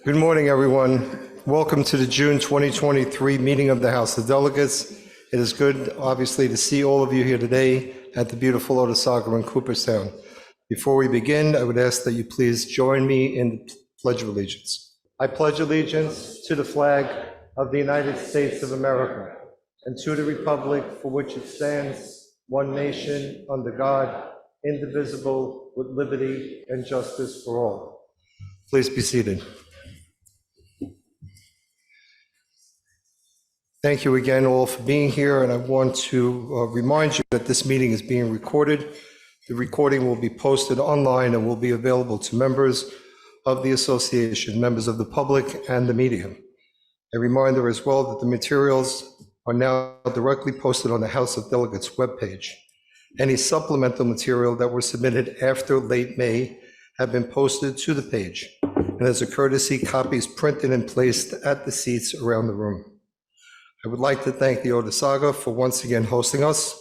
Good morning, everyone. Welcome to the June 2023 meeting of the House of Delegates. It is good, obviously, to see all of you here today at the beautiful Otesaga in Cooperstown. Before we begin, I would ask that you please join me in the Pledge of Allegiance. I pledge allegiance to the flag of the United States of America and to the republic for which it stands, one nation, under God, indivisible, with liberty and justice for all. Please be seated. Thank you again all for being here, and I want to remind you that this meeting is being recorded. The recording will be posted online and will be available to members of the association, members of the public, and the media. A reminder as well that the materials are now directly posted on the House of Delegates webpage. Any supplemental material that were submitted after late May have been posted to the page, and as a courtesy, copies printed and placed at the seats around the room. I would like to thank the Otesaga for once again hosting us.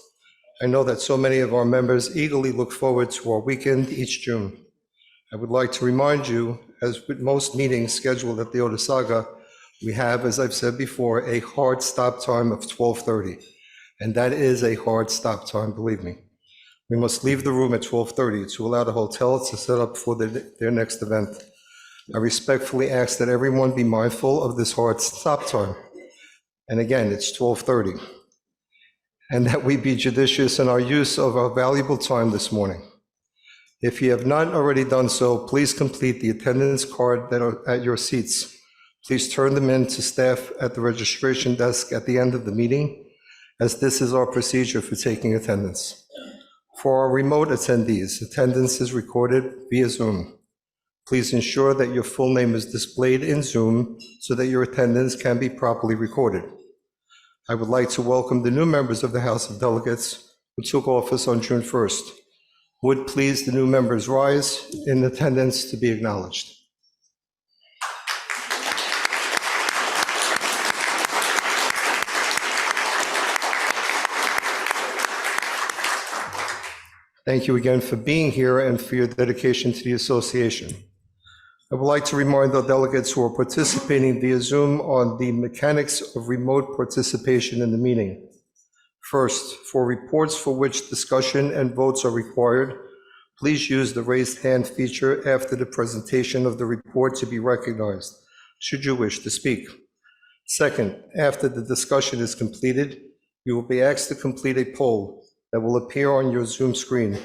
I know that so many of our members eagerly look forward to our weekend each June. I would like to remind you, as with most meetings scheduled at the Otesaga, we have, as I've said before, a hard stop time of 12:30, and that is a hard stop time, believe me. We must leave the room at 12:30 to allow the hotel to set up for their next event. I respectfully ask that everyone be mindful of this hard stop time. And again, it's 12:30. And that we be judicious in our use of our valuable time this morning. If you have not already done so, please complete the attendance card that are at your seats. Please turn them in to staff at the registration desk at the end of the meeting, as this is our procedure for taking attendance. For our remote attendees, attendance is recorded via Zoom. Please ensure that your full name is displayed in Zoom so that your attendance can be properly recorded. I would like to welcome the new members of the House of Delegates who took office on June 1st. Would please the new members rise in attendance to be acknowledged. Thank you again for being here and for your dedication to the association. I would like to remind the delegates who are participating via Zoom on the mechanics of remote participation in the meeting. First, for reports for which discussion and votes are required, please use the raised hand feature after the presentation of the report to be recognized, should you wish to speak. Second, after the discussion is completed, you will be asked to complete a poll that will appear on your Zoom screen.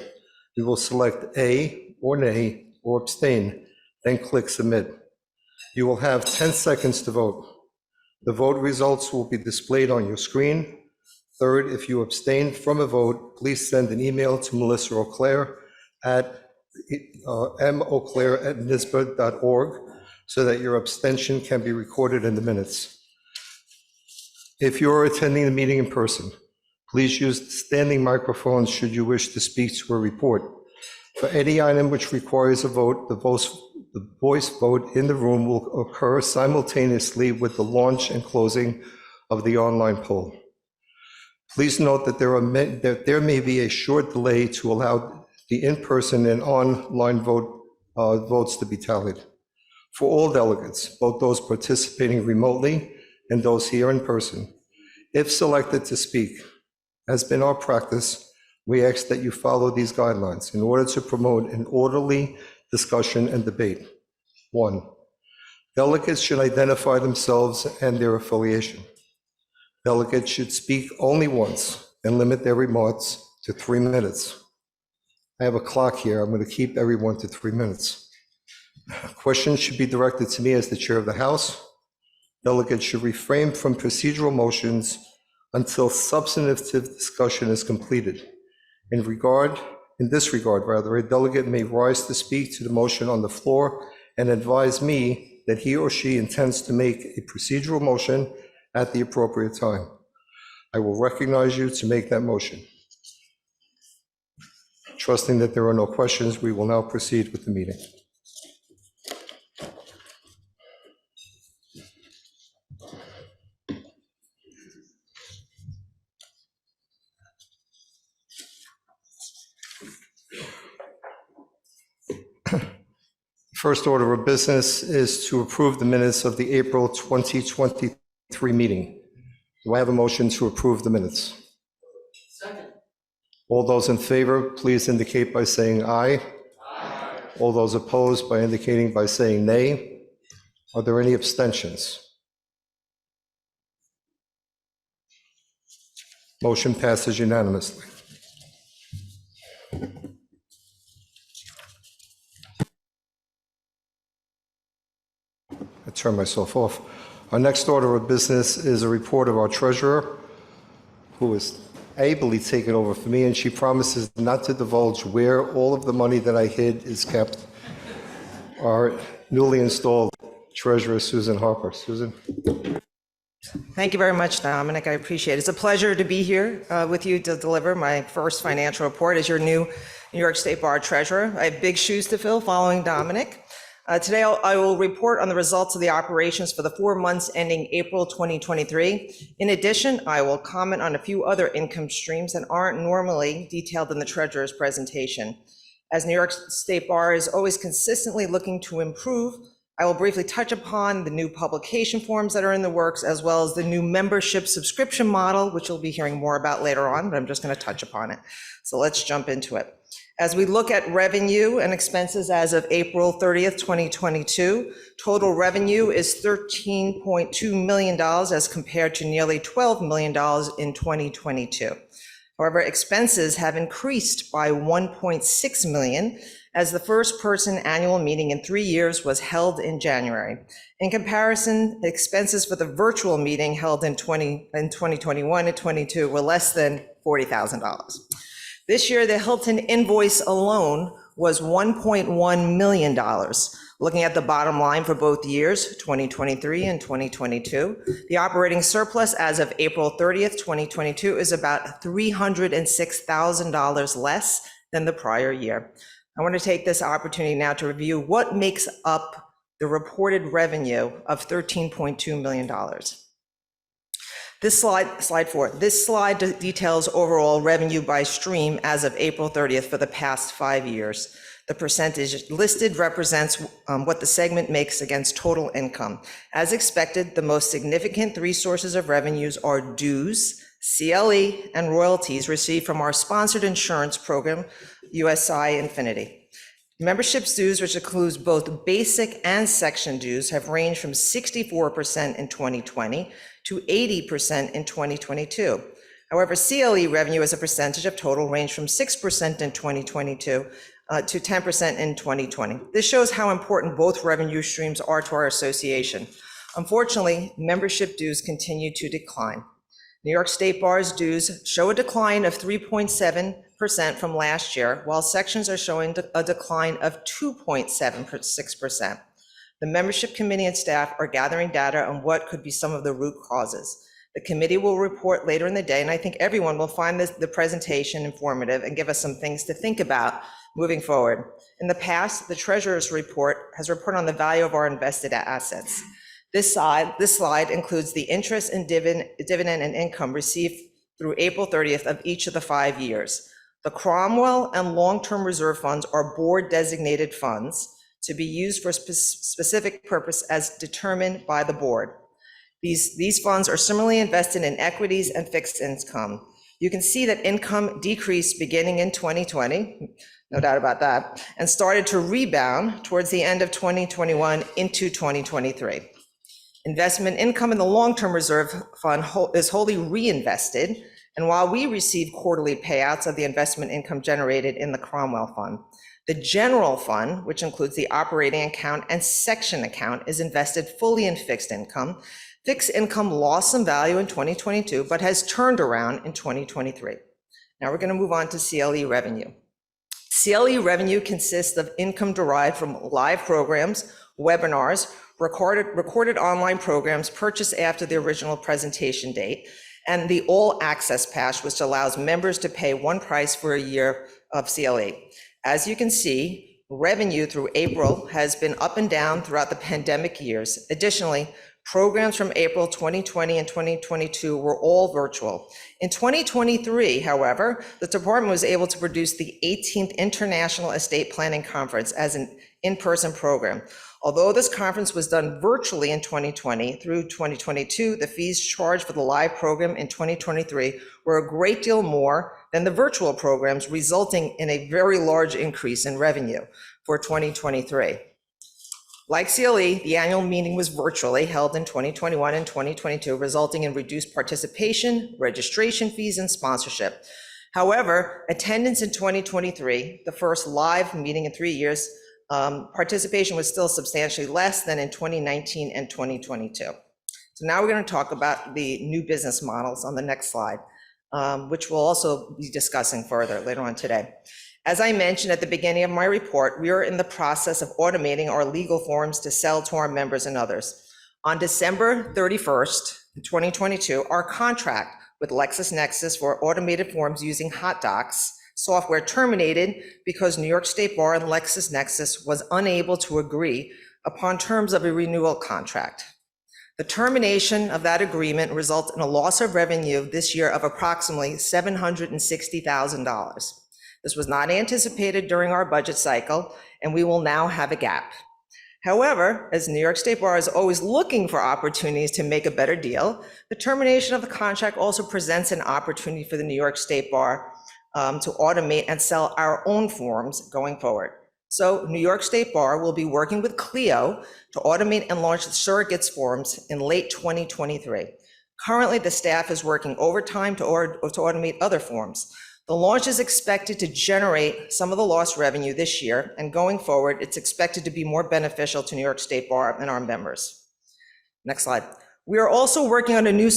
You will select A or Nay or Abstain, then click Submit. You will have 10 seconds to vote. The vote results will be displayed on your screen. Third, if you abstain from a vote, please send an email to Melissa O'Clair at moclair@nisba.org so that your abstention can be recorded in the minutes. If you are attending the meeting in person, please use the standing microphone should you wish to speak to a report. For any item which requires a vote, the voice vote in the room will occur simultaneously with the launch and closing of the online poll. Please note that there may be a short delay to allow the in-person and online votes to be tallied. For all delegates, both those participating remotely and those here in person, if selected to speak, as been our practice, we ask that you follow these guidelines in order to promote an orderly discussion and debate. 1, delegates should identify themselves and their affiliation. Delegates should speak only once and limit their remarks to 3 minutes. I have a clock here. I'm going to keep everyone to 3 minutes. Questions should be directed to me as the chair of the House. Delegates should refrain from procedural motions until substantive discussion is completed. In this regard, a delegate may rise to speak to the motion on the floor and advise me that he or she intends to make a procedural motion at the appropriate time. I will recognize you to make that motion. Trusting that there are no questions, we will now proceed with the meeting. First order of business is to approve the minutes of the April 2023 meeting. Do I have a motion to approve the minutes? Second. All those in favor, please indicate by saying aye. Aye. All those opposed by indicating by saying nay. Are there any abstentions? Motion passes unanimously. I turn myself off. Our next order of business is a report of our treasurer, who is ably taken over for me, and she promises not to divulge where all of the money that I hid is kept. Our newly installed treasurer, Susan Harper. Susan. Thank you very much, Domenick. I appreciate it. It's a pleasure to be here with you to deliver my first financial report as your new New York State Bar Treasurer. I have big shoes to fill following Domenick. Today, I will report on the results of the operations for the 4 months ending April 2023. In addition, I will comment on a few other income streams that aren't normally detailed in the Treasurer's presentation. As New York State Bar is always consistently looking to improve, I will briefly touch upon the new publication forms that are in the works, as well as the new membership subscription model, which you'll be hearing more about later on, but I'm just going to touch upon it. So let's jump into it. As we look at revenue and expenses as of April 30th, 2022, total revenue is $13.2 million as compared to nearly $12 million in 2022. However, expenses have increased by $1.6 million as the first person annual meeting in 3 years was held in January. In comparison, expenses for the virtual meeting held in 2021 and 22 were less than $40,000. This year, the Hilton invoice alone was $1.1 million. Looking at the bottom line for both years, 2023 and 2022, the operating surplus as of April 30th, 2022 is about $306,000 less than the prior year. I want to take this opportunity now to review what makes up the reported revenue of $13.2 million. This slide 4, this slide details overall revenue by stream as of April 30th for the past 5 years. The percentage listed represents what the segment makes against total income. As expected, the most significant 3 sources of revenues are dues, CLE, and royalties received from our sponsored insurance program, USI Infinity. Membership dues, which includes both basic and section dues, have ranged from 64% in 2020 to 80% in 2022. However, CLE revenue as a percentage of total ranged from 6% in 2022 to 10% in 2020. This shows how important both revenue streams are to our association. Unfortunately, membership dues continue to decline. New York State Bar's dues show a decline of 3.7% from last year, while sections are showing a decline of 2.76%. The membership committee and staff are gathering data on what could be some of the root causes. The committee will report later in the day, and I think everyone will find the presentation informative and give us some things to think about moving forward. In the past, the Treasurer's report has reported on the value of our invested assets. This slide includes the interest and dividend and income received through April 30th of each of the 5 years. The Cromwell and long-term reserve funds are board designated funds to be used for specific purpose as determined by the board. These funds are similarly invested in equities and fixed income. You can see that income decreased beginning in 2020, no doubt about that, and started to rebound towards the end of 2021 into 2023. Investment income in the long-term reserve fund is wholly reinvested, and while we receive quarterly payouts of the investment income generated in the Cromwell Fund, the general fund, which includes the operating account and section account, is invested fully in fixed income. Fixed income lost some value in 2022, but has turned around in 2023. Now we're going to move on to CLE revenue. CLE revenue consists of income derived from live programs, webinars, recorded online programs purchased after the original presentation date, and the All Access Pass, which allows members to pay one price for a year of CLE. As you can see, revenue through April has been up and down throughout the pandemic years. Additionally, programs from April 2020 and 2022 were all virtual. In 2023, however, the department was able to produce the 18th International Estate Planning Conference as an in-person program. Although this conference was done virtually in 2020 through 2022, the fees charged for the live program in 2023 were a great deal more than the virtual programs, resulting in a very large increase in revenue for 2023. Like CLE, the annual meeting was virtually held in 2021 and 2022, resulting in reduced participation, registration fees, and sponsorship. However, attendance in 2023, the first live meeting in 3 years, participation was still substantially less than in 2019 and 2022. So now we're going to talk about the new business models on the next slide, which we'll also be discussing further later on today. As I mentioned at the beginning of my report, we are in the process of automating our legal forms to sell to our members and others. On December 31st, 2022, our contract with LexisNexis for automated forms using HotDocs software terminated because New York State Bar and LexisNexis was unable to agree upon terms of a renewal contract. The termination of that agreement resulted in a loss of revenue this year of approximately $760,000. This was not anticipated during our budget cycle, and we will now have a gap. However, as New York State Bar is always looking for opportunities to make a better deal, the termination of the contract also presents an opportunity for the New York State Bar to automate and sell our own forms going forward. So New York State Bar will be working with Clio to automate and launch the surrogates forms in late 2023. Currently, the staff is working overtime to automate other forms. The launch is expected to generate some of the lost revenue this year, and going forward, it's expected to be more beneficial to New York State Bar and our members. Next slide. We are also working on a new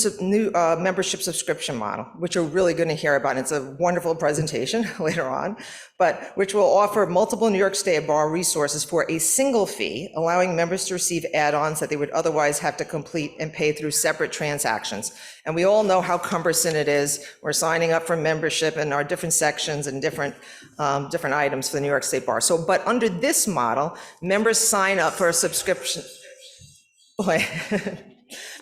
membership subscription model, which you're really going to hear about. It's a wonderful presentation later on, but which will offer multiple New York State Bar resources for a single fee, allowing members to receive add-ons that they would otherwise have to complete and pay through separate transactions. And we all know how cumbersome it is. We're signing up for membership in our different sections and different items for the New York State Bar. So, but under this model, members sign up for a subscription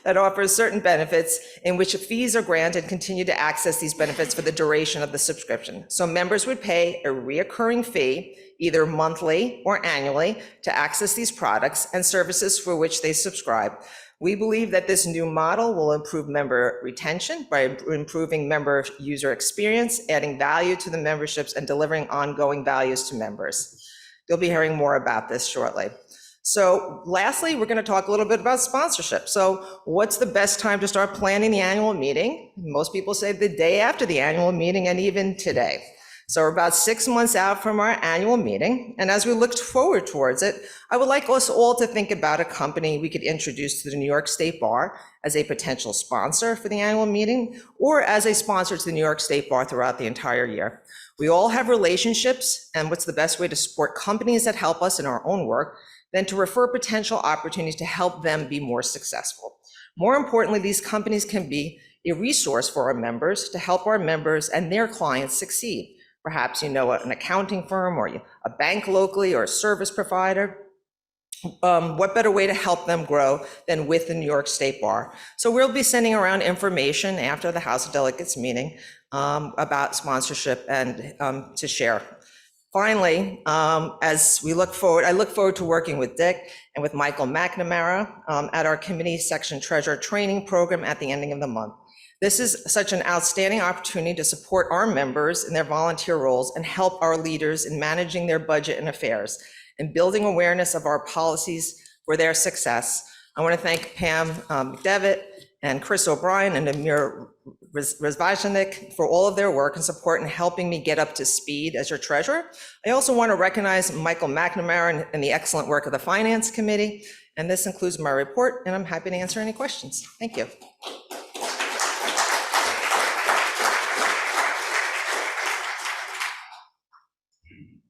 that offers certain benefits in which fees are granted and continue to access these benefits for the duration of the subscription. So members would pay a reoccurring fee, either monthly or annually, to access these products and services for which they subscribe. We believe that this new model will improve member retention by improving member user experience, adding value to the memberships, and delivering ongoing values to members. You'll be hearing more about this shortly. So lastly, we're going to talk a little bit about sponsorship. So what's the best time to start planning the annual meeting? Most people say the day after the annual meeting, and even today. So we're about 6 months out from our annual meeting. And as we look forward towards it, I would like us all to think about a company we could introduce to the New York State Bar as a potential sponsor for the annual meeting, or as a sponsor to the New York State Bar throughout the entire year. We all have relationships, and what's the best way to support companies that help us in our own work than to refer potential opportunities to help them be more successful. More importantly, these companies can be a resource for our members to help our members and their clients succeed. Perhaps you know an accounting firm or a bank locally or a service provider. What better way to help them grow than with the New York State Bar? So we'll be sending around information after the House of Delegates meeting about sponsorship and to share. Finally, as we look forward, I look forward to working with Dick and with Michael McNamara at our committee section treasurer training program at the ending of the month. This is such an outstanding opportunity to support our members in their volunteer roles and help our leaders in managing their budget and affairs and building awareness of our policies for their success. I want to thank Pam McDevitt and Chris O'Brien and Amir Rizvajanik for all of their work and support in helping me get up to speed as your treasurer. I also want to recognize Michael McNamara and the excellent work of the Finance Committee. And this includes my report, and I'm happy to answer any questions. Thank you.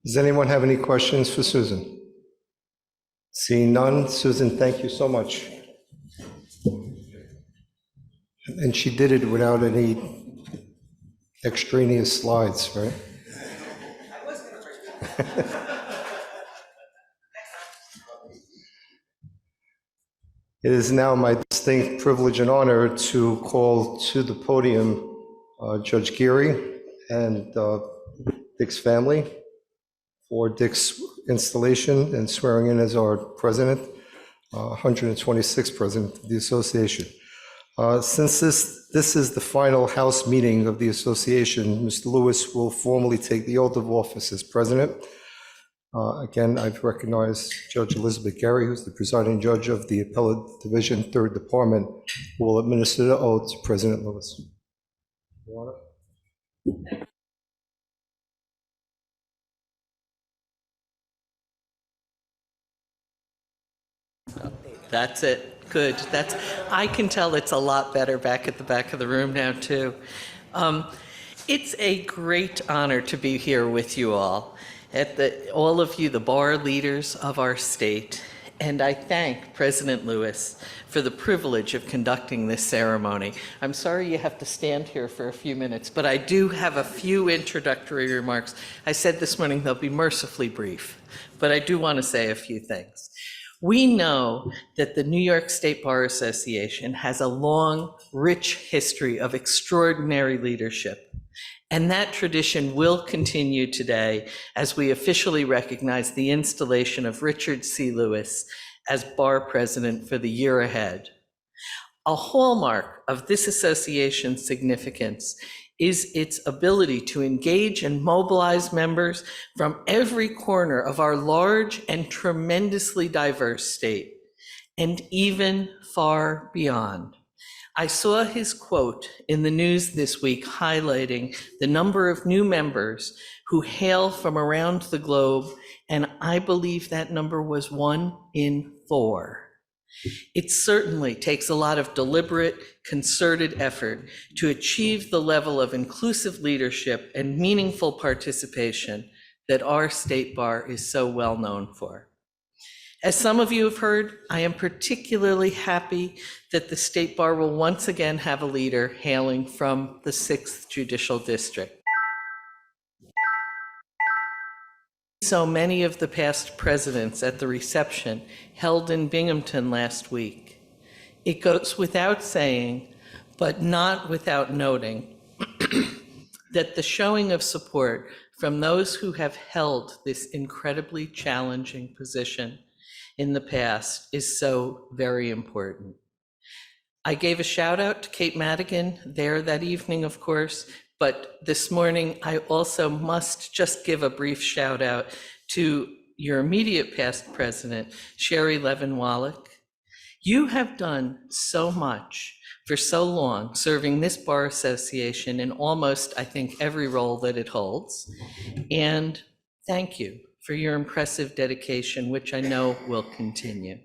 Does anyone have any questions for Susan? Seeing none, Susan, thank you so much. And she did it without any extraneous slides, right? I was going to bring it. It is now my distinct privilege and honor to call to the podium Judge Garry and Dick's family for Dick's installation and swearing in as our president, 126th president of the association. Since this is the final House meeting of the association, Mr. Lewis will formally take the oath of office as president. Again, I've recognized Judge Elizabeth Garry, who's the presiding judge of the Appellate Division, 3rd Department, who will administer the oath to President Lewis. That's it. Good. I can tell it's a lot better back at the back of the room now, too. It's a great honor to be here with you all, all of you, the bar leaders of our state, and I thank President Lewis for the privilege of conducting this ceremony. I'm sorry you have to stand here for a few minutes, but I do have a few introductory remarks. I said this morning they'll be mercifully brief, but I do want to say a few things. We know that the New York State Bar Association has a long, rich history of extraordinary leadership. And that tradition will continue today as we officially recognize the installation of Richard C. Lewis as bar president for the year ahead. A hallmark of this association's significance is its ability to engage and mobilize members from every corner of our large and tremendously diverse state, and even far beyond. I saw his quote in the news this week highlighting the number of new members who hail from around the globe, and I believe that number was 1 in 4. It certainly takes a lot of deliberate, concerted effort to achieve the level of inclusive leadership and meaningful participation that our state bar is so well known for. As some of you have heard, I am particularly happy that the State Bar will once again have a leader hailing from the 6th Judicial District. So many of the past presidents at the reception held in Binghamton last week. It goes without saying, but not without noting, that the showing of support from those who have held this incredibly challenging position in the past is so very important. I gave a shout out to Kate Madigan there that evening, of course, but this morning I also must just give a brief shout out to your immediate past president, Sherry Levin-Wallach. You have done so much for so long, serving this bar association in almost, I think, every role that it holds. And thank you for your impressive dedication, which I know will continue.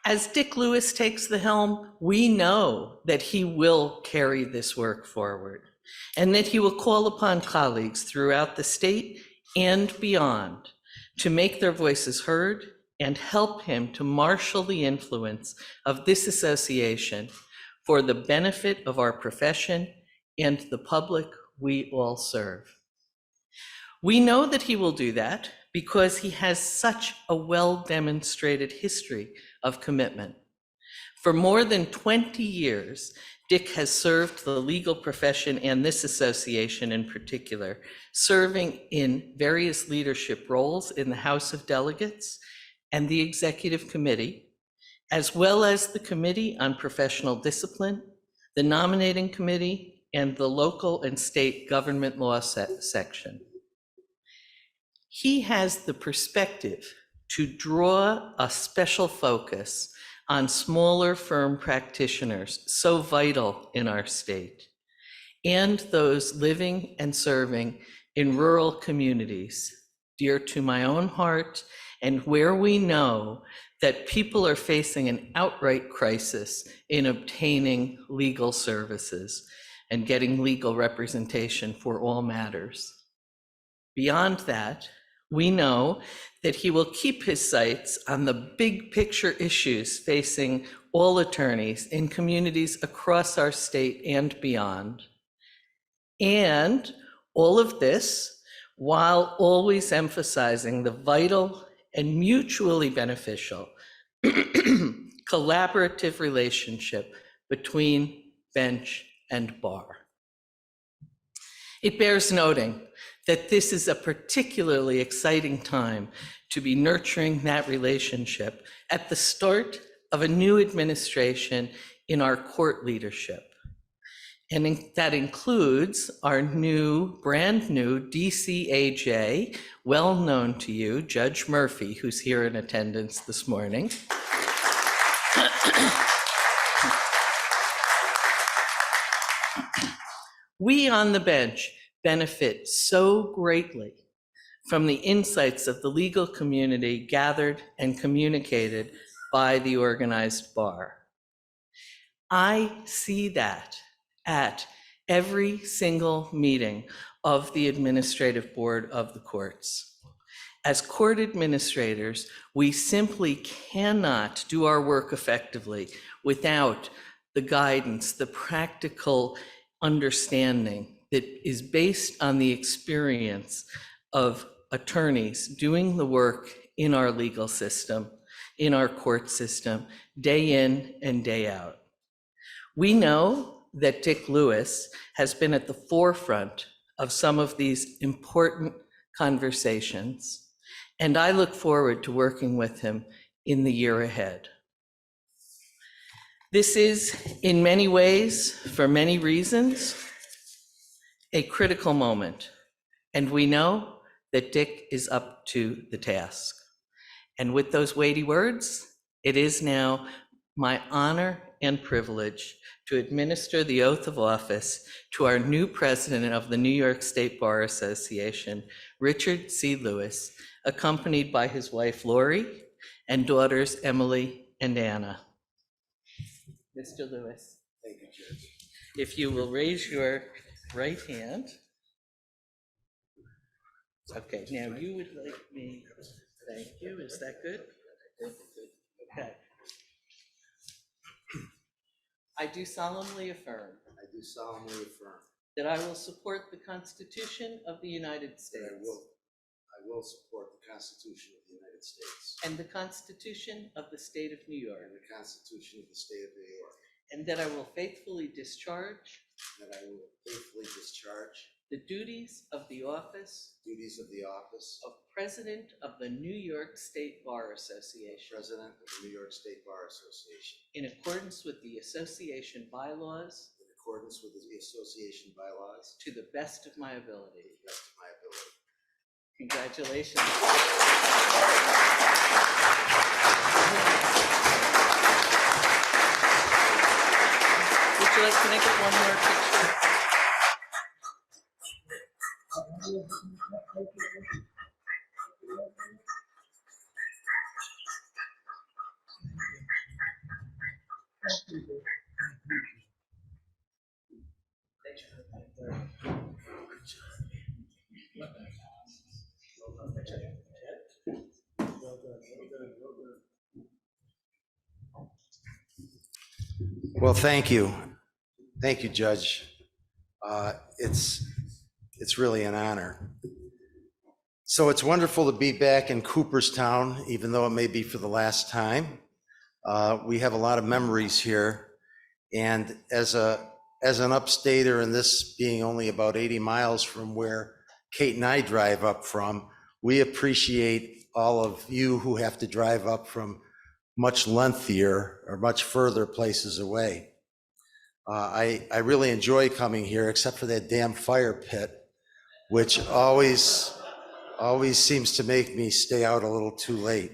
As Dick Lewis takes the helm, we know that he will carry this work forward and that he will call upon colleagues throughout the state and beyond to make their voices heard and help him to marshal the influence of this association for the benefit of our profession and the public we all serve. We know that he will do that because he has such a well-demonstrated history of commitment. For more than 20 years, Dick has served the legal profession and this association in particular, serving in various leadership roles in the House of Delegates and the Executive Committee, as well as the Committee on Professional Discipline, the Nominating Committee, and the Local and State Government Law section. He has the perspective to draw a special focus on smaller firm practitioners, so vital in our state, and those living and serving in rural communities, dear to my own heart, and where we know that people are facing an outright crisis in obtaining legal services and getting legal representation for all matters. Beyond that, we know that he will keep his sights on the big picture issues facing all attorneys in communities across our state and beyond. And all of this while always emphasizing the vital and mutually beneficial collaborative relationship between bench, and bar. It bears noting that this is a particularly exciting time to be nurturing that relationship at the start of a new administration in our court leadership. And that includes our brand new DCAJ, well known to you, Judge Murphy, who's here in attendance this morning. We on the bench benefit so greatly from the insights of the legal community gathered and communicated by the organized bar. I see that at every single meeting of the administrative board of the courts. As court administrators, we simply cannot do our work effectively without the guidance, the practical understanding that is based on the experience of attorneys doing the work in our legal system, in our court system, day in and day out. We know that Dick Lewis has been at the forefront of some of these important conversations, and I look forward to working with him in the year ahead. This is, in many ways, for many reasons, a critical moment, and we know that Dick is up to the task. And with those weighty words, it is now my honor and privilege to administer the oath of office to our new president of the New York State Bar Association, Richard C. Lewis, accompanied by his wife, Lori, and daughters, Emily and Anna. Mr. Lewis. Thank you, Judge. If you will raise your right hand. Okay, now you would like me, thank you, is that good? Okay. I do solemnly affirm I do solemnly affirm that I will support the Constitution of the United States I will support the Constitution of the United States and the Constitution of the State of New York, and the Constitution of the State of New York, and that I will faithfully discharge and that I will faithfully discharge the duties of the office the duties of the office of President of the New York State Bar Association President of the New York State Bar Association in accordance with the association bylaws in accordance with the association bylaws to the best of my ability. to the best of my ability. Congratulations. Would you like, can I get one more picture? Well, thank you. Thank you, Judge. It's really an honor. So it's wonderful to be back in Cooperstown, even though it may be for the last time. We have a lot of memories here. And as an upstater, and this being only about 80 miles from where Kate and I drive up from, we appreciate all of you who have to drive up from much lengthier or much further places away. I really enjoy coming here, except for that damn fire pit, which always seems to make me stay out a little too late.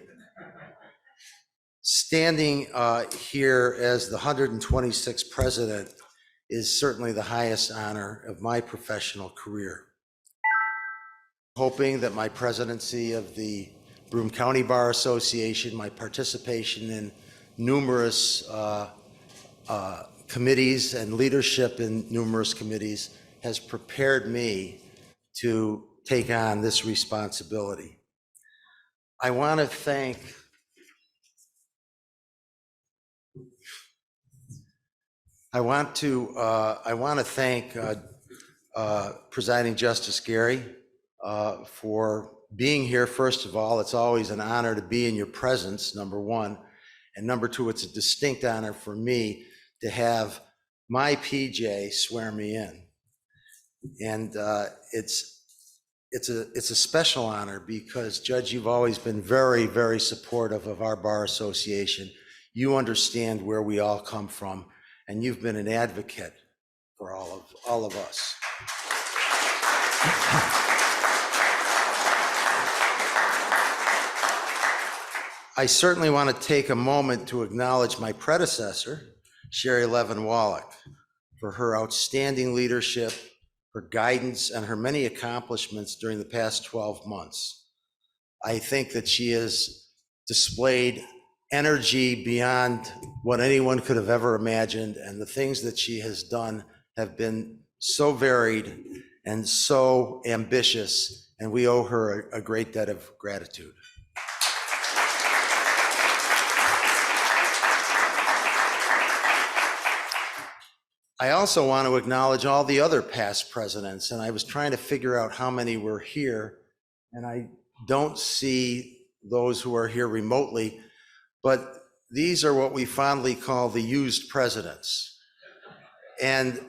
Standing here as the 126th president is certainly the highest honor of my professional career. Hoping that my presidency of the Broome County Bar Association, my participation in numerous committees and leadership in numerous committees has prepared me to take on this responsibility. I want to thank Presiding Justice Garry for being here. First of all, it's always an honor to be in your presence, number one. And number two, it's a distinct honor for me to have my PJ swear me in. And it's a special honor because, Judge, you've always been very, very supportive of our Bar Association. You understand where we all come from, and you've been an advocate for all of us. I certainly want to take a moment to acknowledge my predecessor, Sherry Levin-Wallach, for her outstanding leadership, her guidance, and her many accomplishments during the past 12 months. I think that she has displayed energy beyond what anyone could have ever imagined, and the things that she has done have been so varied and so ambitious, and we owe her a great debt of gratitude. I also want to acknowledge all the other past presidents, and I was trying to figure out how many were here, and I don't see those who are here remotely, but these are what we fondly call the used presidents. And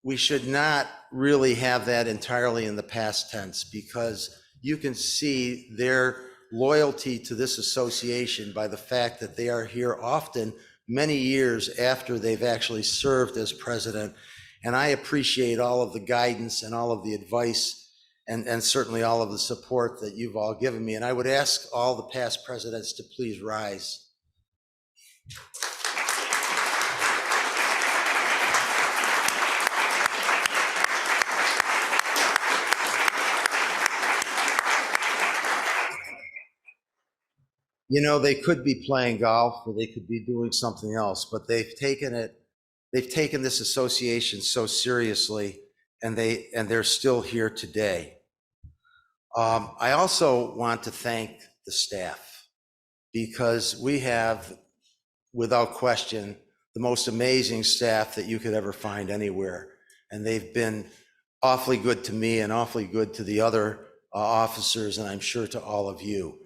we should not really have that entirely in the past tense, because you can see their loyalty to this association by the fact that they are here often many years after they've actually served as president. And I appreciate all of the guidance and all of the advice and certainly all of the support that you've all given me. And I would ask all the past presidents to please rise. You know, they could be playing golf or they could be doing something else, but they've taken this association so seriously, and they're still here today. I also want to thank the staff, because we have, without question, the most amazing staff that you could ever find anywhere. And they've been awfully good to me and awfully good to the other officers, and I'm sure to all of you.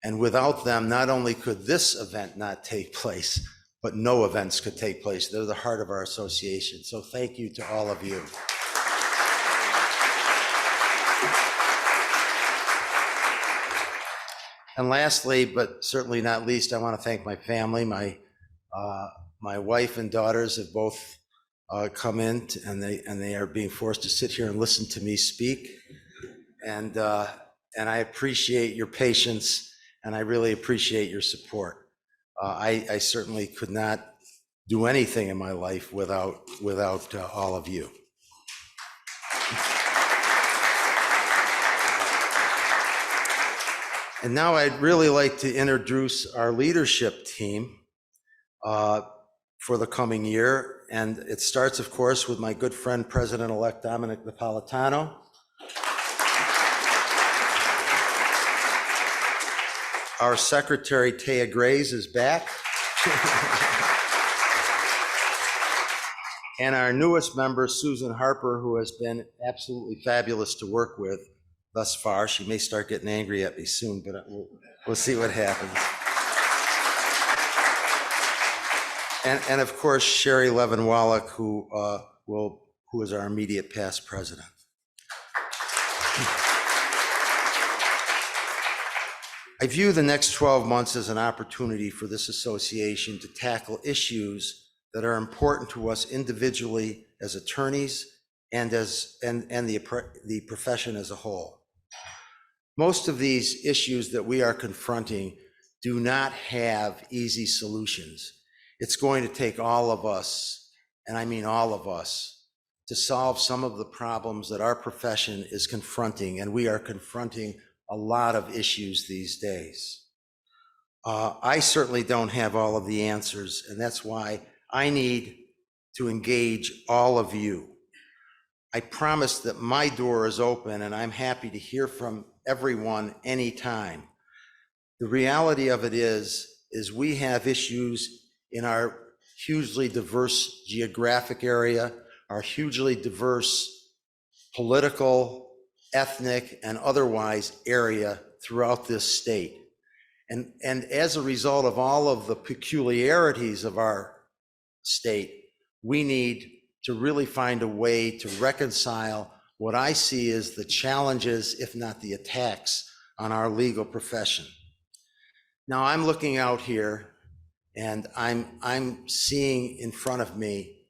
And without them, not only could this event not take place, but no events could take place. They're the heart of our association. So thank you to all of you. And lastly, but certainly not least, I want to thank my family. My wife and daughters have both come in, and they are being forced to sit here and listen to me speak. And I appreciate your patience, and I really appreciate your support. I certainly could not do anything in my life without all of you. And now I'd really like to introduce our leadership team for the coming year. And it starts, of course, with my good friend, President-elect Domenick Napoletano. Our secretary, Taya Grays, is back. And our newest member, Susan Harper, who has been absolutely fabulous to work with thus far. She may start getting angry at me soon, but we'll see what happens. And of course, Sherry Levin-Wallach, who is our immediate past president. I view the next 12 months as an opportunity for this association to tackle issues that are important to us individually as attorneys and the profession as a whole. Most of these issues that we are confronting do not have easy solutions. It's going to take all of us, and I mean all of us, to solve some of the problems that our profession is confronting, and we are confronting a lot of issues these days. I certainly don't have all of the answers, and that's why I need to engage all of you. I promise that my door is open, and I'm happy to hear from everyone anytime. The reality of it is we have issues in our hugely diverse geographic area, our hugely diverse political, ethnic, and otherwise area throughout this state. And as a result of all of the peculiarities of our state, we need to really find a way to reconcile what I see as the challenges, if not the attacks, on our legal profession. Now I'm looking out here and I'm seeing in front of me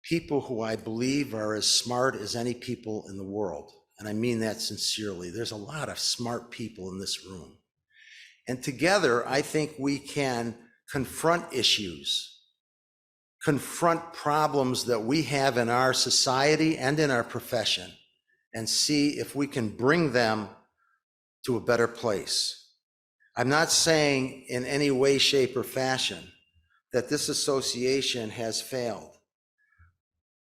people who I believe are as smart as any people in the world. And I mean that sincerely. There's a lot of smart people in this room. And together, I think we can confront issues, confront problems that we have in our society and in our profession, and see if we can bring them to a better place. I'm not saying in any way, shape, or fashion that this association has failed,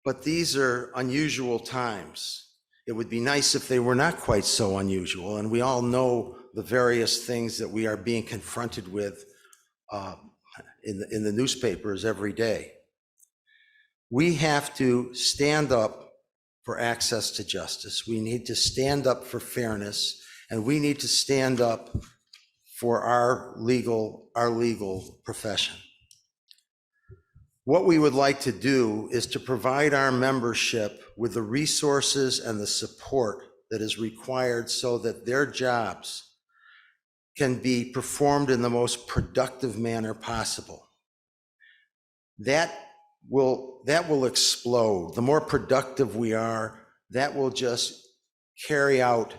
but these are unusual times. It would be nice if they were not quite so unusual, and we all know the various things that we are being confronted with in the newspapers every day. We have to stand up for access to justice. We need to stand up for fairness, and we need to stand up for our legal profession. What we would like to do is to provide our membership with the resources and the support that is required so that their jobs can be performed in the most productive manner possible. That will explode. The more productive we are, that will just carry out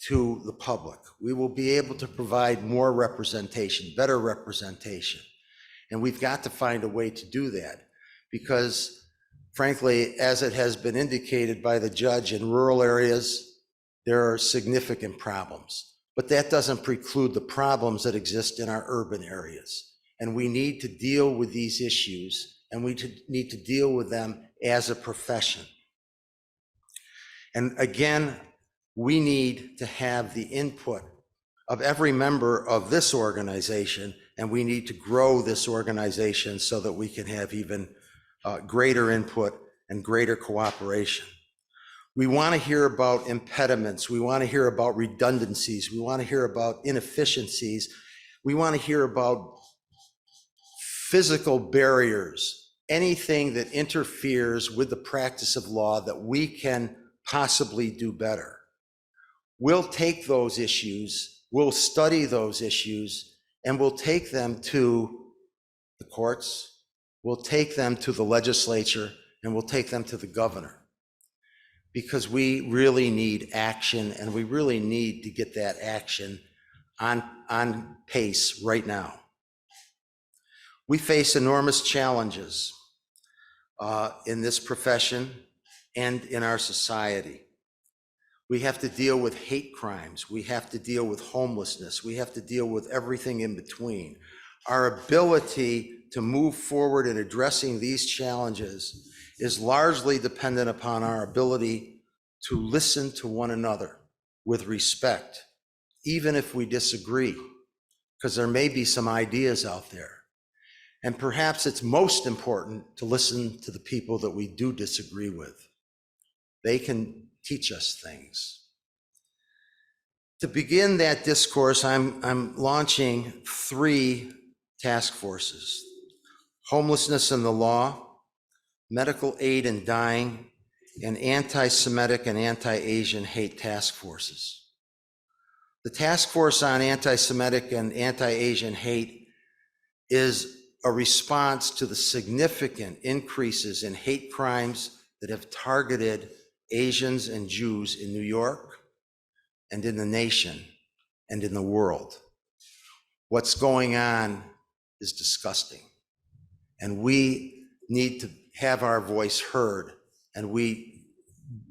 to the public. We will be able to provide more representation, better representation. And we've got to find a way to do that because, frankly, as it has been indicated by the judge, in rural areas, there are significant problems. But that doesn't preclude the problems that exist in our urban areas. And we need to deal with these issues, and we need to deal with them as a profession. And again, we need to have the input of every member of this organization, and we need to grow this organization so that we can have even greater input and greater cooperation. We want to hear about impediments. We want to hear about redundancies. We want to hear about inefficiencies. We want to hear about physical barriers, anything that interferes with the practice of law that we can possibly do better. We'll take those issues, we'll study those issues, and we'll take them to the courts, we'll take them to the legislature, and we'll take them to the governor. Because we really need action, and we really need to get that action on pace right now. We face enormous challenges in this profession and in our society. We have to deal with hate crimes. We have to deal with homelessness. We have to deal with everything in between. Our ability to move forward in addressing these challenges is largely dependent upon our ability to listen to one another with respect, even if we disagree, because there may be some ideas out there. And perhaps it's most important to listen to the people that we do disagree with. They can teach us things. To begin that discourse, I'm launching 3 task forces: homelessness and the law, medical aid and dying, and anti-Semitic and anti-Asian hate task forces. The task force on anti-Semitic and anti-Asian hate is a response to the significant increases in hate crimes that have targeted Asians and Jews in New York and in the nation and in the world. What's going on is disgusting, and we need to have our voice heard, and we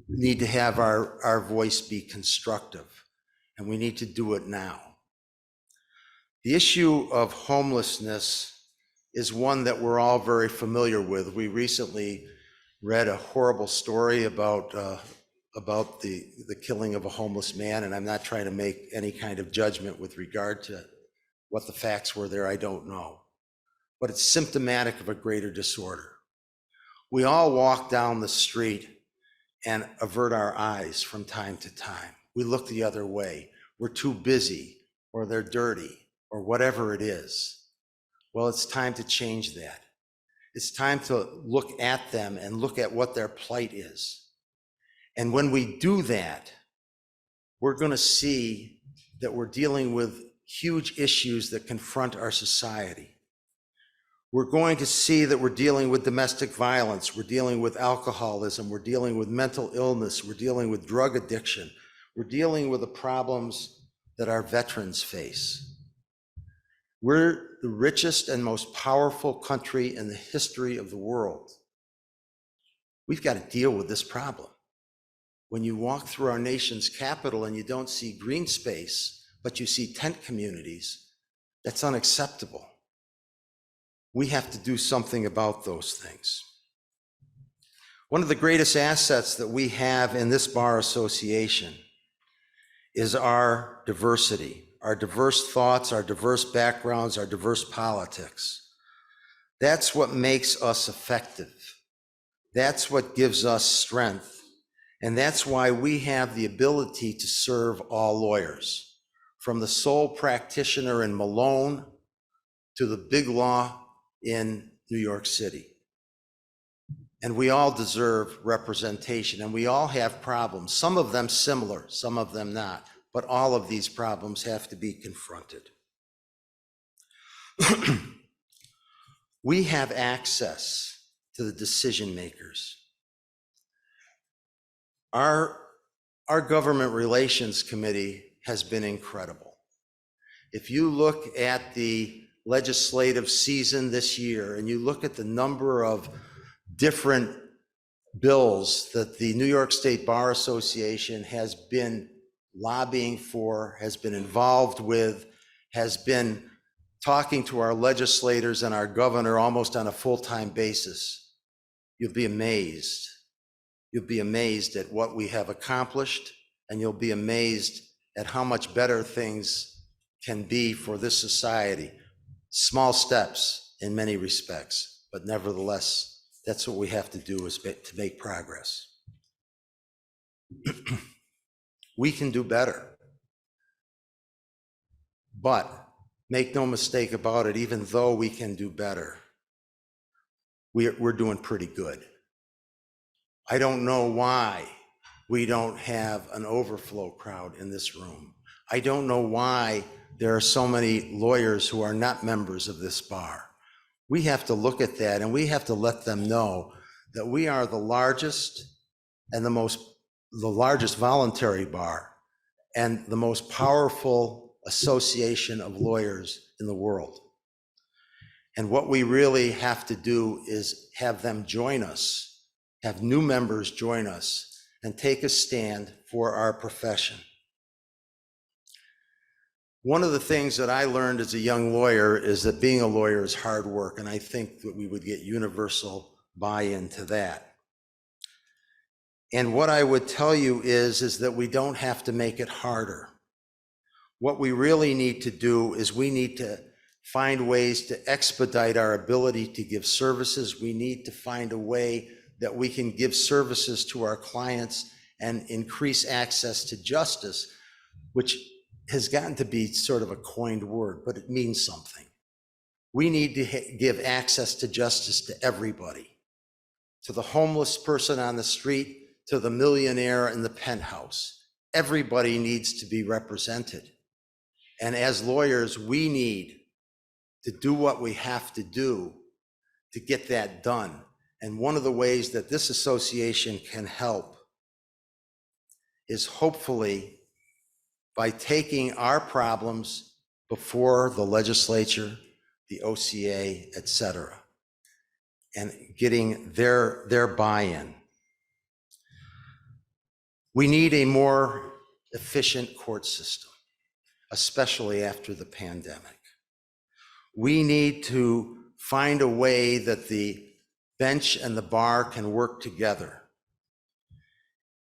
need to have our voice be constructive, and we need to do it now. The issue of homelessness is one that we're all very familiar with. We recently read a horrible story about the killing of a homeless man, and I'm not trying to make any kind of judgment with regard to what the facts were there. I don't know. But it's symptomatic of a greater disorder. We all walk down the street and avert our eyes from time to time. We look the other way. We're too busy, or they're dirty, or whatever it is. Well, it's time to change that. It's time to look at them and look at what their plight is. And when we do that, we're going to see that we're dealing with huge issues that confront our society. We're going to see that we're dealing with domestic violence, we're dealing with alcoholism, we're dealing with mental illness, we're dealing with drug addiction, we're dealing with the problems that our veterans face. We're the richest and most powerful country in the history of the world. We've got to deal with this problem. When you walk through our nation's capital and you don't see green space, but you see tent communities, that's unacceptable. We have to do something about those things. One of the greatest assets that we have in this bar association is our diversity, our diverse thoughts, our diverse backgrounds, our diverse politics. That's what makes us effective. That's what gives us strength. And that's why we have the ability to serve all lawyers, from the sole practitioner in Malone to the big law in New York City. And we all deserve representation, and we all have problems, some of them similar, some of them not, but all of these problems have to be confronted. We have access to the decision makers. Our government relations committee has been incredible. If you look at the legislative season this year, and you look at the number of different bills that the New York State Bar Association has been lobbying for, has been involved with, has been talking to our legislators and our governor almost on a full-time basis, you'll be amazed. You'll be amazed at what we have accomplished, and you'll be amazed at how much better things can be for this society. Small steps in many respects, but nevertheless, that's what we have to do, is to make progress. We can do better. But make no mistake about it, even though we can do better, we're doing pretty good. I don't know why we don't have an overflow crowd in this room. I don't know why there are so many lawyers who are not members of this bar. We have to look at that, and we have to let them know that we are the largest and the largest voluntary bar and the most powerful association of lawyers in the world. And what we really have to do is have them join us, have new members join us, and take a stand for our profession. One of the things that I learned as a young lawyer is that being a lawyer is hard work, and I think that we would get universal buy-in to that. And what I would tell you is that we don't have to make it harder. What we really need to do is we need to find ways to expedite our ability to give services. We need to find a way that we can give services to our clients and increase access to justice, which has gotten to be sort of a coined word, but it means something. We need to give access to justice to everybody, to the homeless person on the street, to the millionaire in the penthouse. Everybody needs to be represented. And as lawyers, we need to do what we have to do to get that done. And one of the ways that this association can help is hopefully by taking our problems before the legislature, the OCA, et cetera, and getting their buy-in. We need a more efficient court system, especially after the pandemic. We need to find a way that the bench and the bar can work together.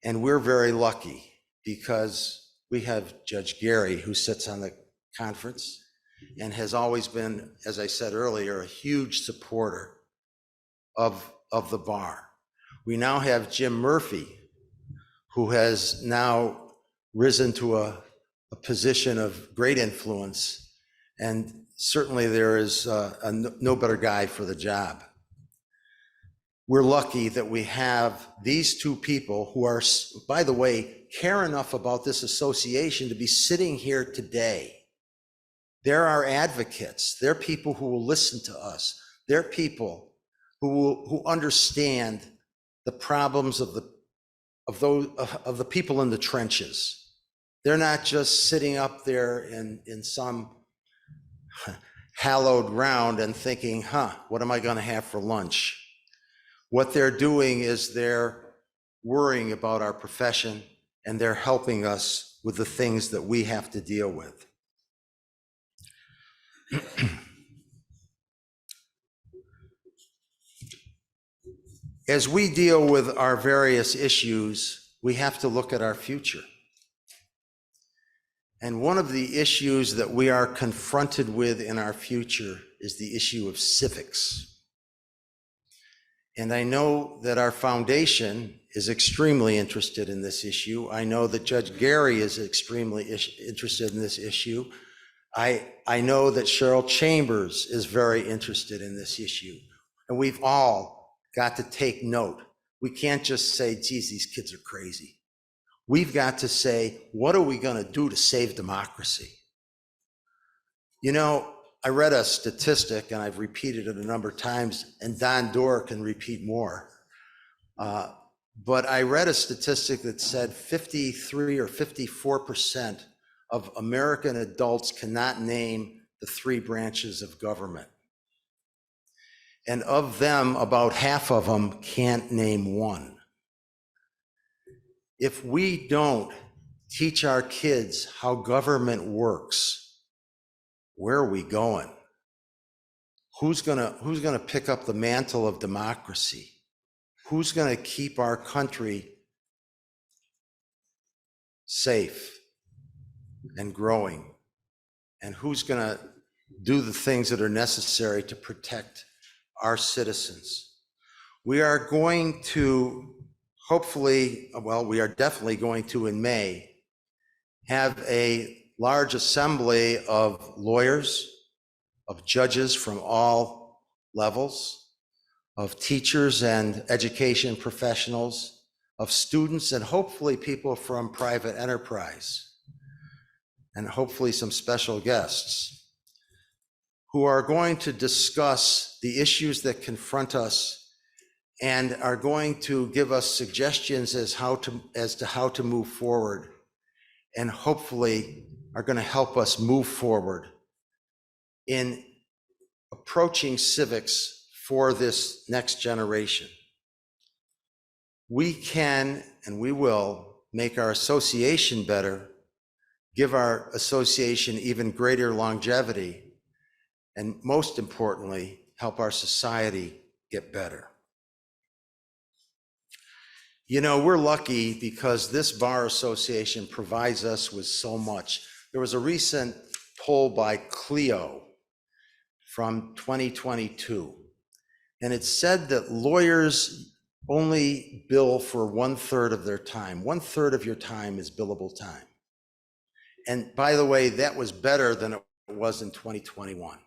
And we're very lucky because we have Judge Garry, who sits on the conference and has always been, as I said earlier, a huge supporter of the bar. We now have Jim Murphy, who has now risen to a position of great influence, and certainly there is no better guy for the job. we're lucky that we have these two people who are, by the way, care enough about this association to be sitting here today. They're our advocates. They're people who will listen to us. They're people who understand the problems of the people in the trenches. They're not just sitting up there in some hallowed ground and thinking, what am I going to have for lunch? What they're doing is they're worrying about our profession, and they're helping us with the things that we have to deal with. As we deal with our various issues, we have to look at our future. And one of the issues that we are confronted with in our future is the issue of civics. And I know that our foundation is extremely interested in this issue. I know that Judge Garry is extremely interested in this issue. I know that Cheryl Chambers is very interested in this issue. And we've all got to take note. We can't just say, geez, these kids are crazy. We've got to say, what are we going to do to save democracy? You know, I read a statistic, and I've repeated it a number of times, and Don Dorr can repeat more. But I read a statistic that said 53 or 54% of American adults cannot name the 3 branches of government. And of them, about half of them can't name one. If we don't teach our kids how government works, where are we going? Who's gonna pick up the mantle of democracy? Who's gonna keep our country safe and growing? And who's gonna do the things that are necessary to protect our citizens? We are going to hopefully, well, we are definitely going to in May, have a large assembly of lawyers, of judges from all levels, of teachers and education professionals, of students, and hopefully people from private enterprise, and hopefully some special guests who are going to discuss the issues that confront us and are going to give us suggestions as to how to move forward, and hopefully are going to help us move forward in approaching civics for this next generation. We can and we will make our association better, give our association even greater longevity, and most importantly, help our society get better. You know, we're lucky because this bar association provides us with so much. There was a recent poll by Clio from 2022, and it said that lawyers only bill for 1/3 of their time. 1/3 of your time is billable time. And by the way, that was better than it was in 2021.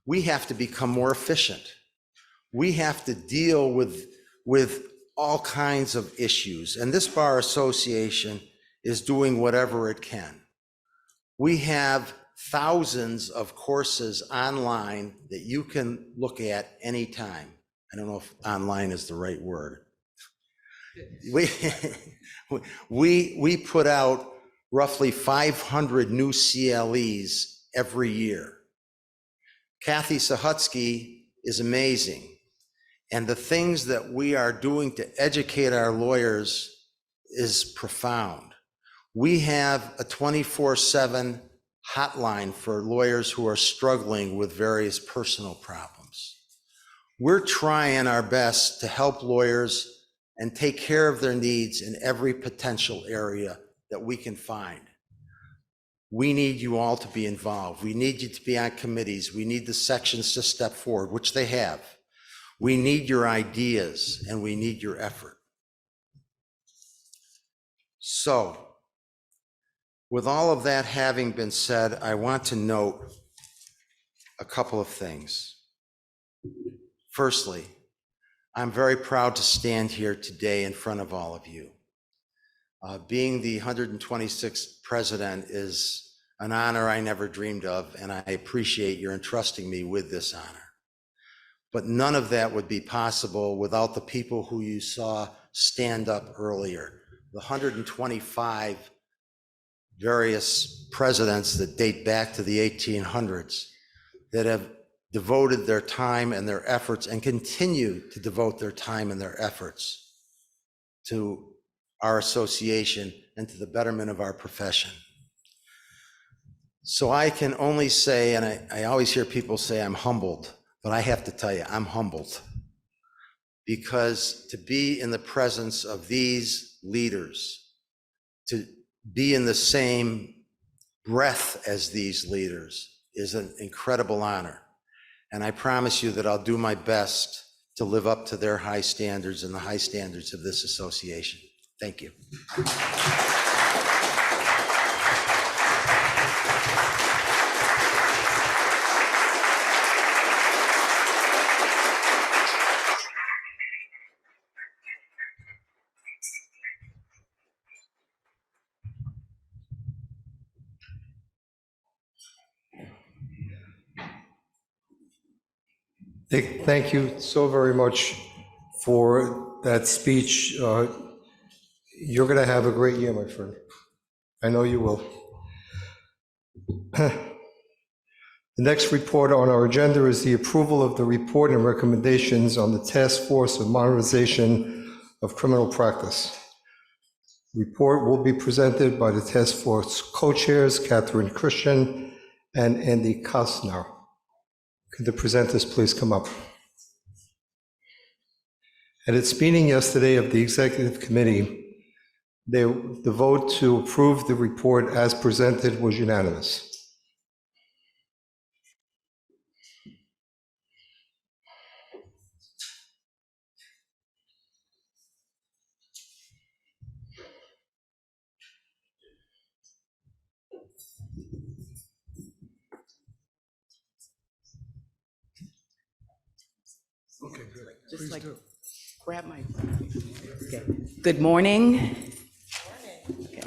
We have to become more efficient. We have to deal with all kinds of issues, and this bar association is doing whatever it can. We have thousands of courses online that you can look at anytime. I don't know if online is the right word. We put out roughly 500 new CLEs every year. Kathy Sahutsky is amazing. And the things that we are doing to educate our lawyers is profound. We have a 24/7 hotline for lawyers who are struggling with various personal problems. We're trying our best to help lawyers and take care of their needs in every potential area that we can find. We need you all to be involved. We need you to be on committees. We need the sections to step forward, which they have. We need your ideas and we need your effort. So, with all of that having been said, I want to note a couple of things. Firstly, I'm very proud to stand here today in front of all of you. Being the 126th president is an honor I never dreamed of, and I appreciate your entrusting me with this honor. But none of that would be possible without the people who you saw stand up earlier. The 125 various presidents that date back to the 1800s that have devoted their time and their efforts and continue to devote their time and their efforts to our association and to the betterment of our profession. So I can only say, and I always hear people say I'm humbled, but I have to tell you, I'm humbled. Because to be in the presence of these leaders, to be in the same breath as these leaders is an incredible honor. And I promise you that I'll do my best to live up to their high standards and the high standards of this association. Thank you. Thank you so very much for that speech. You're going to have a great year, my friend. I know you will. The next report on our agenda is the approval of the report and recommendations on the Task Force of Modernization of Criminal Practice. Report will be presented by the Task Force co-chairs, Catherine Christian and Andy Kosner. Could the presenters please come up? At its meeting yesterday of the Executive Committee, the vote to approve the report as presented was unanimous. Okay, good. Just like grab my. Okay. Good morning. Okay.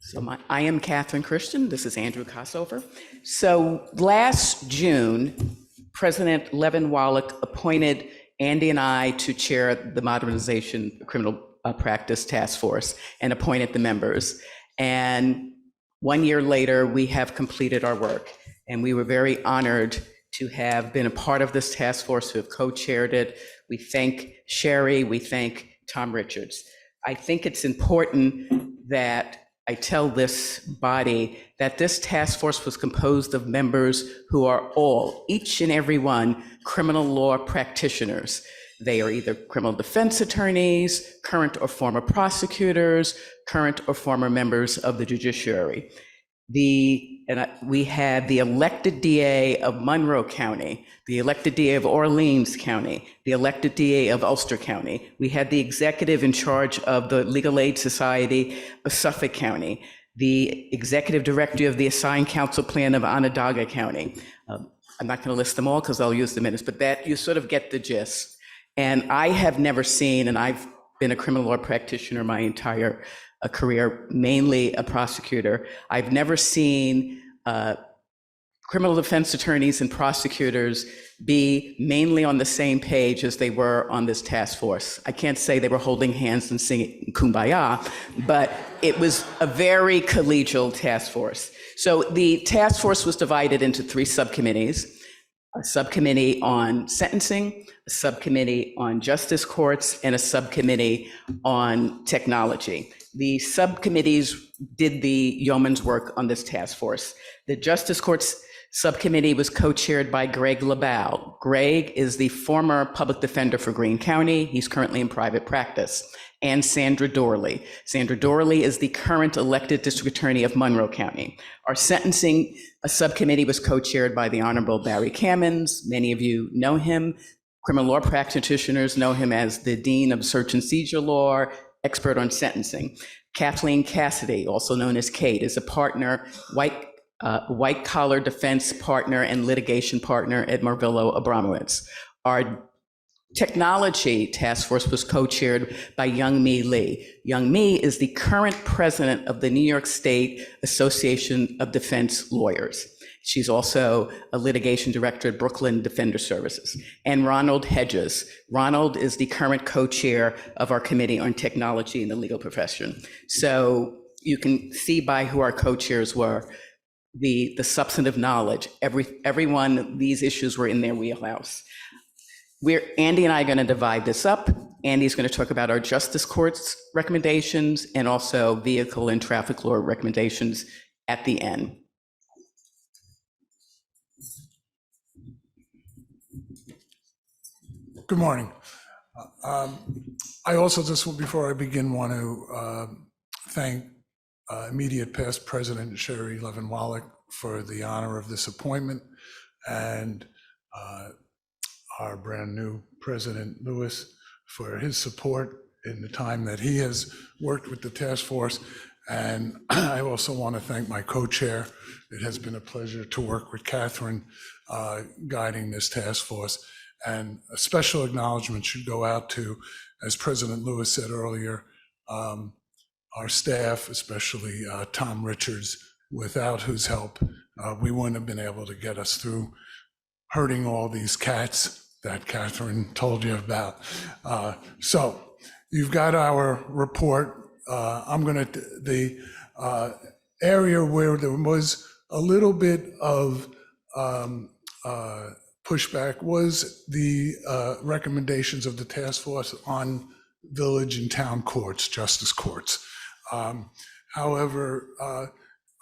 So I am Catherine Christian. This is Andrew Kossover. So last June, President Levin Wallach appointed Andy and I to chair the Modernization Criminal Practice Task Force and appointed the members. And 1 year later, we have completed our work. And we were very honored to have been a part of this task force, who have co-chaired it. We thank Shea, we thank Tom Richards. I think it's important that I tell this body that this task force was composed of members who are all, each and every one, criminal law practitioners. They are either criminal defense attorneys, current or former prosecutors, current or former members of the judiciary. We had the elected DA of Monroe County, the elected DA of Orleans County, the elected DA of Ulster County. We had the executive in charge of the Legal Aid Society of Suffolk County, the executive director of the Assigned Counsel Plan of Onondaga County. I'm not going to list them all because I'll use the minutes, but that you sort of get the gist. And I have never seen, and I've been a criminal law practitioner my entire career, mainly a prosecutor. I've never seen criminal defense attorneys and prosecutors be mainly on the same page as they were on this task force. I can't say they were holding hands and singing Kumbaya, but it was a very collegial task force. So the task force was divided into 3 subcommittees: a subcommittee on sentencing, a subcommittee on justice courts, and a subcommittee on technology. The subcommittees did the yeoman's work on this task force. The Justice Courts Subcommittee was co-chaired by Greg LaBelle. Greg is the former public defender for Greene County. He's currently in private practice. And Sandra Dorley. Sandra Dorley is the current elected district attorney of Monroe County. Our sentencing subcommittee was co-chaired by the Honorable Barry Kamins. Many of you know him. Criminal law practitioners know him as the Dean of Search and Seizure Law, expert on sentencing. Kathleen Cassidy, also known as Kate, is a partner, white collar defense partner and litigation partner at Marvillo Abramowitz. Our Technology Task Force was co-chaired by Young-Mi Lee. Young-Mi is the current president of the New York State Association of Defense Lawyers. She's also a litigation director at Brooklyn Defender Services. And Ronald Hedges. Ronald is the current co-chair of our Committee on Technology in the Legal Profession. So you can see by who our co-chairs were, the substantive knowledge. Everyone, these issues were in their wheelhouse. Andy and I are going to divide this up. Andy's going to talk about our justice court's recommendations and also vehicle and traffic law recommendations at the end. Good morning. I also just, before I begin, want to thank immediate past President Sherry Levin-Wallach for the honor of this appointment, and our brand new President Lewis for his support in the time that he has worked with the task force. And I also want to thank my co-chair. It has been a pleasure to work with Catherine guiding this task force. And a special acknowledgement should go out to, as President Lewis said earlier, our staff, especially Tom Richards, without whose help we wouldn't have been able to get us through herding all these cats that Catherine told you about. So you've got our report. I'm going to, the area where there was a little bit of pushback was the recommendations of the task force on village and town courts, justice courts. However,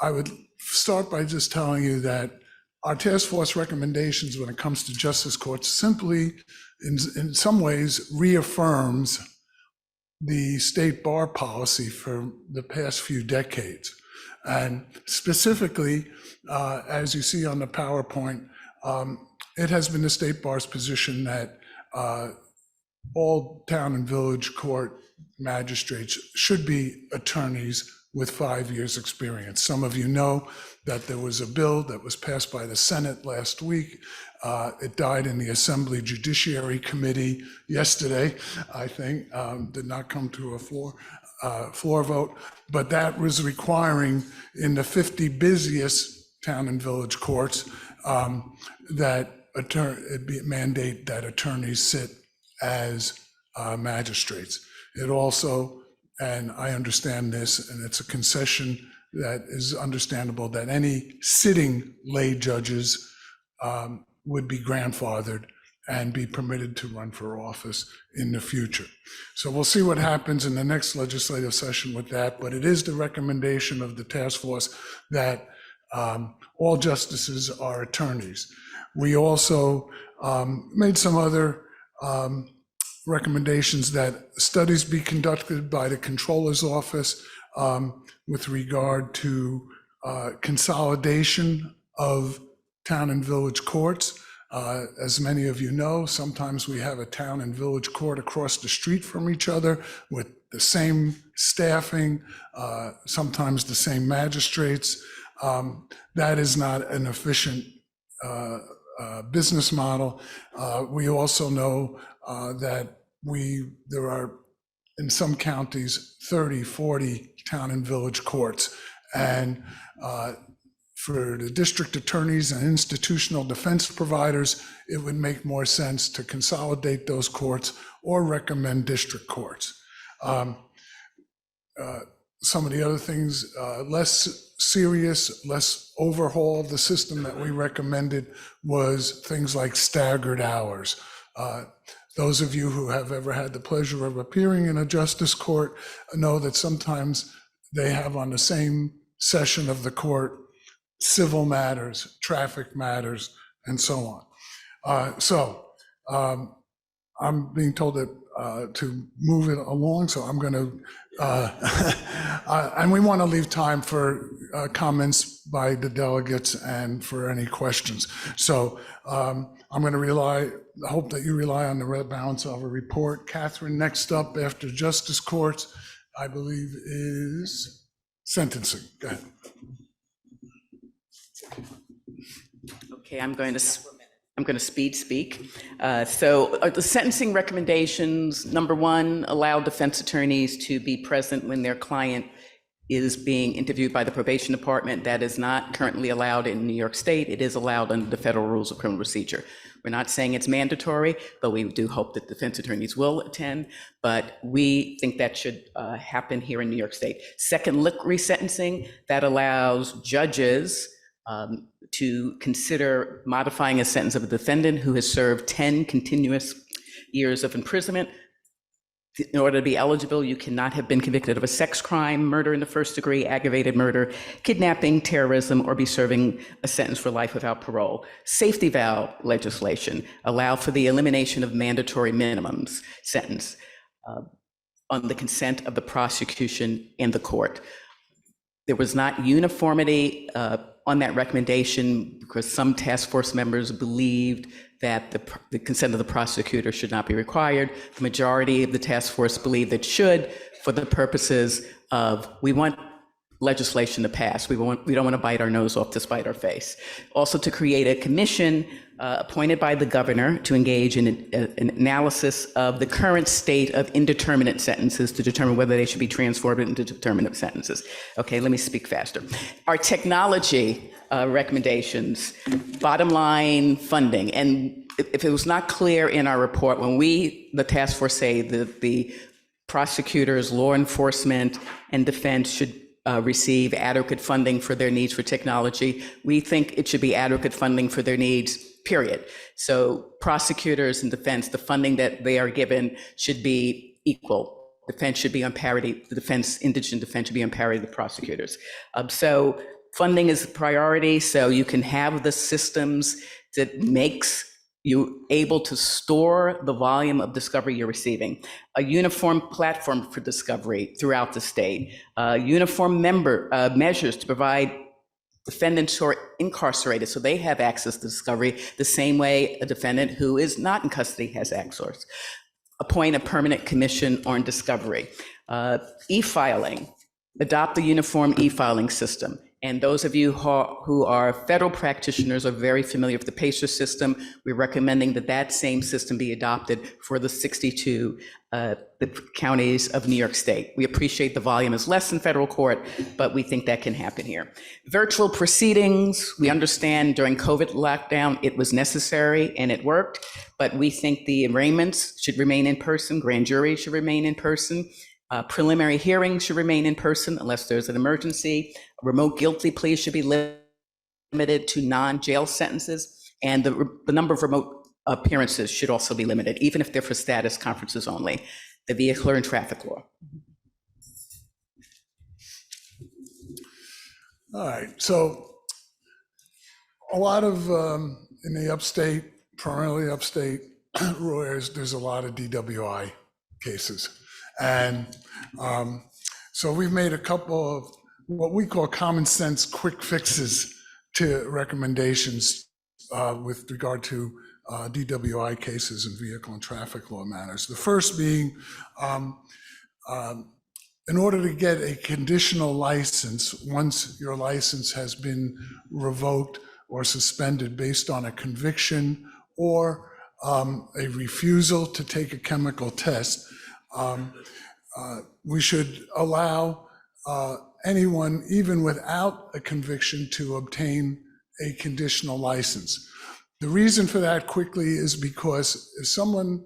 I would start by just telling you that our task force recommendations when it comes to justice courts simply, in some ways, reaffirms the state bar policy for the past few decades. And specifically, as you see on the PowerPoint, it has been the state bar's position that all town and village court magistrates should be attorneys with 5 years experience. Some of you know that there was a bill that was passed by the Senate last week. It died in the Assembly Judiciary Committee yesterday, I think, did not come to a floor vote, but that was requiring in the 50 busiest town and village courts that mandate that attorneys sit as magistrates. It also, and I understand this, and it's a concession that is understandable, that any sitting lay judges would be grandfathered and be permitted to run for office in the future. So we'll see what happens in the next legislative session with that, but it is the recommendation of the task force that all justices are attorneys. We also made some other recommendations that studies be conducted by the Controller's Office with regard to consolidation of town and village courts. As many of you know, sometimes we have a town and village court across the street from each other with the same staffing, sometimes the same magistrates. That is not an efficient business model. We also know that there are, in some counties, 30, 40 town and village courts. And for the district attorneys and institutional defense providers, it would make more sense to consolidate those courts or recommend district courts. Some of the other things, less serious, less overhaul of the system that we recommended was things like staggered hours. Those of you who have ever had the pleasure of appearing in a justice court know that sometimes they have on the same session of the court civil matters, traffic matters, and so on. I'm being told that to move it along, so I'm going to, and we want to leave time for comments by the delegates and for any questions. So I'm going to hope that you rely on the balance of a report. Catherine, next up after justice courts, I believe is sentencing. Go ahead. Okay, I'm going to, I'm going to speak. The sentencing recommendations, number one, allow defense attorneys to be present when their client is being interviewed by the probation department. That is not currently allowed in New York State. It is allowed under the federal rules of criminal procedure. We're not saying it's mandatory, but we do hope that defense attorneys will attend, but we think that should happen here in New York State. Second, resentencing, that allows judges to consider modifying a sentence of a defendant who has served 10 continuous years of imprisonment. In order to be eligible, you cannot have been convicted of a sex crime, murder in the first degree, aggravated murder, kidnapping, terrorism, or be serving a sentence for life without parole. Safety valve legislation allow for the elimination of mandatory minimums sentence on the consent of the prosecution and the court. There was not uniformity on that recommendation because some task force members believed that the consent of the prosecutor should not be required. The majority of the task force believed it should, for the purposes of, we want legislation to pass. We don't want to bite our nose off to spite our face. Also, to create a commission appointed by the governor to engage in an analysis of the current state of indeterminate sentences to determine whether they should be transformed into determinate sentences. Okay, let me speak faster. Our technology recommendations, bottom line funding, and if it was not clear in our report, when the task force say that the prosecutors, law enforcement, and defense should receive adequate funding for their needs for technology, we think it should be adequate funding for their needs, period. So prosecutors and defense, the funding that they are given should be equal. Defense should be on parity. The indigent defense should be on parity with the prosecutors. So funding is a priority, so you can have the systems that makes you able to store the volume of discovery you're receiving, a uniform platform for discovery throughout the state, uniform measures to provide defendants who are incarcerated so they have access to discovery the same way a defendant who is not in custody has access. Appoint a permanent commission on discovery. E-filing, adopt the uniform e-filing system. And those of you who are federal practitioners are very familiar with the PACER system. We're recommending that same system be adopted for the 62 the counties of New York State. We appreciate the volume is less in federal court, but we think that can happen here. Virtual proceedings, we understand during COVID lockdown, it was necessary and it worked, but we think the arraignments should remain in person, grand jury should remain in person. Preliminary hearings should remain in person unless there's an emergency. Remote guilty pleas should be limited to non-jail sentences, and the number of remote appearances should also be limited, even if they're for status conferences only. The vehicular and traffic law. All right, so a lot of, in the upstate, primarily upstate, there's a lot of DWI cases. And so we've made a couple of what we call common sense quick fixes to recommendations with regard to DWI cases and vehicle and traffic law matters. The first being, in order to get a conditional license, once your license has been revoked or suspended based on a conviction or a refusal to take a chemical test, we should allow anyone, even without a conviction, to obtain a conditional license. The reason for that quickly is because if someone,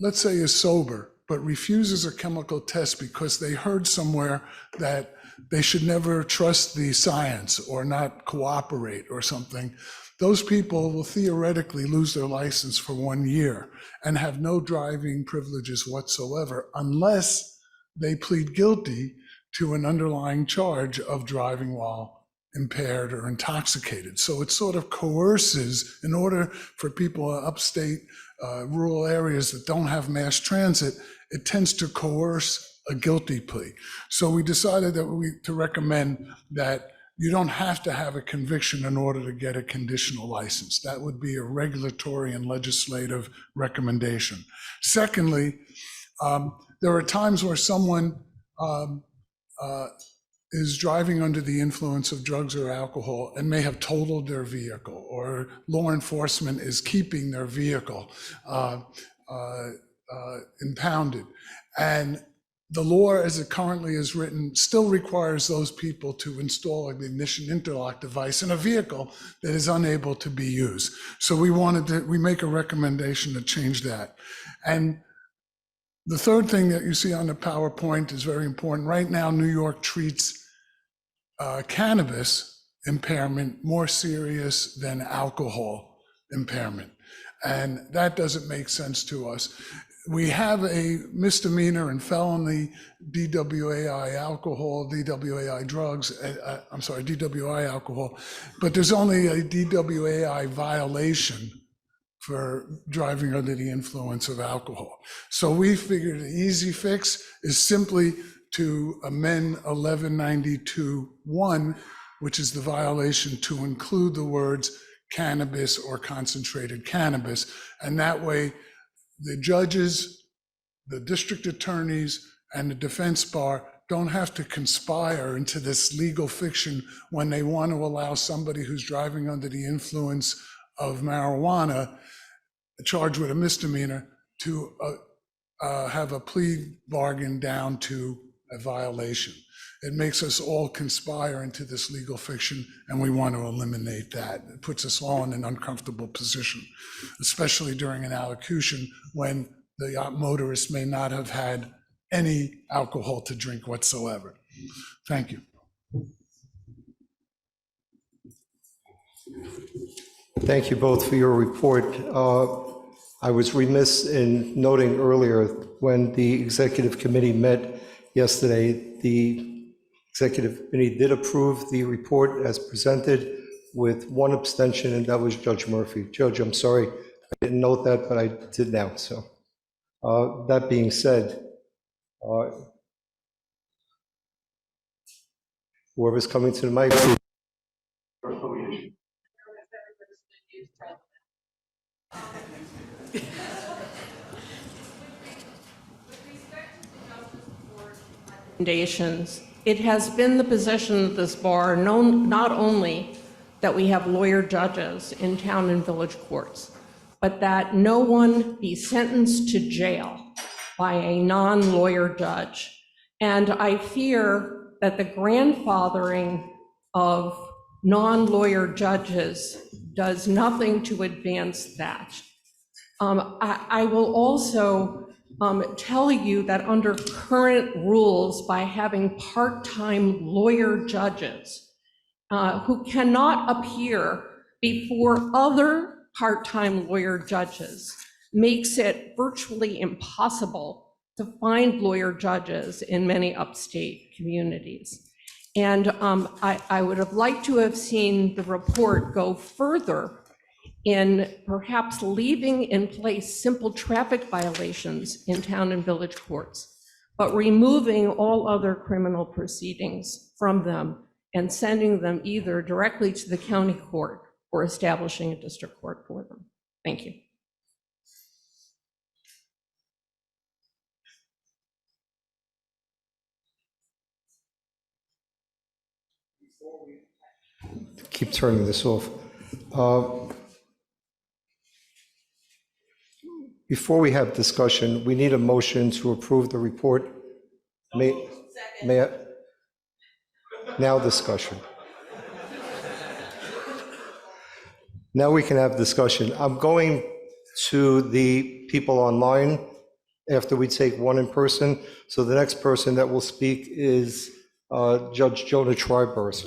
let's say, is sober, but refuses a chemical test because they heard somewhere that they should never trust the science or not cooperate or something, those people will theoretically lose their license for 1 year and have no driving privileges whatsoever unless they plead guilty to an underlying charge of driving while impaired or intoxicated. So it sort of coerces, in order for people in upstate rural areas that don't have mass transit, it tends to coerce a guilty plea. So we decided to recommend that you don't have to have a conviction in order to get a conditional license. That would be a regulatory and legislative recommendation. Secondly, there are times where someone is driving under the influence of drugs or alcohol and may have totaled their vehicle, or law enforcement is keeping their vehicle impounded. And the law as it currently is written still requires those people to install an ignition interlock device in a vehicle that is unable to be used. So we make a recommendation to change that. And the third thing that you see on the PowerPoint is very important. Right now, New York treats cannabis impairment more serious than alcohol impairment. And that doesn't make sense to us. We have a misdemeanor and felony DWAI alcohol, DWAI drugs, DWI alcohol, but there's only a DWAI violation for driving under the influence of alcohol. So we figured the easy fix is simply to amend 1192.1, which is the violation, to include the words cannabis or concentrated cannabis. And that way, the judges, the district attorneys, and the defense bar don't have to conspire into this legal fiction when they want to allow somebody who's driving under the influence of marijuana, charged with a misdemeanor, to have a plea bargain down to a violation. It makes us all conspire into this legal fiction, and we want to eliminate that. It puts us all in an uncomfortable position, especially during an allocution when the motorist may not have had any alcohol to drink whatsoever. Thank you. Thank you both for your report. I was remiss in noting earlier, when the executive committee met yesterday, the executive committee did approve the report as presented with one abstention, and that was Judge Murphy. Judge, I'm sorry, I didn't note that, but I did now. So that being said, whoever's coming to the mic. Recommendations. It has been the position of this bar, not only that we have lawyer judges in town and village courts, but that no one be sentenced to jail by a non-lawyer judge. And I fear that the grandfathering of non-lawyer judges does nothing to advance that. I will also tell you that under current rules, by having part-time lawyer judges who cannot appear before other part-time lawyer judges, makes it virtually impossible to find lawyer judges in many upstate communities. And I would have liked to have seen the report go further in perhaps leaving in place simple traffic violations in town and village courts, but removing all other criminal proceedings from them and sending them either directly to the county court or establishing a district court for them. Thank you. Keep turning this off. Before we have discussion, we need a motion to approve the report. May I? Now discussion. Now we can have discussion. I'm going to the people online after we take one in person. So the next person that will speak is Judge Jonah Tribers.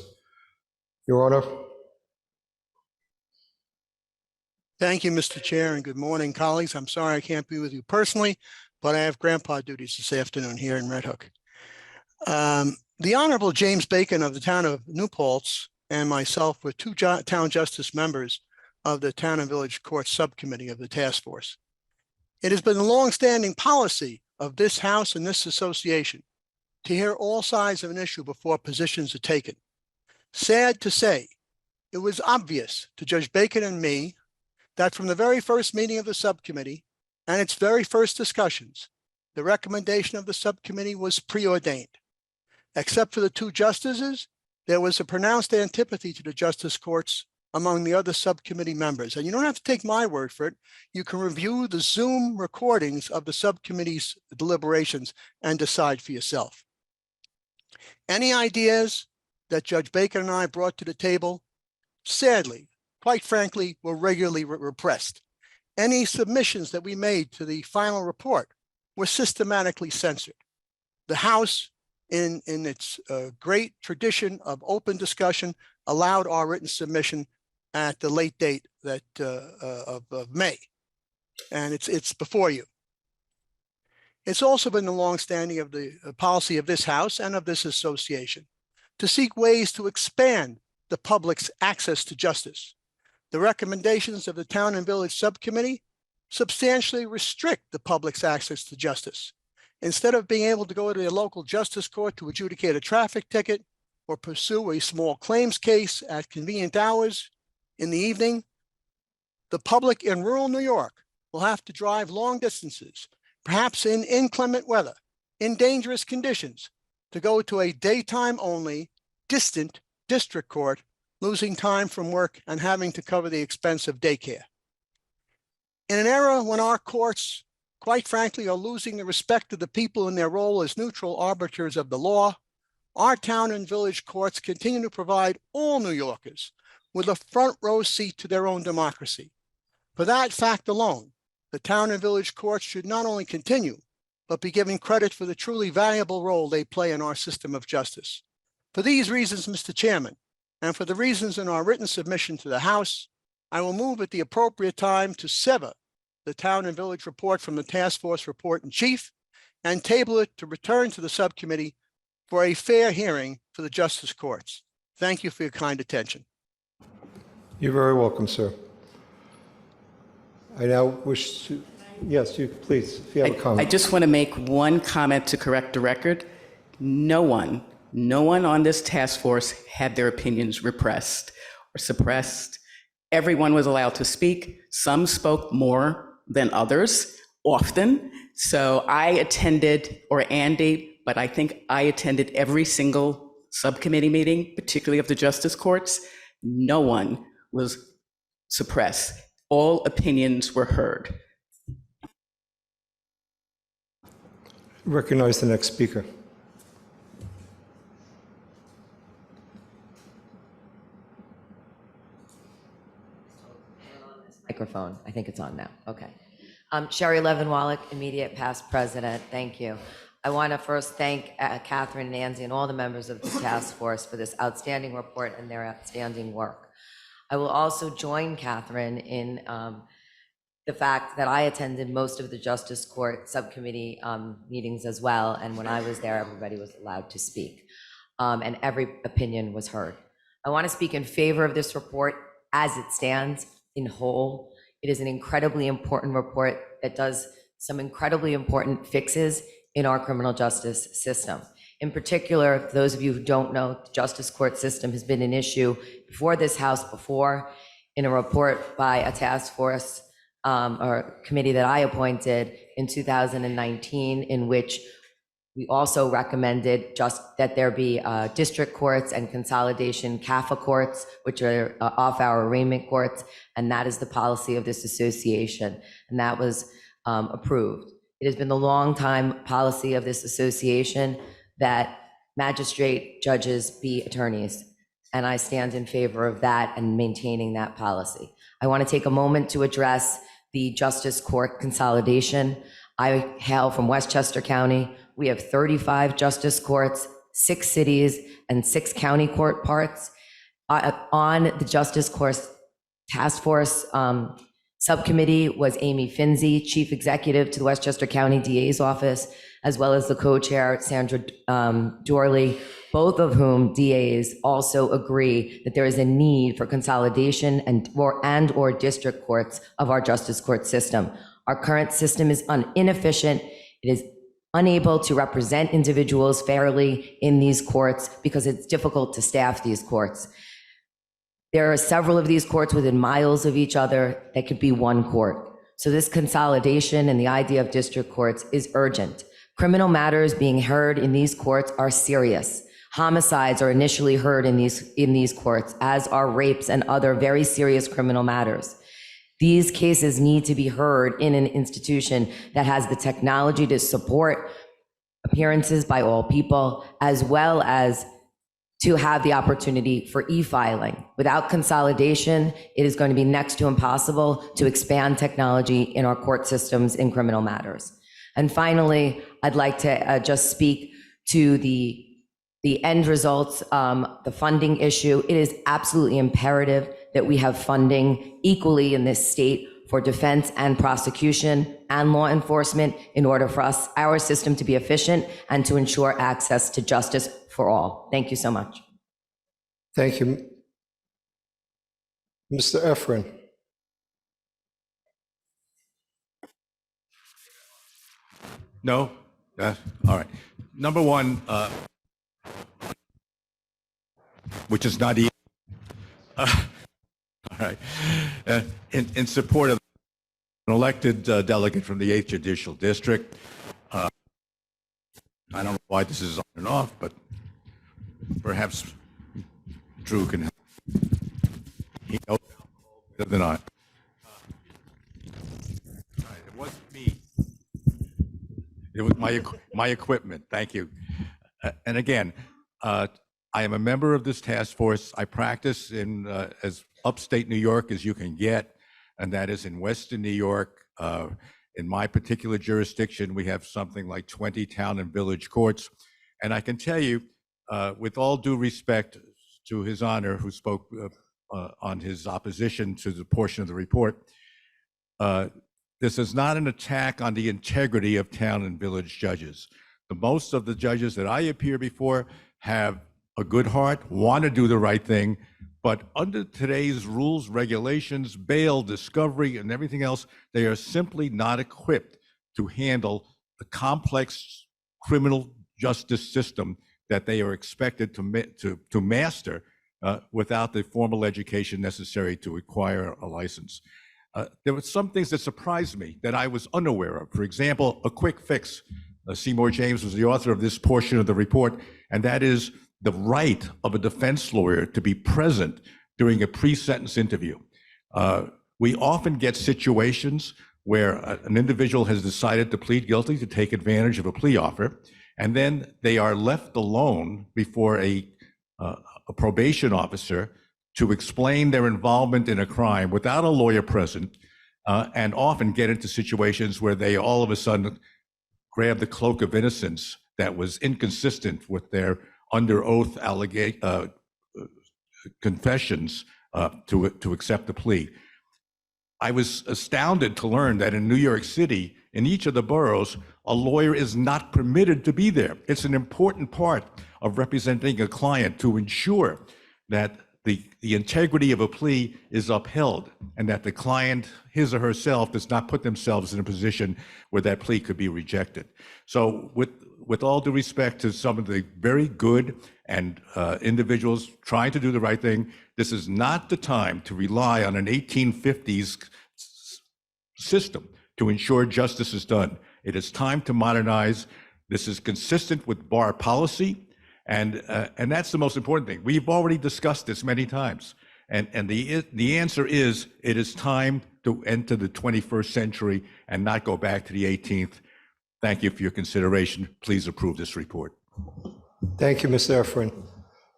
Your Honor. Thank you, Mr. Chair, and good morning, colleagues. I'm sorry I can't be with you personally, but I have grandpa duties this afternoon here in Red Hook. The Honorable James Bacon of the town of New Paltz and myself were two town justice members of the Town and Village Court Subcommittee of the task force. It has been a longstanding policy of this House and this association to hear all sides of an issue before positions are taken. Sad to say, it was obvious to Judge Bacon and me that from the very first meeting of the subcommittee and its very first discussions, the recommendation of the subcommittee was preordained. Except for the two justices, there was a pronounced antipathy to the justice courts among the other subcommittee members. And you don't have to take my word for it. You can review the Zoom recordings of the subcommittee's deliberations and decide for yourself. Any ideas that Judge Bacon and I brought to the table, sadly, quite frankly, were regularly repressed. Any submissions that we made to the final report were systematically censored. The House, in its great tradition of open discussion, allowed our written submission at the late date of May, and it's before you. It's also been the longstanding of the policy of this House and of this association to seek ways to expand the public's access to justice. The recommendations of the Town and Village Subcommittee substantially restrict the public's access to justice. Instead of being able to go to a local justice court to adjudicate a traffic ticket or pursue a small claims case at convenient hours in the evening, the public in rural New York will have to drive long distances, perhaps in inclement weather, in dangerous conditions, to go to a daytime only, distant district court, losing time from work and having to cover the expense of daycare. In an era when our courts, quite frankly, are losing the respect of the people in their role as neutral arbiters of the law, our town and village courts continue to provide all New Yorkers with a front row seat to their own democracy. For that fact alone, the town and village courts should not only continue, but be given credit for the truly valuable role they play in our system of justice. For these reasons, Mr. Chairman, and for the reasons in our written submission to the House, I will move at the appropriate time to sever the town and village report from the task force report in chief and table it to return to the subcommittee for a fair hearing for the justice courts. Thank you for your kind attention. You're very welcome, sir. I now wish to, yes, you please, if you have a I comment. just want to make one comment to correct the record. No one on this task force had their opinions repressed or suppressed. Everyone was allowed to speak. Some spoke more than others, often. So I attended, or Andy, but I think I attended every single subcommittee meeting, particularly of the justice courts. No one was suppressed. All opinions were heard. Recognize the next speaker. Microphone, I think it's on now. Okay. Sherry Levin-Wallach, immediate past president. Thank you. I want to first thank Catherine, Nancy, and all the members of the task force for this outstanding report and their outstanding work. I will also join Catherine in the fact that I attended most of the Justice Court subcommittee meetings as well. And when I was there, everybody was allowed to speak and every opinion was heard. I want to speak in favor of this report as it stands in whole. It is an incredibly important report that does some incredibly important fixes in our criminal justice system. In particular, for those of you who don't know, the justice court system has been an issue before this House before in a report by a task force or committee that I appointed in 2019, in which we also recommended just that there be district courts and consolidation CAFA courts, which are off-hour arraignment courts, and that is the policy of this association, and that was approved. It has been the long-time policy of this association that magistrate judges be attorneys, and I stand in favor of that and maintaining that policy. I want to take a moment to address the justice court consolidation. I hail from Westchester County. We have 35 justice courts, 6 cities, and 6 county court parts. On the justice court task force subcommittee was Amy Finzi, chief executive to the Westchester County DA's office, as well as the co-chair, Sandra Dorley, both of whom DAs also agree that there is a need for consolidation and or district courts of our justice court system. Our current system is inefficient. It is unable to represent individuals fairly in these courts because it's difficult to staff these courts. There are several of these courts within miles of each other that could be one court. So this consolidation and the idea of district courts is urgent. Criminal matters being heard in these courts are serious. Homicides are initially heard in these courts, as are rapes and other very serious criminal matters. These cases need to be heard in an institution that has the technology to support appearances by all people, as well as to have the opportunity for e-filing. Without consolidation, it is going to be next to impossible to expand technology in our court systems in criminal matters. And finally, I'd like to just speak to the end results, the funding issue. It is absolutely imperative that we have funding equally in this state for defense and prosecution and law enforcement in order for our system to be efficient and to ensure access to justice for all. Thank you so much. Thank you. Mr. Efron. No? All right. Number one, which is not easy. All right. In support of an elected delegate from the 8th Judicial District. I don't know why this is on and off, but perhaps Drew can help. He knows better than I. It wasn't me. It was my equipment. Thank you. And again, I am a member of this task force. I practice in as upstate New York as you can get, and that is in Western New York. In my particular jurisdiction, we have something like 20 town and village courts. And I can tell you, with all due respect to His Honor, who spoke on his opposition to the portion of the report, this is not an attack on the integrity of town and village judges. Most of the judges that I appear before have a good heart, want to do the right thing, but under today's rules, regulations, bail, discovery, and everything else, they are simply not equipped to handle the complex criminal justice system that they are expected to master without the formal education necessary to acquire a license. There were some things that surprised me that I was unaware of. For example, a quick fix. Seymour James was the author of this portion of the report, and that is the right of a defense lawyer to be present during a pre-sentence interview. We often get situations where an individual has decided to plead guilty to take advantage of a plea offer, and then they are left alone before a probation officer to explain their involvement in a crime without a lawyer present, and often get into situations where they all of a sudden grab the cloak of innocence that was inconsistent with their under oath confessions to accept the plea. I was astounded to learn that in New York City, in each of the boroughs, a lawyer is not permitted to be there. It's an important part of representing a client to ensure that the integrity of a plea is upheld and that the client, his or herself, does not put themselves in a position where that plea could be rejected. So with all due respect to some of the very good and individuals trying to do the right thing, this is not the time to rely on an 1850s system to ensure justice is done. It is time to modernize. This is consistent with bar policy, and that's the most important thing. We've already discussed this many times, and the answer is it is time to enter the 21st century and not go back to the 18th. Thank you for your consideration. Please approve this report. Thank you, Mr. Efron.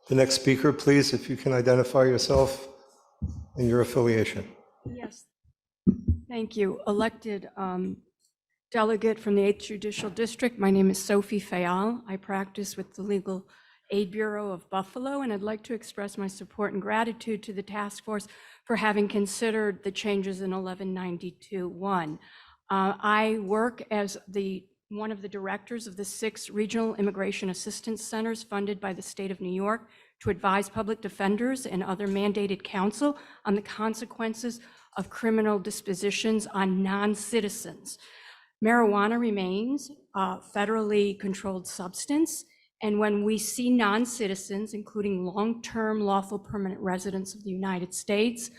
The next speaker, please, if you can identify yourself and your affiliation. Yes, thank you. Elected delegate from the 8th Judicial District. My name is Sophie Fayal. I practice with the Legal Aid Bureau of Buffalo, and I'd like to express my support and gratitude to the task force for having considered the changes in 1192-1. I work as one of the directors of the 6 regional immigration assistance centers funded by the state of New York to advise public defenders and other mandated counsel on the consequences of criminal dispositions on non-citizens. Marijuana remains a federally controlled substance, and when we see non-citizens, including long-term lawful permanent residents of the United States,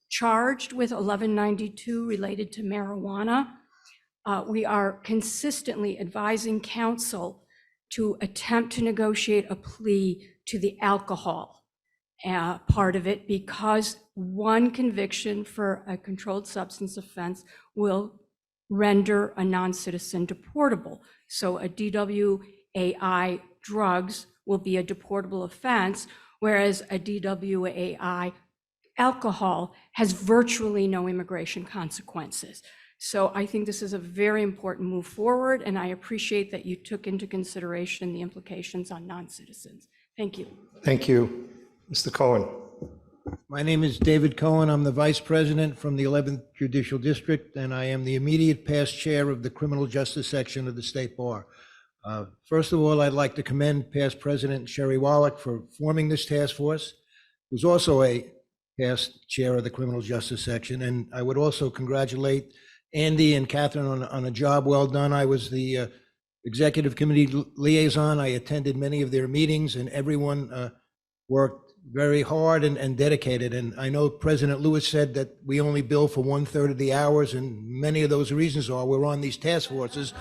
charged with 1192 related to marijuana, we are consistently advising counsel to attempt to negotiate a plea to the alcohol part of it, because one conviction for a controlled substance offense will render a non-citizen deportable. So a DWAI drugs will be a deportable offense, whereas a DWAI alcohol has virtually no immigration consequences. So I think this is a very important move forward, and I appreciate that you took into consideration the implications on non-citizens. Thank you. Thank you. Mr. Cohen. My name is David Cohen. I'm the Vice President from the 11th Judicial District, and I am the immediate past chair of the Criminal Justice Section of the State Bar. First of all, I'd like to commend past President Sherry Wallach for forming this task force, who's also a past chair of the Criminal Justice Section. And I would also congratulate Andy and Catherine on a job well done. I was the Executive Committee liaison. I attended many of their meetings, and everyone worked very hard and dedicated. And I know President Lewis said that we only bill for 1/3 of the hours, and many of those reasons are we're on these task forces.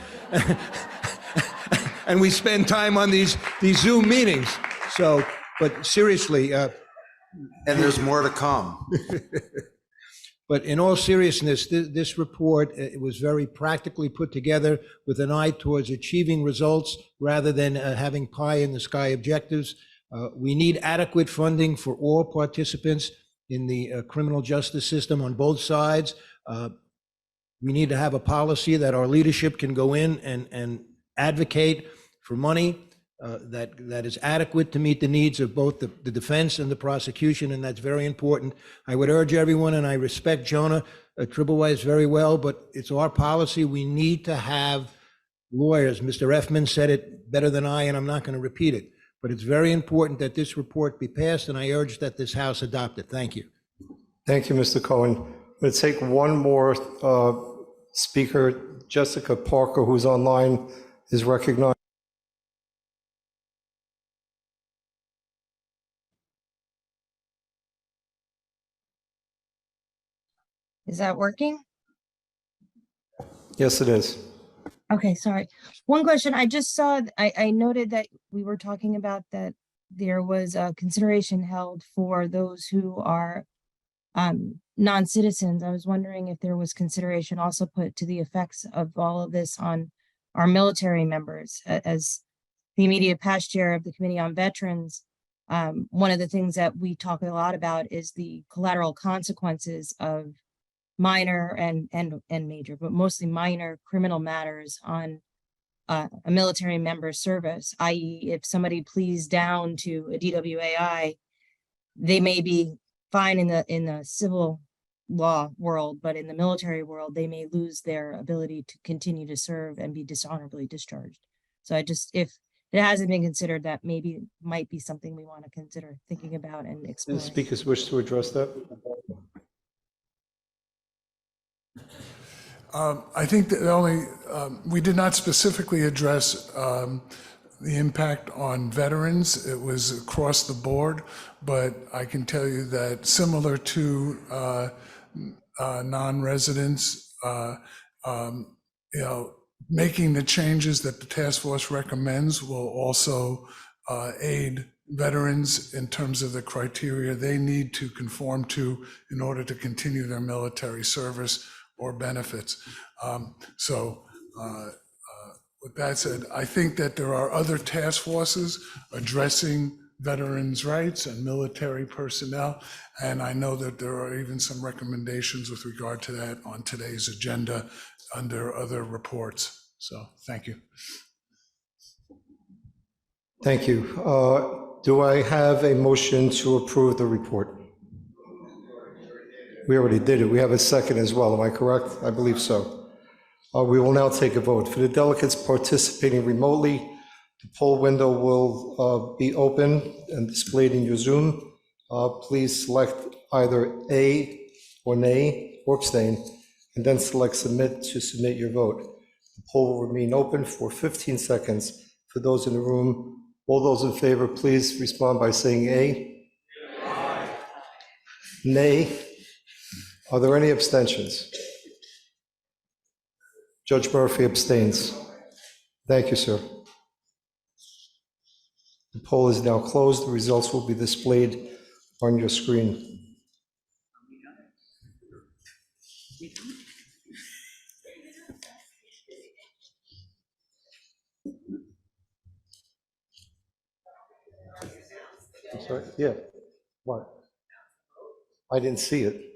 And we spend time on these Zoom meetings. So, but seriously. And there's more to come. But in all seriousness, this report, it was very practically put together with an eye towards achieving results rather than having pie in the sky objectives. We need adequate funding for all participants in the criminal justice system on both sides. We need to have a policy that our leadership can go in and advocate for money that is adequate to meet the needs of both the defense and the prosecution, and that's very important. I would urge everyone, and I respect Jonah Tribblewise very well, but it's our policy. We need to have lawyers. Mr. Effman said it better than I, and I'm not going to repeat it. But it's very important that this report be passed, and I urge that this House adopt it. Thank you. Thank you, Mr. Cohen. I'm going to take one more speaker. Jessica Parker, who's online, is recognized. Is that working? Yes, it is. Okay, sorry. One question, I just saw, I noted that we were talking about that there was a consideration held for those who are non-citizens. I was wondering if there was consideration also put to the effects of all of this on our military members. As the immediate past chair of the Committee on Veterans, one of the things that we talk a lot about is the collateral consequences of minor and major, but mostly minor criminal matters on a military member's service, i.e. if somebody pleads down to a DWAI, they may be fine in the civil law world, but in the military world, they may lose their ability to continue to serve and be dishonorably discharged. So if it hasn't been considered, that maybe might be something we want to consider thinking about and exploring. Speakers wish to address that? I think that we did not specifically address the impact on veterans. It was across the board, but I can tell you that similar to non-residents, making the changes that the task force recommends will also aid veterans in terms of the criteria they need to conform to in order to continue their military service or benefits. With that said, I think that there are other task forces addressing veterans' rights and military personnel, and I know that there are even some recommendations with regard to that on today's agenda under other reports. So, thank you. Thank you. Do I have a motion to approve the report? We already did it. We have a second as well. Am I correct? I believe so. We will now take a vote. For the delegates participating remotely, the poll window will be open and displayed in your Zoom. Please select either A or nay or abstain, and then select submit to submit your vote. The poll will remain open for 15 seconds. For those in the room, all those in favor, please respond by saying A. Aye. Nay. Are there any abstentions? Judge Murphy abstains. Thank you, sir. The poll is now closed. The results will be displayed on your screen. I'm sorry, yeah, what? I didn't see it.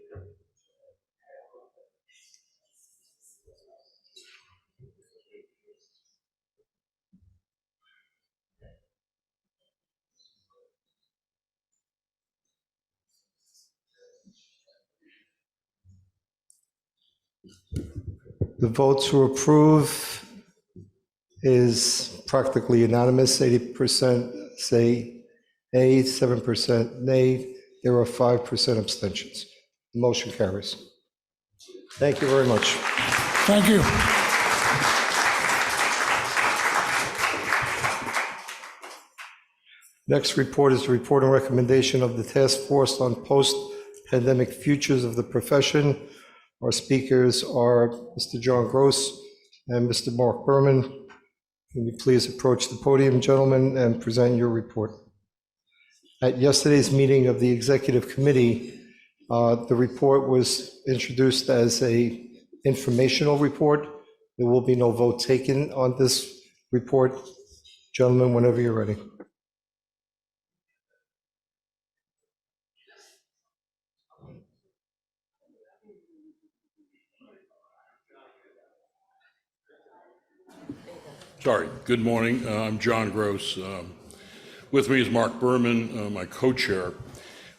The vote to approve is practically unanimous. 80% say A, 7% nay. There are 5% abstentions. The motion carries. Thank you very much. Thank you. Next report is the report and recommendation of the Task Force on Post-Pandemic Futures of the Profession. Our speakers are Mr. John Gross and Mr. Mark Berman. Can you please approach the podium, gentlemen, and present your report? At yesterday's meeting of the Executive Committee, the report was introduced as an informational report. There will be no vote taken on this report. Gentlemen, whenever you're ready. Sorry, good morning. I'm John Gross. With me is Mark Berman, my co-chair.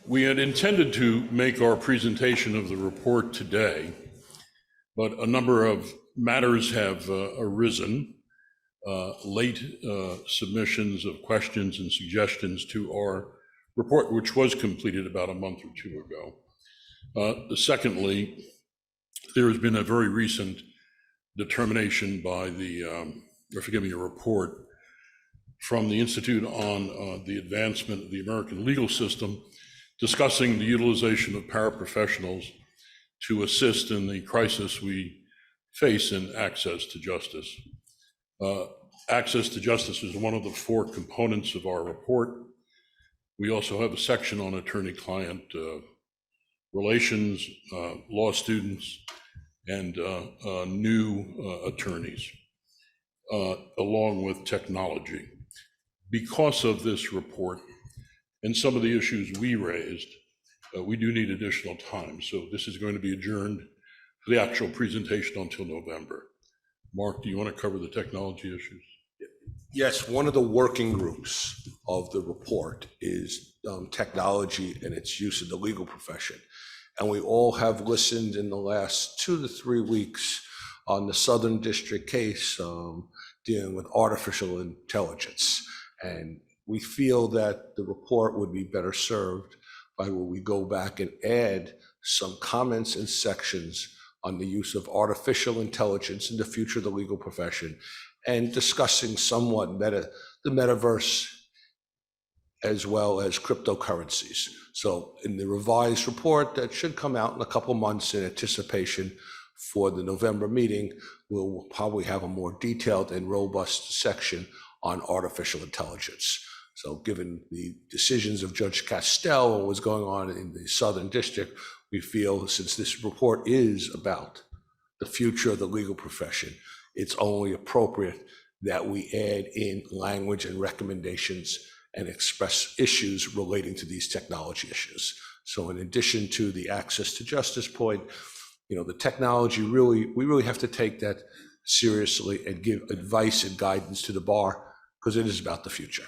We had intended to make our presentation of the report today, but a number of matters have arisen, late submissions of questions and suggestions to our report, which was completed about a month or two ago. Secondly, there has been a very recent determination by the a report from the Institute on the Advancement of the American Legal System discussing the utilization of paraprofessionals to assist in the crisis we face in access to justice. Access to justice is one of the 4 components of our report. We also have a section on attorney-client relations, law students, and new attorneys. Along with technology. Because of this report and some of the issues we raised, we do need additional time. So this is going to be adjourned for the actual presentation until November. Mark, do you want to cover the technology issues? Yes, one of the working groups of the report is technology and its use in the legal profession. And we all have listened in the last 2 to 3 weeks on the Southern District case dealing with artificial intelligence. And we feel that the report would be better served by where we go back and add some comments and sections on the use of artificial intelligence in the future of the legal profession, and discussing somewhat the metaverse as well as cryptocurrencies. So in the revised report that should come out in a couple months in anticipation for the November meeting, we'll probably have a more detailed and robust section on artificial intelligence. So given the decisions of Judge Castell and what's going on in the Southern District, we feel since this report is about the future of the legal profession, it's only appropriate that we add in language and recommendations and express issues relating to these technology issues. So in addition to the access to justice point, the technology we really have to take that seriously and give advice and guidance to the bar, because it is about the future.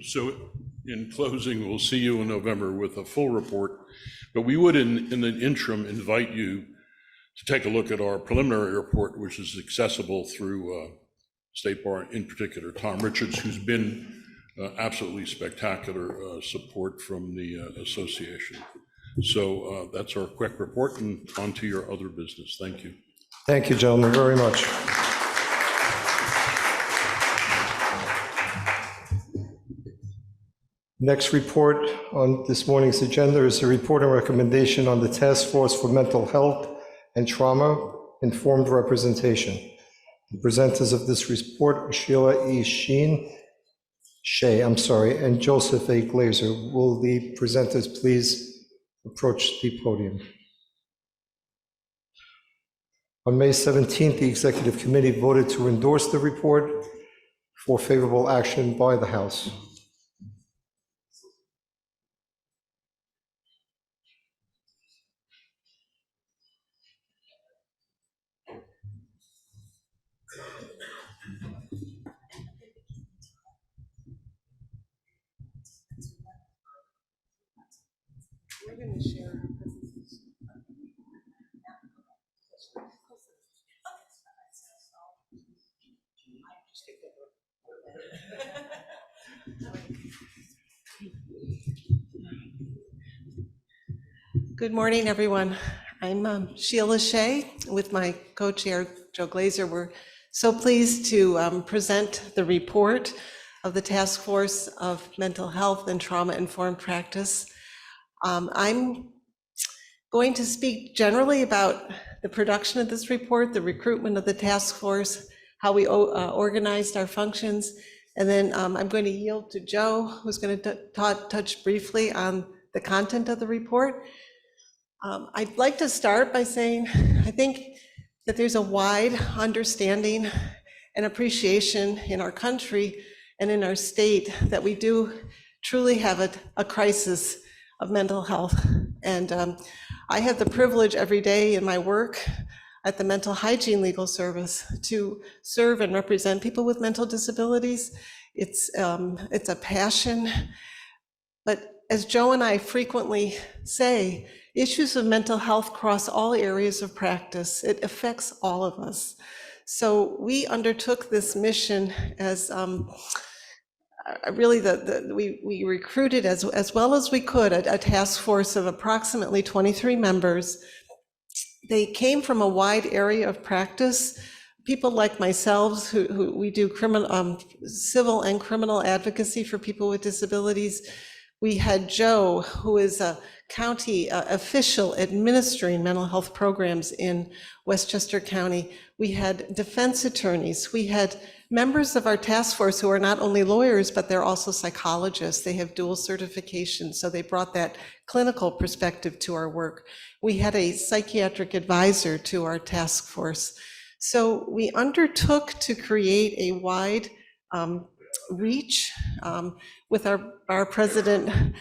So in closing, we'll see you in November with a full report, but we would in the interim invite you to take a look at our preliminary report, which is accessible through State Bar, in particular Tom Richards, who's been absolutely spectacular support from the association. So that's our quick report, and on to your other business. Thank you. Thank you, gentlemen, very much. Next report on this morning's agenda is a report and recommendation on the Task Force for Mental Health and trauma-informed representation. The presenters of this report are Sheila E. Shea, and Joseph A. Glazer. Will the presenters please approach the podium? On May 17th, the Executive Committee voted to endorse the report for favorable action by the House. Good morning, everyone. I'm Sheila Shea with my co-chair, Joe Glazer. We're so pleased to present the report of the Task Force of Mental Health and Trauma-Informed Practice. I'm going to speak generally about the production of this report, the recruitment of the task force, how we organized our functions, and then I'm going to yield to Joe, who's going to touch briefly on the content of the report. I'd like to start by saying I think that there's a wide understanding and appreciation in our country and in our state that we do truly have a crisis of mental health. And I have the privilege every day in my work at the Mental Hygiene Legal Service to serve and represent people with mental disabilities. It's a passion, but as Joe and I frequently say, issues of mental health cross all areas of practice. It affects all of us. So we undertook this mission as really we recruited as well as we could a task force of approximately 23 members. They came from a wide area of practice. People like myself who we do civil and criminal advocacy for people with disabilities. We had Joe, who is a county official administering mental health programs in Westchester County. We had defense attorneys. We had members of our task force who are not only lawyers, but they're also psychologists. They have dual certification, so they brought that clinical perspective to our work. We had a psychiatric advisor to our task force. So we undertook to create a wide reach with our president,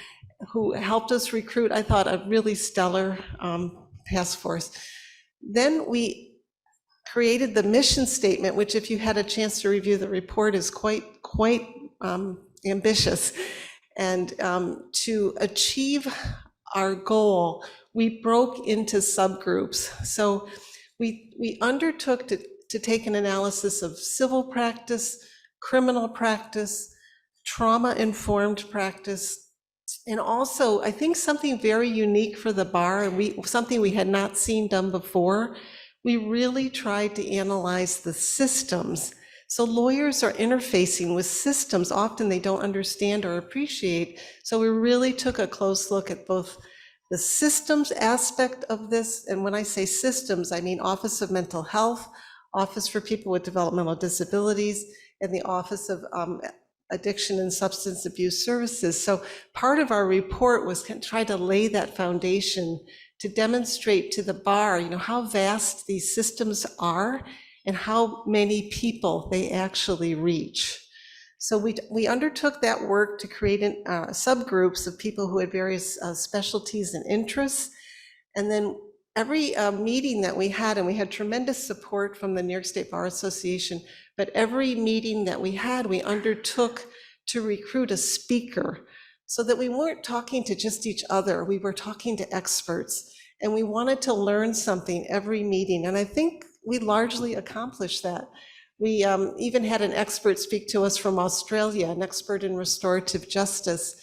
who helped us recruit, I thought, a really stellar task force. Then we created the mission statement, which if you had a chance to review the report is quite ambitious. And to achieve our goal, we broke into subgroups. So we undertook to take an analysis of civil practice, criminal practice, trauma-informed practice, and also, I think something very unique for the bar, and something we had not seen done before, we really tried to analyze the systems. So lawyers are interfacing with systems often they don't understand or appreciate. So we really took a close look at both the systems aspect of this, and when I say systems, I mean Office of Mental Health, Office for People with Developmental Disabilities, and the Office of Addiction and Substance Abuse Services. So part of our report was try to lay that foundation to demonstrate to the bar, how vast these systems are and how many people they actually reach. So we undertook that work to create subgroups of people who had various specialties and interests. And then every meeting that we had, and we had tremendous support from the New York State Bar Association, but every meeting that we had, we undertook to recruit a speaker so that we weren't talking to just each other, we were talking to experts, and we wanted to learn something every meeting. And I think we largely accomplished that. We even had an expert speak to us from Australia, an expert in restorative justice.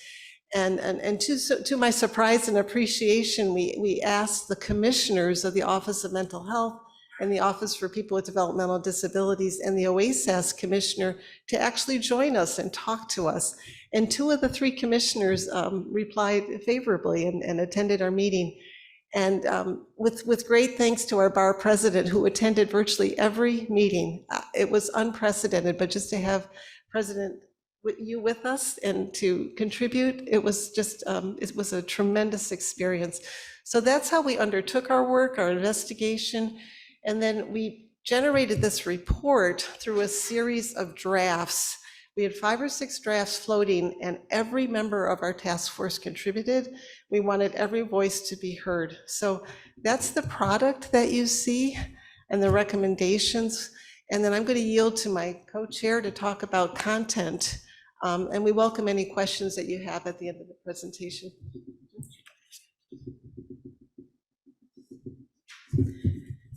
And to my surprise and appreciation, we asked the commissioners of the Office of Mental Health and the Office for People with Developmental Disabilities and the OASAS commissioner to actually join us and talk to us. And 2 of the 3 commissioners replied favorably and attended our meeting. And with great thanks to our bar president, who attended virtually every meeting. It was unprecedented, but just to have President you with us and to contribute, it was just, it was a tremendous experience. So that's how we undertook our work, our investigation, and then we generated this report through a series of drafts. We had 5 or 6 drafts floating, and every member of our task force contributed. We wanted every voice to be heard. So that's the product that you see and the recommendations. And then I'm going to yield to my co-chair to talk about content. And we welcome any questions that you have at the end of the presentation.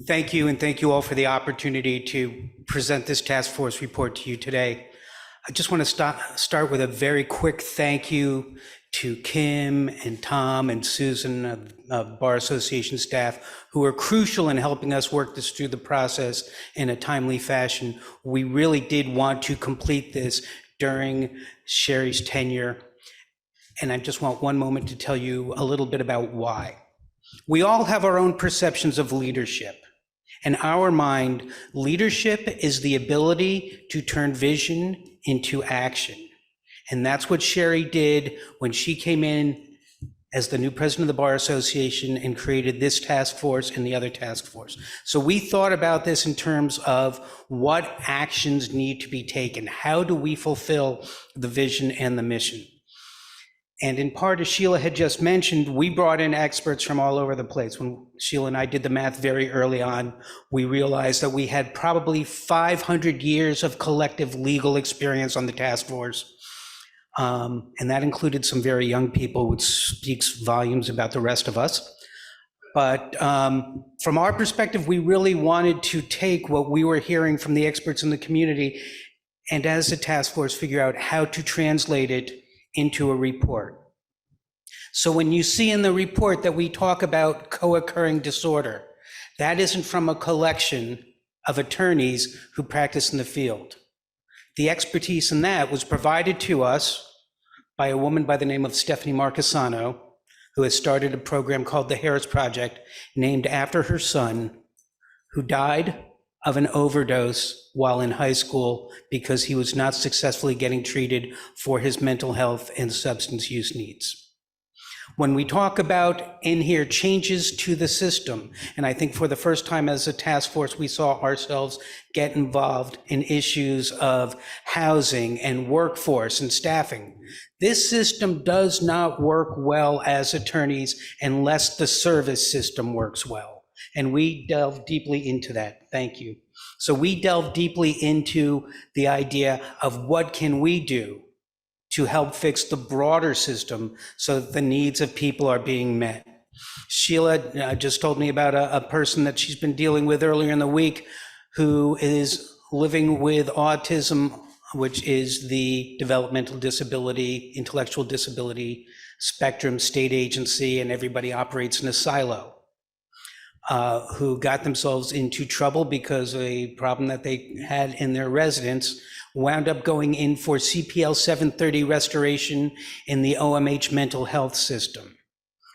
Thank you, and thank you all for the opportunity to present this task force report to you today. I just want to start with a very quick thank you to Kim and Tom and Susan of Bar Association staff, who are crucial in helping us work this through the process in a timely fashion. We really did want to complete this during Sherry's tenure, and I just want one moment to tell you a little bit about why. We all have our own perceptions of leadership. In our mind, leadership is the ability to turn vision into action. And that's what Sherry did when she came in as the new president of the Bar Association and created this task force and the other task force. So we thought about this in terms of what actions need to be taken. How do we fulfill the vision and the mission? And in part, as Sheila had just mentioned, we brought in experts from all over the place. When Sheila and I did the math very early on, we realized that we had probably 500 years of collective legal experience on the task force. And that included some very young people, which speaks volumes about the rest of us. But from our perspective, we really wanted to take what we were hearing from the experts in the community and as a task force figure out how to translate it into a report. So when you see in the report that we talk about co-occurring disorder, that isn't from a collection of attorneys who practice in the field. The expertise in that was provided to us by a woman by the name of Stephanie Marcasano, who has started a program called the Harris Project, named after her son, who died of an overdose while in high school because he was not successfully getting treated for his mental health and substance use needs. When we talk about in here changes to the system, and I think for the first time as a task force, we saw ourselves get involved in issues of housing and workforce and staffing. This system does not work well as attorneys unless the service system works well. And we delve deeply into that. Thank you. So we delve deeply into the idea of what can we do to help fix the broader system so that the needs of people are being met. Sheila just told me about a person that she's been dealing with earlier in the week who is living with autism, which is the developmental disability, intellectual disability spectrum state agency, and everybody operates in a silo. Who got themselves into trouble because a problem that they had in their residence wound up going in for CPL 730 restoration in the OMH mental health system.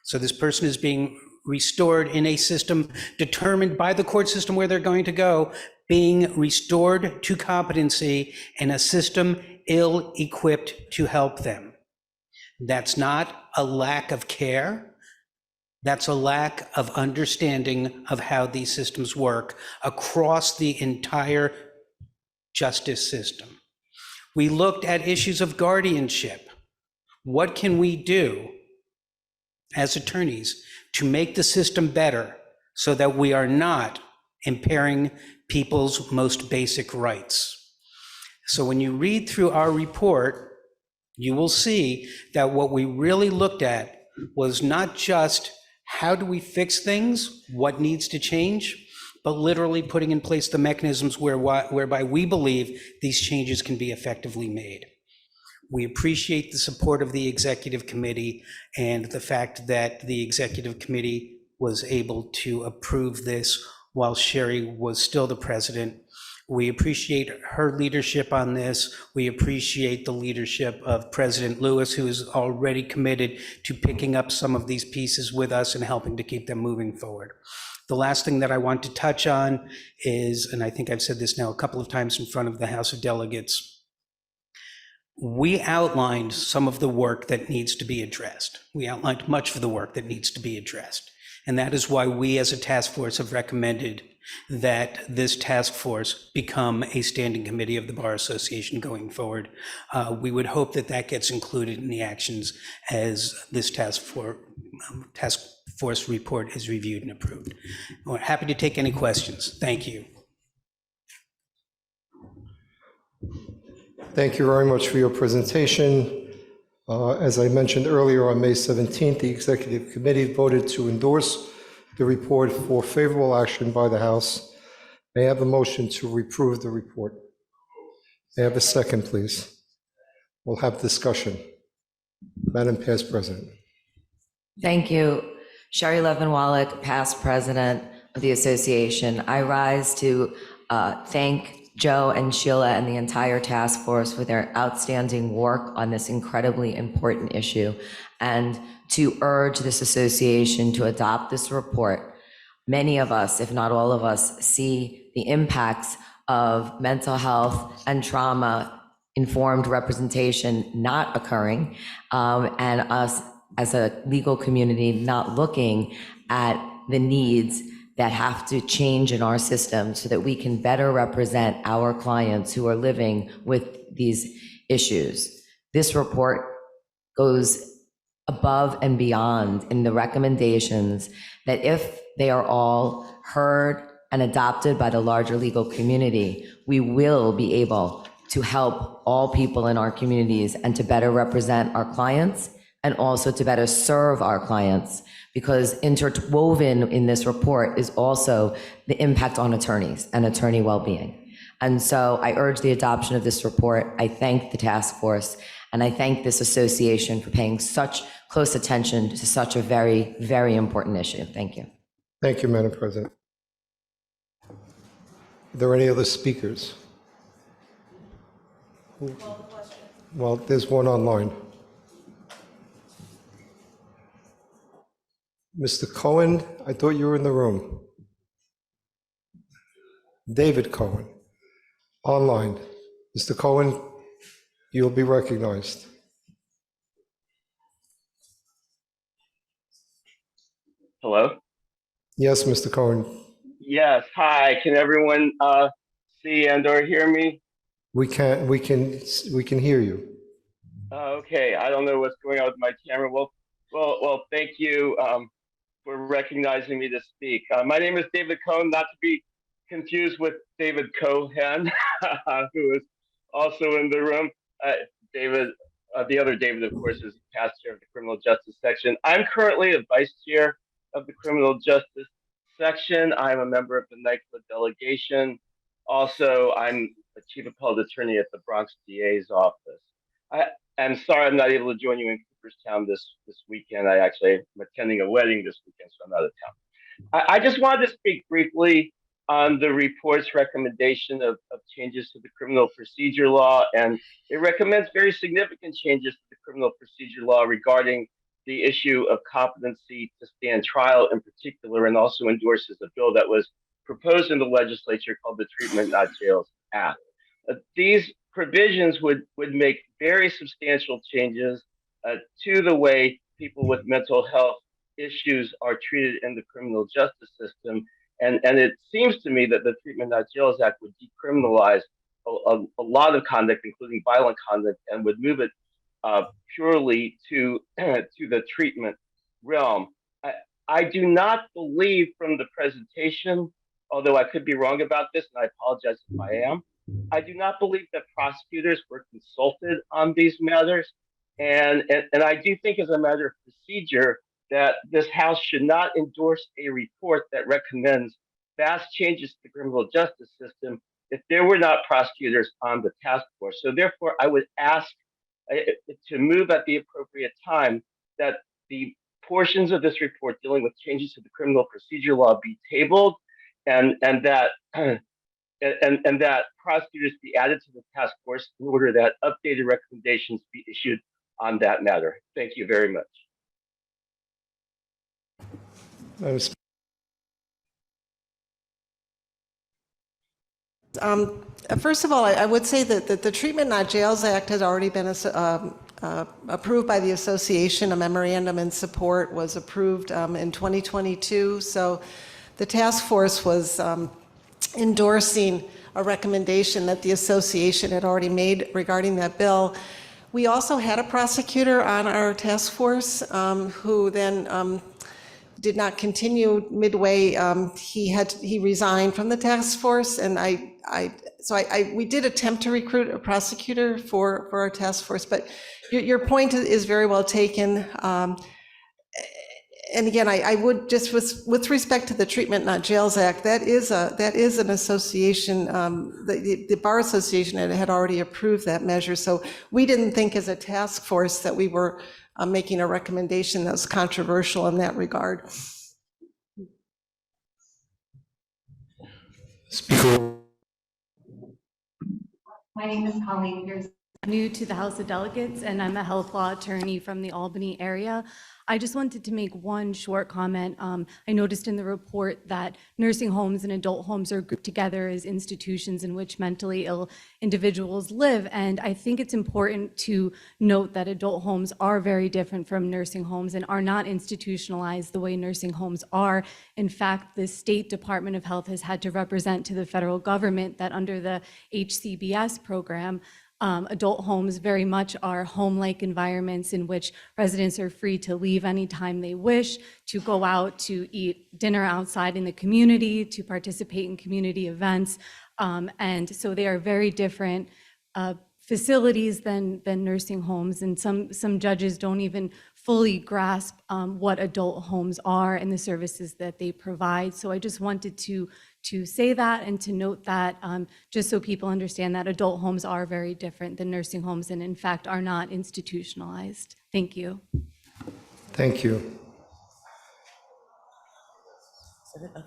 So this person is being restored in a system determined by the court system where they're going to go, being restored to competency in a system ill-equipped to help them. That's not a lack of care. That's a lack of understanding of how these systems work across the entire justice system. We looked at issues of guardianship. What can we do as attorneys to make the system better so that we are not impairing people's most basic rights? So when you read through our report, you will see that what we really looked at was not just how do we fix things, what needs to change, but literally putting in place the mechanisms whereby we believe these changes can be effectively made. We appreciate the support of the executive committee and the fact that the executive committee was able to approve this while Sherry was still the president. We appreciate her leadership on this. We appreciate the leadership of President Lewis, who is already committed to picking up some of these pieces with us and helping to keep them moving forward. The last thing that I want to touch on is, and I think I've said this now a couple of times in front of the House of Delegates, we outlined some of the work that needs to be addressed. We outlined much of the work that needs to be addressed. And that is why we as a task force have recommended that this task force become a standing committee of the Bar Association going forward. We would hope that that gets included in the actions as this task force report is reviewed and approved. We're happy to take any questions. Thank you. Thank you very much for your presentation. As I mentioned earlier, on May 17th, the Executive Committee voted to endorse the report for favorable action by the House. May I have a motion to reprove the report? May I have a second, please? We'll have discussion. Madam Past President. Thank you. Sheila Levin-Wallach, past president of the association. I rise to thank Joe and Sheila and the entire task force for their outstanding work on this incredibly important issue, and to urge this association to adopt this report. Many of us, if not all of us, see the impacts of mental health and trauma-informed representation not occurring, and us as a legal community not looking at the needs that have to change in our system so that we can better represent our clients who are living with these issues. This report goes above and beyond in the recommendations that, if they are all heard and adopted by the larger legal community, we will be able to help all people in our communities and to better represent our clients and also to better serve our clients, because interwoven in this report is also the impact on attorneys and attorney well-being. And so I urge the adoption of this report. I thank the task force, and I thank this association for paying such close attention to such a very, very important issue. Thank you. Thank you, Madam President. Are there any other speakers? Well, there's one online. Mr. Cohen, I thought you were in the room. David Cohen, online. Mr. Cohen, you'll be recognized. Hello? Yes, Mr. Cohen. Yes, hi. Can everyone see and or hear me? We can hear you. Okay, I don't know what's going on with my camera. Well, thank you for recognizing me to speak. My name is David Cohen, not to be confused with David Cohen, who is also in the room. David, the other David, of course, is past chair of the criminal justice section. I'm currently a vice chair of the criminal justice section. I'm a member of the NYCLA delegation. Also, I'm a chief appellate attorney at the Bronx DA's office. I'm sorry I'm not able to join you in Cooperstown this weekend. I actually am attending a wedding this weekend, so I'm out of town. I just wanted to speak briefly on the report's recommendation of changes to the criminal procedure law, and it recommends very significant changes to the criminal procedure law regarding the issue of competency to stand trial in particular, and also endorses a bill that was proposed in the legislature called the Treatment Not Jails Act. These provisions would make very substantial changes to the way people with mental health issues are treated in the criminal justice system. And it seems to me that the Treatment Not Jails Act would decriminalize a lot of conduct, including violent conduct, and would move it purely to the treatment realm. I do not believe from the presentation, although I could be wrong about this, and I apologize if I am, I do not believe that prosecutors were consulted on these matters. And I do think, as a matter of procedure, that this House should not endorse a report that recommends vast changes to the criminal justice system if there were not prosecutors on the task force. So therefore, I would ask to move at the appropriate time that the portions of this report dealing with changes to the criminal procedure law be tabled, and that and that prosecutors be added to the task force in order that updated recommendations be issued on that matter. Thank you very much. First of all, I would say that the Treatment Not Jails Act has already been approved by the association. A memorandum in support was approved in 2022. So the task force was endorsing a recommendation that the association had already made regarding that bill. We also had a prosecutor on our task force who then did not continue midway. He resigned from the task force, and we did attempt to recruit a prosecutor for our task force. But your point is very well taken. And again, I would just with respect to the Treatment Not Jails Act, that is an association. The Bar Association had already approved that measure, so we didn't think as a task force that we were making a recommendation that was controversial in that regard. Speaker. My name is Colleen Pierce. I'm new to the House of Delegates, and I'm a health law attorney from the Albany area. I just wanted to make one short comment. I noticed in the report that nursing homes and adult homes are grouped together as institutions in which mentally ill individuals live. And I think it's important to note that adult homes are very different from nursing homes and are not institutionalized the way nursing homes are. In fact, the State Department of Health has had to represent to the federal government that under the HCBS program, adult homes very much are home-like environments in which residents are free to leave anytime they wish, to go out to eat dinner outside in the community, to participate in community events. And so they are very different facilities than nursing homes. And some judges don't even fully grasp what adult homes are and the services that they provide. So I just wanted to say that and to note that just so people understand that adult homes are very different than nursing homes and in fact are not institutionalized. Thank you. Thank you.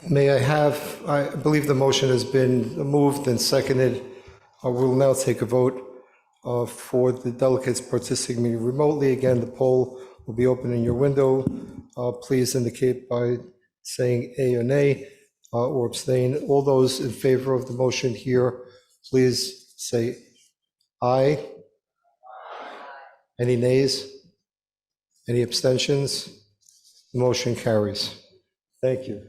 May I believe the motion has been moved and seconded. We'll now take a vote for the delegates participating remotely. Again, the poll will be open in your window. Please indicate by saying A or nay or abstain. All those in favor of the motion here, please say aye. Any nays? Any abstentions? The motion carries. Thank you.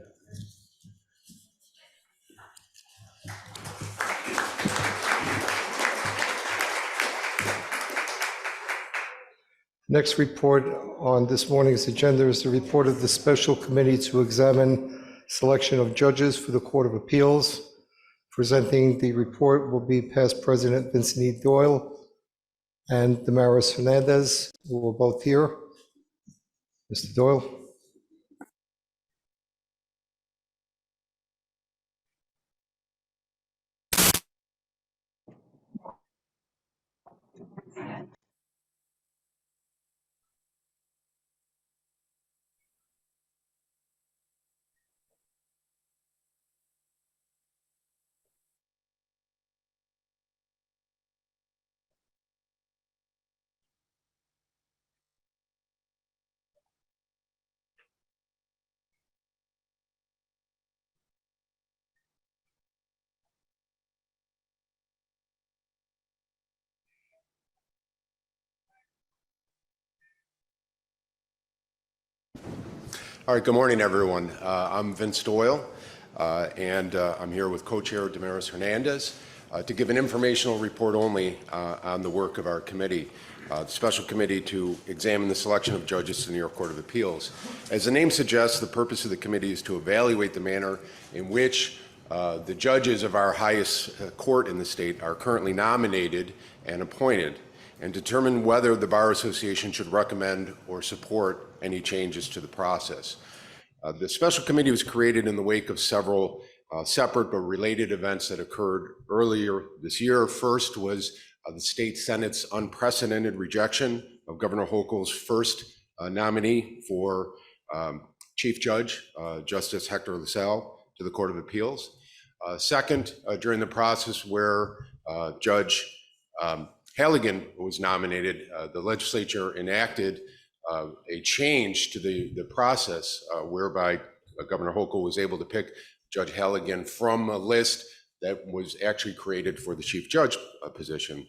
Next report on this morning's agenda is the report of the Special Committee to examine selection of judges for the Court of Appeals. Presenting the report will be past President Vincent E. Doyle and Damaris Hernandez, who are both here. Mr. Doyle. All right, good morning, everyone. I'm Vince Doyle, and I'm here with co-chair Damaris Hernandez to give an informational report only on the work of our committee, the Special Committee to examine the selection of judges to the New York Court of Appeals. As the name suggests, the purpose of the committee is to evaluate the manner in which the judges of our highest court in the state are currently nominated and appointed, and determine whether the Bar Association should recommend or support any changes to the process. The Special Committee was created in the wake of several separate but related events that occurred earlier this year. First was the state Senate's unprecedented rejection of Governor Hochul's first nominee for Chief Judge, Justice Hector LaSalle, to the Court of Appeals. Second, during the process where Judge Halligan was nominated, the legislature enacted a change to the process whereby Governor Hochul was able to pick Judge Halligan from a list that was actually created for the chief judge position.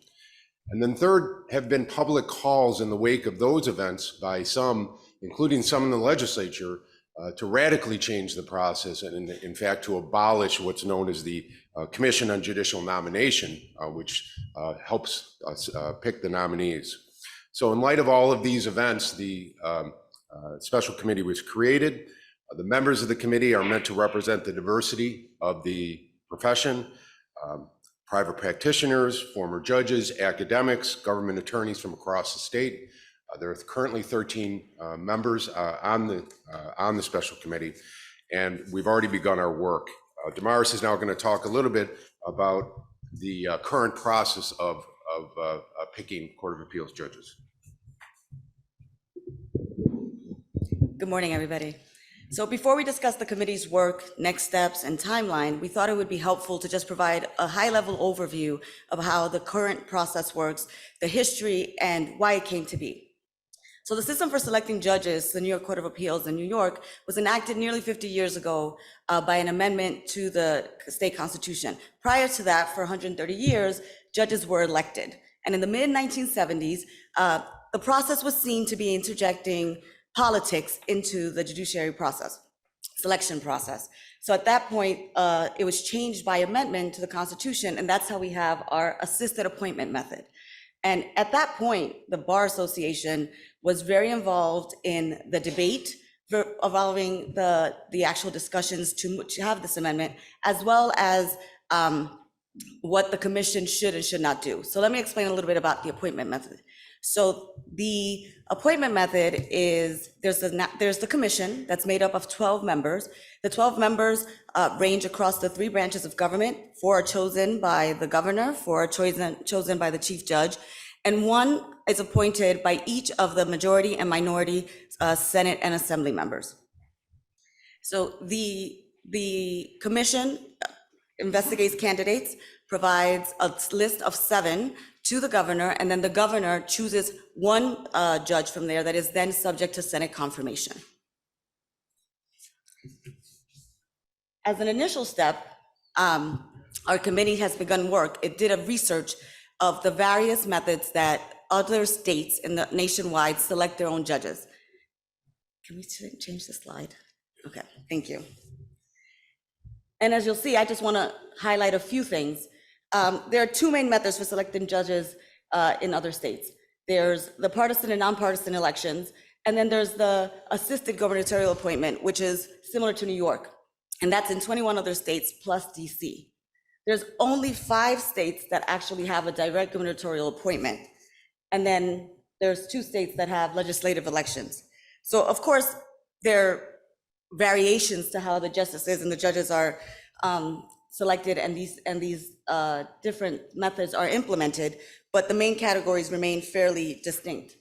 And then third have been public calls in the wake of those events by some, including some in the legislature, to radically change the process and in fact to abolish what's known as the Commission on Judicial Nomination, which helps us pick the nominees. So in light of all of these events, the special committee was created. The members of the committee are meant to represent the diversity of the profession, private practitioners, former judges, academics, government attorneys from across the state. There are currently 13 members on the special committee, and we've already begun our work. Damaris is now going to talk a little bit about the current process of picking Court of Appeals judges. Good morning, everybody. So before we discuss the committee's work, next steps, and timeline, we thought it would be helpful to just provide a high-level overview of how the current process works, the history, and why it came to be. So the system for selecting judges, the New York Court of Appeals in New York, was enacted nearly 50 years ago by an amendment to the state constitution. Prior to that, for 130 years, judges were elected. And in the mid-1970s, the process was seen to be interjecting politics into the judiciary process, selection process. So at that point, it was changed by amendment to the Constitution, and that's how we have our assisted appointment method. And at that point, the Bar Association was very involved in the debate involving the actual discussions to have this amendment, as well as what the commission should and should not do. So let me explain a little bit about the appointment method. So the appointment method is, there's the commission that's made up of 12 members. The 12 members range across the 3 branches of government. 4 are chosen by the governor, 4 are chosen by the chief judge, and 1 is appointed by each of the majority and minority Senate and Assembly members. So the commission investigates candidates, provides a list of 7 to the governor, and then the governor chooses 1 judge from there that is then subject to Senate confirmation. As an initial step, our committee has begun work. It did a research of the various methods that other states in the nationwide select their own judges. Can we change the slide? Okay, thank you. And as you'll see, I just want to highlight a few things. There are 2 main methods for selecting judges in other states. There's the partisan and nonpartisan elections, and then there's the assisted gubernatorial appointment, which is similar to New York, and that's in 21 other states plus DC. There's only 5 states that actually have a direct gubernatorial appointment, and then there's 2 states that have legislative elections. So of course, there are variations to how the justices and the judges are selected, and these different methods are implemented, but the main categories remain fairly distinct.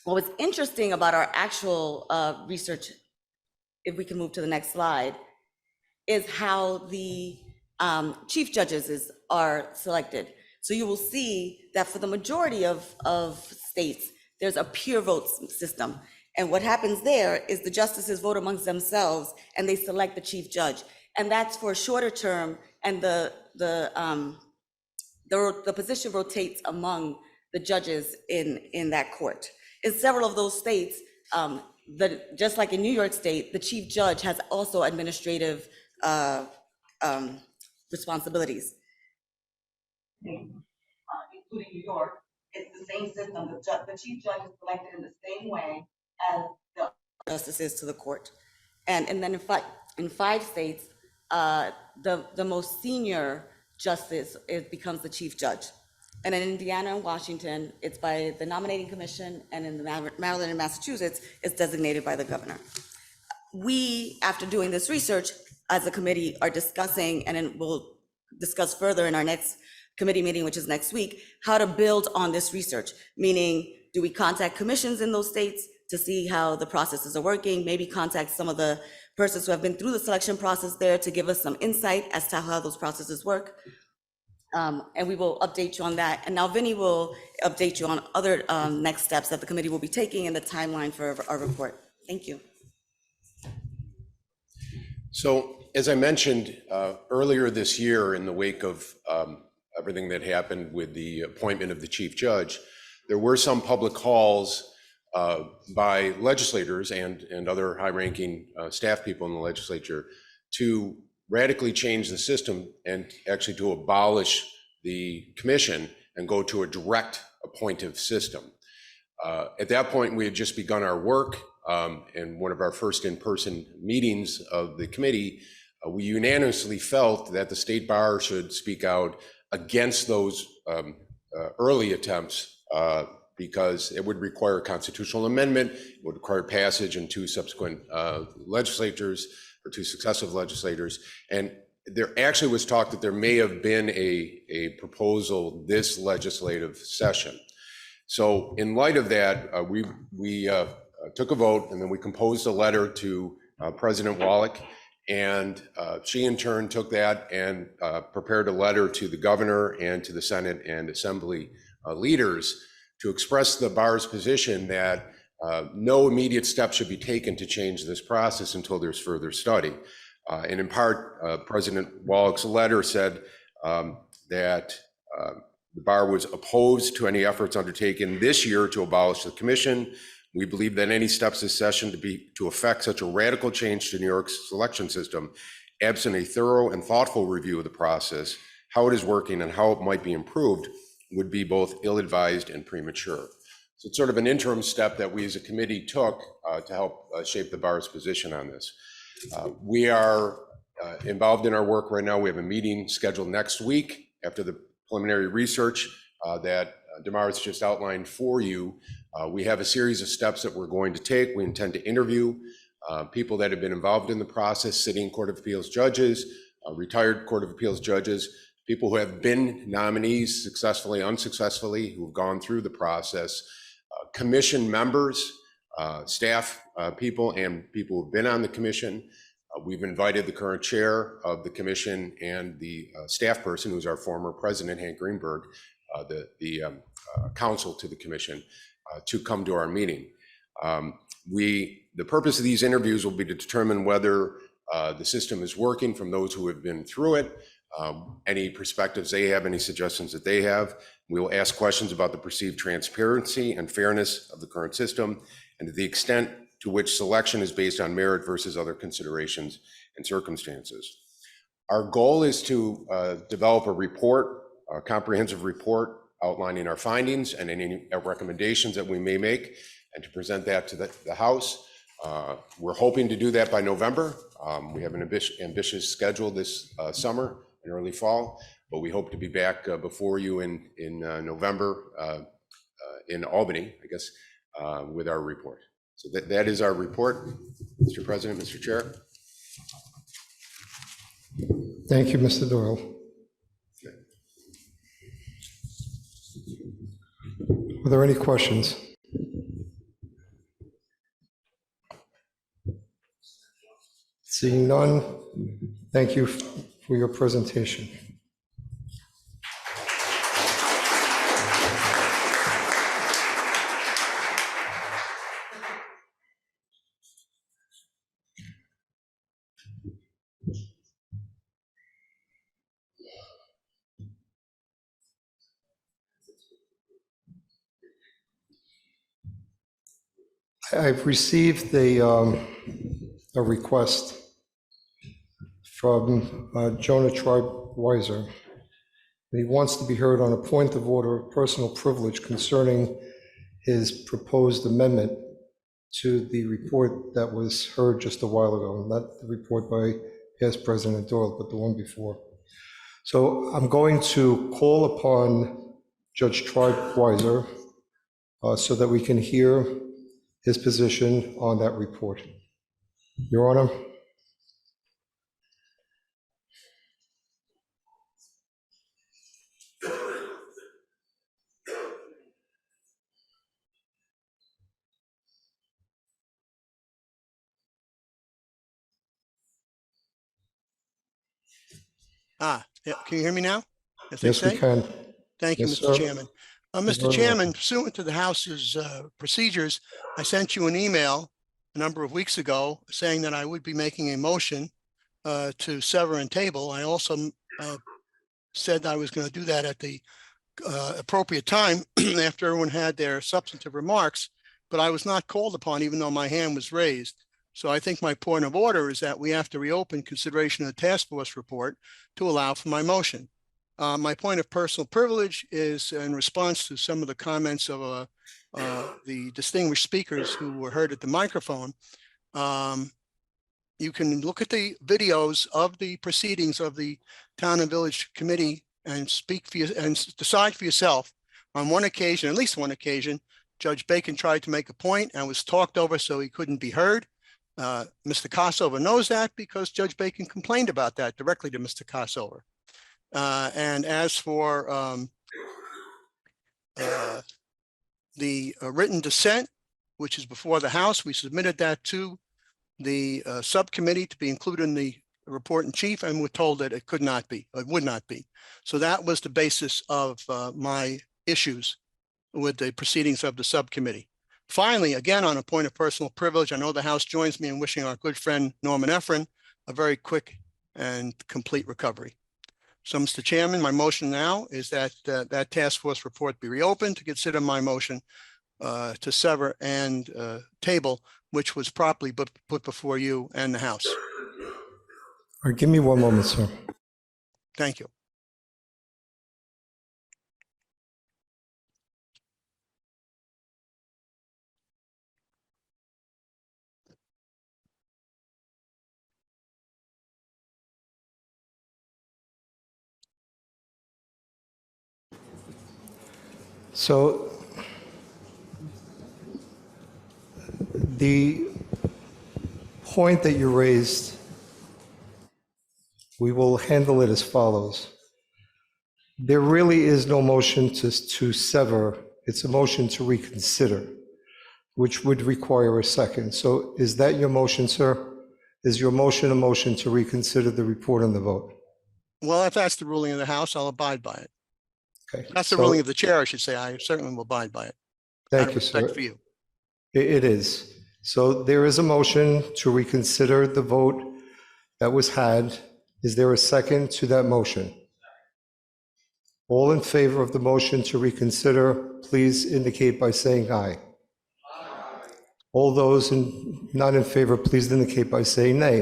What was interesting about our actual research, if we can move to the next slide, is how the chief judges are selected. So you will see that for the majority of states, there's a peer vote system. And what happens there is the justices vote amongst themselves and they select the chief judge. And that's for a shorter term, and the position rotates among the judges in that court. In several of those states, just like in New York State, the chief judge has also administrative responsibilities. Including New York, it's the same system. The chief judge is selected in the same way as the justices to the court. And then in 5 states, the most senior justice becomes the chief judge. And in Indiana and Washington, it's by the nominating commission, and in Maryland and Massachusetts, it's designated by the governor. We, after doing this research, as a committee, are discussing, and then we'll discuss further in our next committee meeting, which is next week, how to build on this research, meaning do we contact commissions in those states to see how the processes are working, maybe contact some of the persons who have been through the selection process there to give us some insight as to how those processes work. And we will update you on that. And now Vinny will update you on other next steps that the committee will be taking and the timeline for our report. Thank you. So, as I mentioned earlier this year, in the wake of everything that happened with the appointment of the chief judge, there were some public calls by legislators and other high-ranking staff people in the legislature to radically change the system and actually to abolish the commission and go to a direct appointive system. At that point, we had just begun our work. In one of our first in-person meetings of the committee, we unanimously felt that the state bar should speak out against those early attempts because it would require a constitutional amendment, it would require passage in two subsequent legislatures or two successive legislators. And there actually was talk that there may have been a proposal this legislative session. So in light of that, we took a vote, and then we composed a letter to President Wallach, and she in turn took that and prepared a letter to the governor and to the Senate and Assembly leaders to express the bar's position that no immediate steps should be taken to change this process until there's further study. And in part, President Wallach's letter said that the bar was opposed to any efforts undertaken this year to abolish the commission. We believe that any steps this session to affect such a radical change to New York's selection system, absent a thorough and thoughtful review of the process, how it is working and how it might be improved, would be both ill-advised and premature. So it's sort of an interim step that we as a committee took to help shape the bar's position on this. We are involved in our work right now. We have a meeting scheduled next week after the preliminary research that Damaris just outlined for you. We have a series of steps that we're going to take. We intend to interview people that have been involved in the process, sitting Court of Appeals judges, retired Court of Appeals judges, people who have been nominees successfully, unsuccessfully, who have gone through the process, commission members, staff people, and people who've been on the commission. We've invited the current chair of the commission and the staff person, who's our former president, Hank Greenberg, the counsel to the commission, to come to our meeting. The purpose of these interviews will be to determine whether the system is working from those who have been through it, any perspectives they have, any suggestions that they have. We will ask questions about the perceived transparency and fairness of the current system, and to the extent to which selection is based on merit versus other considerations and circumstances. Our goal is to develop a report, a comprehensive report outlining our findings and any recommendations that we may make, and to present that to the House. We're hoping to do that by November. We have an ambitious schedule this summer and early fall, but we hope to be back before you in November in Albany, I guess, with our report. So that is our report, Mr. President, Mr. Chair. Thank you, Mr. Doyle. Are there any questions? Seeing none, thank you for your presentation. I've received a request from Jonah Tribe-Weiser. He wants to be heard on a point of order of personal privilege concerning his proposed amendment to the report that was heard just a while ago, not the report by past President Doyle, but the one before. So I'm going to call upon Judge Tribe-Weiser so that we can hear his position on that report. Your Honor. Yeah, can you hear me now? As they Yes, we say? can. Thank you, Yes, Mr. sir. Chairman. You're Mr. very Chairman, welcome. pursuant to the House's procedures, I sent you an email a number of weeks ago saying that I would be making a motion to sever and table. I also said I was going to do that at the appropriate time after everyone had their substantive remarks, but I was not called upon even though my hand was raised. So I think my point of order is that we have to reopen consideration of the task force report to allow for my motion. My point of personal privilege is in response to some of the comments of the distinguished speakers who were heard at the microphone. You can look at the videos of the proceedings of the Town and Village Committee and speak for you and decide for yourself. On one occasion, at least one occasion, Judge Bacon tried to make a point and was talked over so he couldn't be heard. Mr. Kossover knows that because Judge Bacon complained about that directly to Mr. Kossover. And as for the written dissent, which is before the House, we submitted that to the subcommittee to be included in the report in chief, and we're told that it could not be, it would not be. So that was the basis of my issues with the proceedings of the subcommittee. Finally, again, on a point of personal privilege, I know the House joins me in wishing our good friend Norman Efren a very quick and complete recovery. So, Mr. Chairman, my motion now is that that task force report be reopened to consider my motion to sever and table, which was properly put before you and the House. All right, give me one moment, sir. Thank you. So the point that you raised, we will handle it as follows. There really is no motion to sever. It's a motion to reconsider, which would require a second. So is that your motion, sir? Is your motion a motion to reconsider the report and the vote? Well, if that's the ruling of the House, I'll abide by it. Okay. That's the So- ruling of the chair, I should say. I certainly will abide by it. Out Thank of you, respect sir. for you. It is. So there is a motion to reconsider the vote that was had. Is there a second to that motion? All in favor of the motion to reconsider, please indicate by saying aye. All those not in favor, please indicate by saying nay.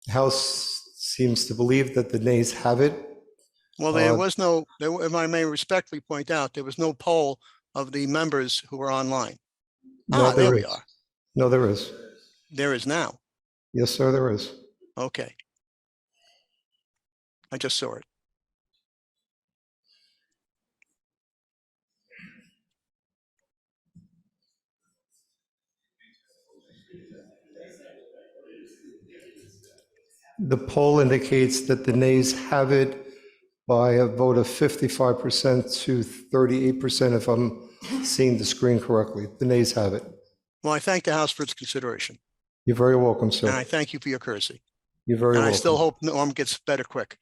The House seems to believe that the nays have it. Well, there was no, if I may respectfully point out, there was no poll of the members who were online. No, There we is. are. No, there is. There is now. Yes, sir, there is. Okay. I just saw it. The poll indicates that the nays have it by a vote of 55% to 38%, if I'm seeing the screen correctly. The nays have it. Well, I thank the House for its consideration. You're very welcome, And sir. I thank you for your courtesy. You're very And welcome. I still hope Norm gets better quick.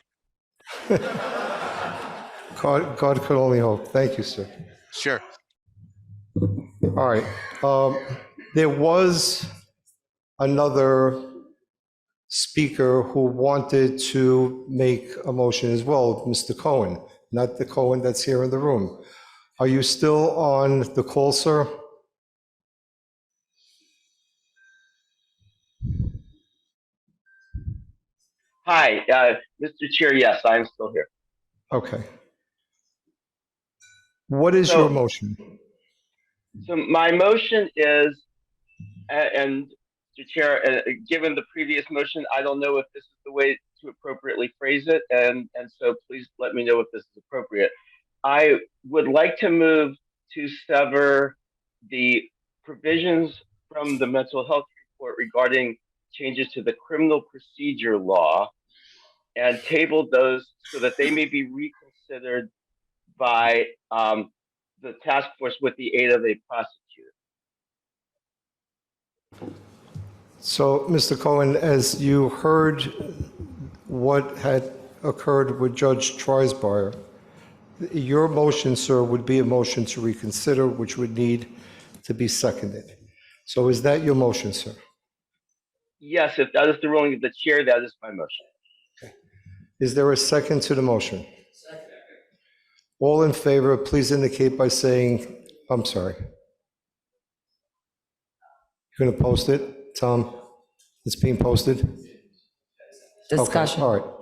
God could only hope. Thank you, sir. Sure. All right. There was another speaker who wanted to make a motion as well, Mr. Cohen, not the Cohen that's here in the room. Are you still on the call, sir? Hi, Mr. Chair. Yes, I'm still here. Okay. What is your motion? So my motion is, and Mr. Chair, given the previous motion, I don't know if this is the way to appropriately phrase it, and so please let me know if this is appropriate. I would like to move to sever the provisions from the mental health report regarding changes to the criminal procedure law and table those so that they may be reconsidered by the task force with the aid of a prosecutor. So, Mr. Cohen, as you heard what had occurred with Judge Treisbauer. Your motion, sir, would be a motion to reconsider, which would need to be seconded. So is that your motion, sir? Yes, if that is the ruling of the chair, that is my motion. Is there a second to the motion? Second. All in favor, please indicate by saying, I'm sorry. You're going to post it, Tom? It's being posted? Discussion. Okay, all right.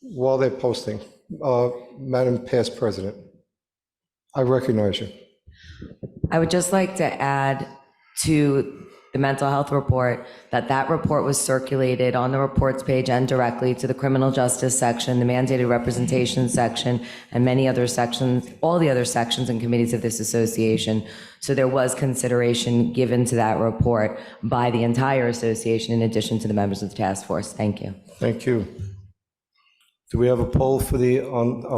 While they're posting, Madam Past President, I recognize you. I would just like to add to the mental health report that report was circulated on the reports page and directly to the criminal justice section, the mandated representation section, and many other sections, all the other sections and committees of this association. So there was consideration given to that report by the entire association in addition to the members of the task force. Thank you. Thank you. Do we have a poll for the,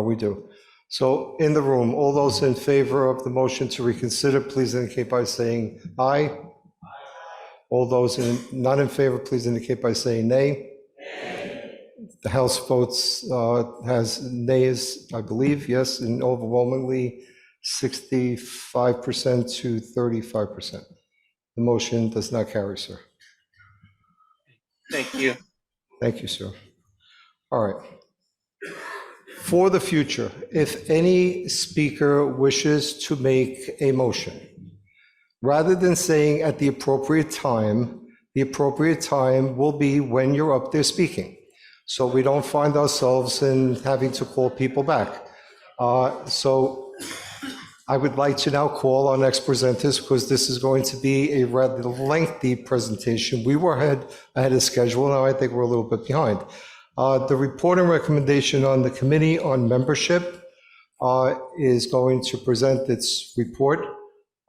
we do. So in the room, all those in favor of the motion to reconsider, please indicate by saying aye. All those not in favor, please indicate by saying nay. The House votes has nays, I believe, yes, and overwhelmingly 65% to 35%. The motion does not carry, sir. Thank you. Thank you, sir. All right. For the future, if any speaker wishes to make a motion, rather than saying at the appropriate time will be when you're up there speaking. So we don't find ourselves in having to call people back. So I would like to now call our next presenters because this is going to be a rather lengthy presentation. We were ahead of schedule. Now I think we're a little bit behind. The report and recommendation on the Committee on Membership is going to present its report.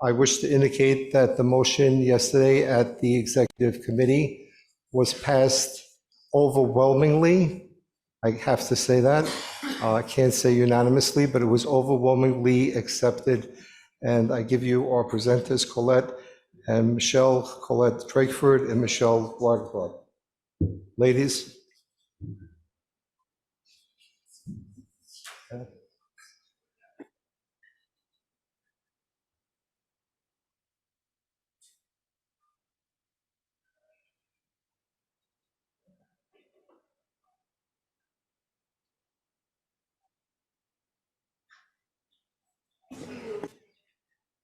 I wish to indicate that the motion yesterday at the Executive Committee was passed overwhelmingly. I have to say that. I can't say unanimously, but it was overwhelmingly accepted. And I give you our presenters, Colette Drakeford and Michelle Watercroft. Ladies.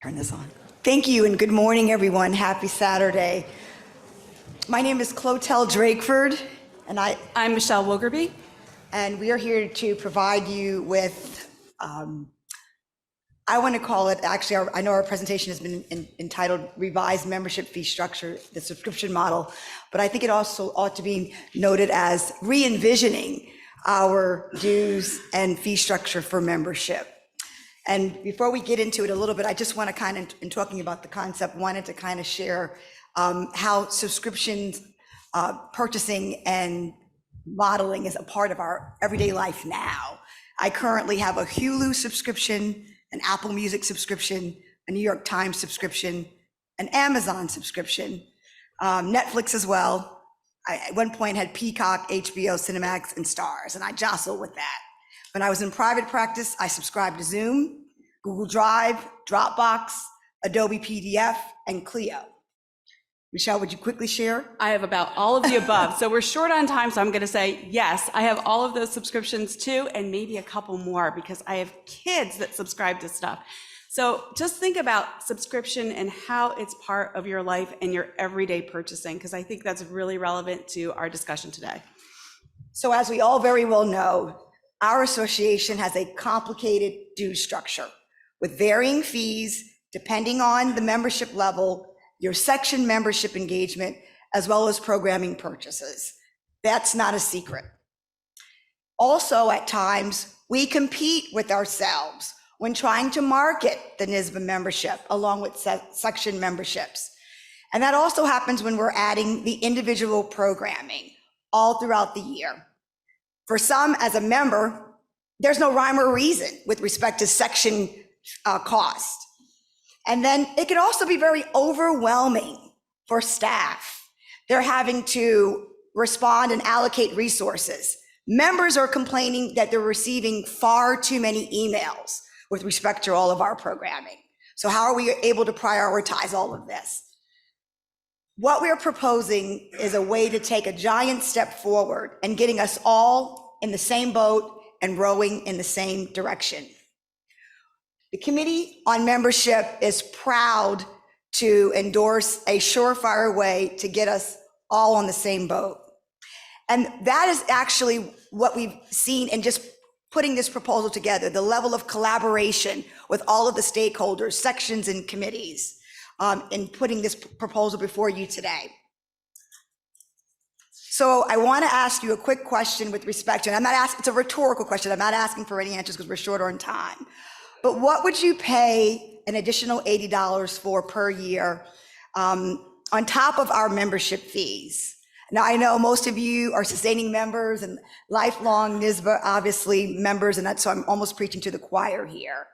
Turn this on. Thank you and good morning, everyone. Happy Saturday. My name is Clotel Drakeford, and I'm Michelle Wogerby, and we are here to provide you with, I want to call it, actually, I know our presentation has been entitled Revised Membership Fee Structure, the Subscription Model, but I think it also ought to be noted as re-envisioning our dues and fee structure for membership. And before we get into it a little bit, I just want to kind of, in talking about the concept, wanted to kind of share how subscriptions, purchasing and modeling is a part of our everyday life now. I currently have a Hulu subscription, an Apple Music subscription, a New York Times subscription, an Amazon subscription, Netflix as well. I at one point had Peacock, HBO, Cinemax, and Stars, and I jostle with that. When I was in private practice, I subscribed to Zoom, Google Drive, Dropbox, Adobe PDF, and Clio. Michelle, would you quickly share? I have about all of the above. So we're short on time, so I'm going to say yes, I have all of those subscriptions too, and maybe a couple more because I have kids that subscribe to stuff. So just think about subscription and how it's part of your life and your everyday purchasing, because I think that's really relevant to our discussion today. So as we all very well know, our association has a complicated due structure with varying fees depending on the membership level, your section membership engagement, as well as programming purchases. That's not a secret. Also, at times, we compete with ourselves when trying to market the NYSBA membership along with section memberships. And that also happens when we're adding the individual programming all throughout the year. For some, as a member, there's no rhyme or reason with respect to section cost. And then it can also be very overwhelming for staff. They're having to respond and allocate resources. Members are complaining that they're receiving far too many emails with respect to all of our programming. So how are we able to prioritize all of this? What we're proposing is a way to take a giant step forward and getting us all in the same boat and rowing in the same direction. The Committee on Membership is proud to endorse a surefire way to get us all on the same boat. And that is actually what we've seen in just putting this proposal together, the level of collaboration with all of the stakeholders, sections, and committees in putting this proposal before you today. So I want to ask you a quick question with respect to, and I'm not asking, it's a rhetorical question, I'm not asking for any answers because we're short on time. But what would you pay an additional $80 for per year on top of our membership fees? Now, I know most of you are sustaining members and lifelong NYSBA, obviously, members, and so I'm almost preaching to the choir here.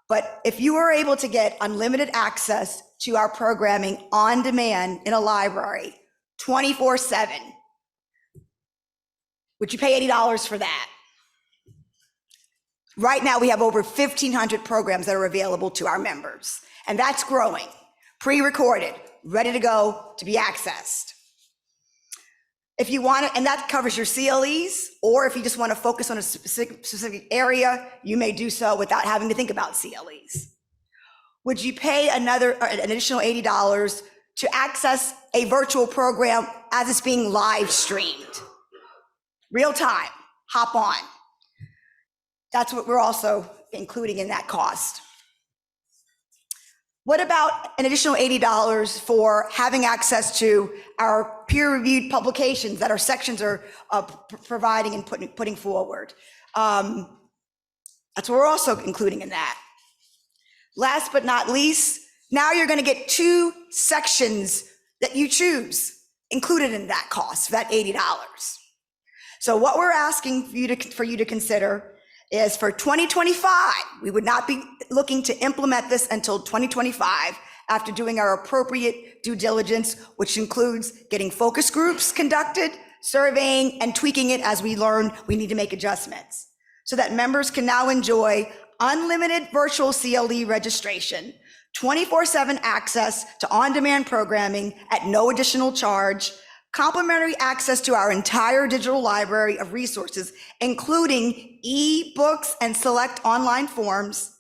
But if you were able to get unlimited access to our programming on demand in a library, 24/7, would you pay $80 for that? Right now, we have over 1,500 programs that are available to our members, and that's growing, pre-recorded, ready to go to be accessed. If you want to, and that covers your CLEs, or if you just want to focus on a specific area, you may do so without having to think about CLEs. Would you pay an additional $80 to access a virtual program as it's being live streamed? Real time, hop on. That's what we're also including in that cost. What about an additional $80 for having access to our peer-reviewed publications that our sections are providing and putting forward? That's what we're also including in that. Last but not least, now you're going to get 2 sections that you choose included in that cost, that $80. So what we're asking for you to consider is for 2025, we would not be looking to implement this until 2025 after doing our appropriate due diligence, which includes getting focus groups conducted, surveying, and tweaking it as we learn we need to make adjustments so that members can now enjoy unlimited virtual CLE registration, 24/7 access to on-demand programming at no additional charge, complimentary access to our entire digital library of resources, including e-books and select online forms,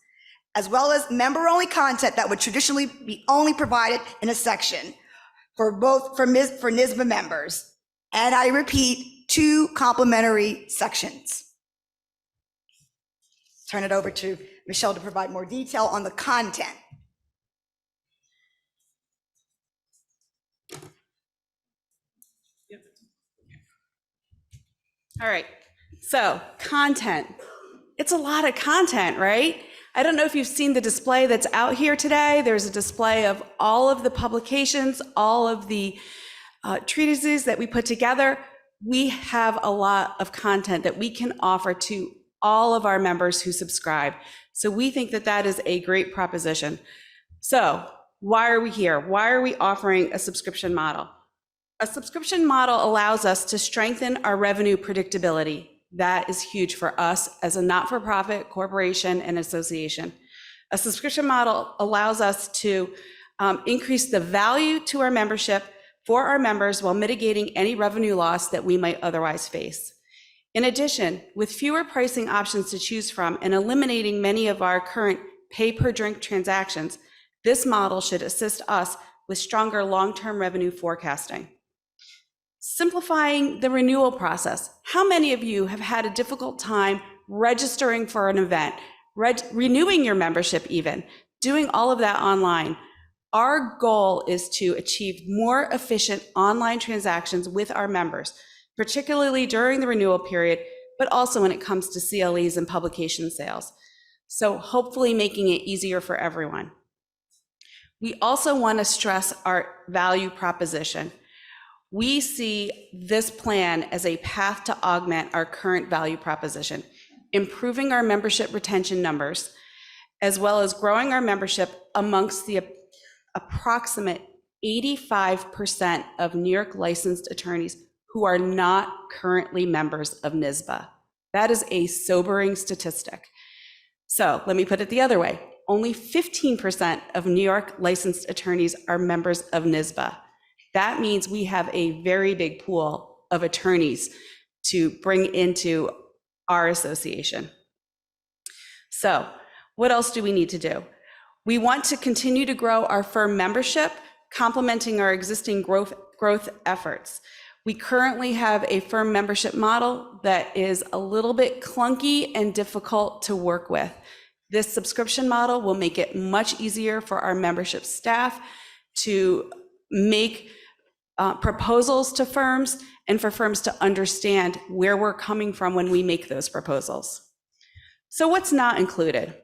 as well as member-only content that would traditionally be only provided in a section for NYSBA members. And I repeat, 2 complimentary sections. Turn it over to Michelle to provide more detail on the content. All right, so content. It's a lot of content, right? I don't know if you've seen the display that's out here today. There's a display of all of the publications, all of the treatises that we put together. We have a lot of content that we can offer to all of our members who subscribe. So we think that that is a great proposition. So why are we here? Why are we offering a subscription model? A subscription model allows us to strengthen our revenue predictability. That is huge for us as a not-for-profit corporation and association. A subscription model allows us to increase the value to our membership for our members while mitigating any revenue loss that we might otherwise face. In addition, with fewer pricing options to choose from and eliminating many of our current pay-per-drink transactions, this model should assist us with stronger long-term revenue forecasting. Simplifying the renewal process. How many of you have had a difficult time registering for an event, renewing your membership even, doing all of that online? Our goal is to achieve more efficient online transactions with our members, particularly during the renewal period, but also when it comes to CLEs and publication sales. So hopefully making it easier for everyone. We also want to stress our value proposition. We see this plan as a path to augment our current value proposition, improving our membership retention numbers, as well as growing our membership amongst the approximate 85% of New York licensed attorneys who are not currently members of NYSBA. That is a sobering statistic. So let me put it the other way. Only 15% of New York licensed attorneys are members of NYSBA. That means we have a very big pool of attorneys to bring into our association. So what else do we need to do? We want to continue to grow our firm membership, complementing our existing growth efforts. We currently have a firm membership model that is a little bit clunky and difficult to work with. This subscription model will make it much easier for our membership staff to make proposals to firms and for firms to understand where we're coming from when we make those proposals. So what's not included?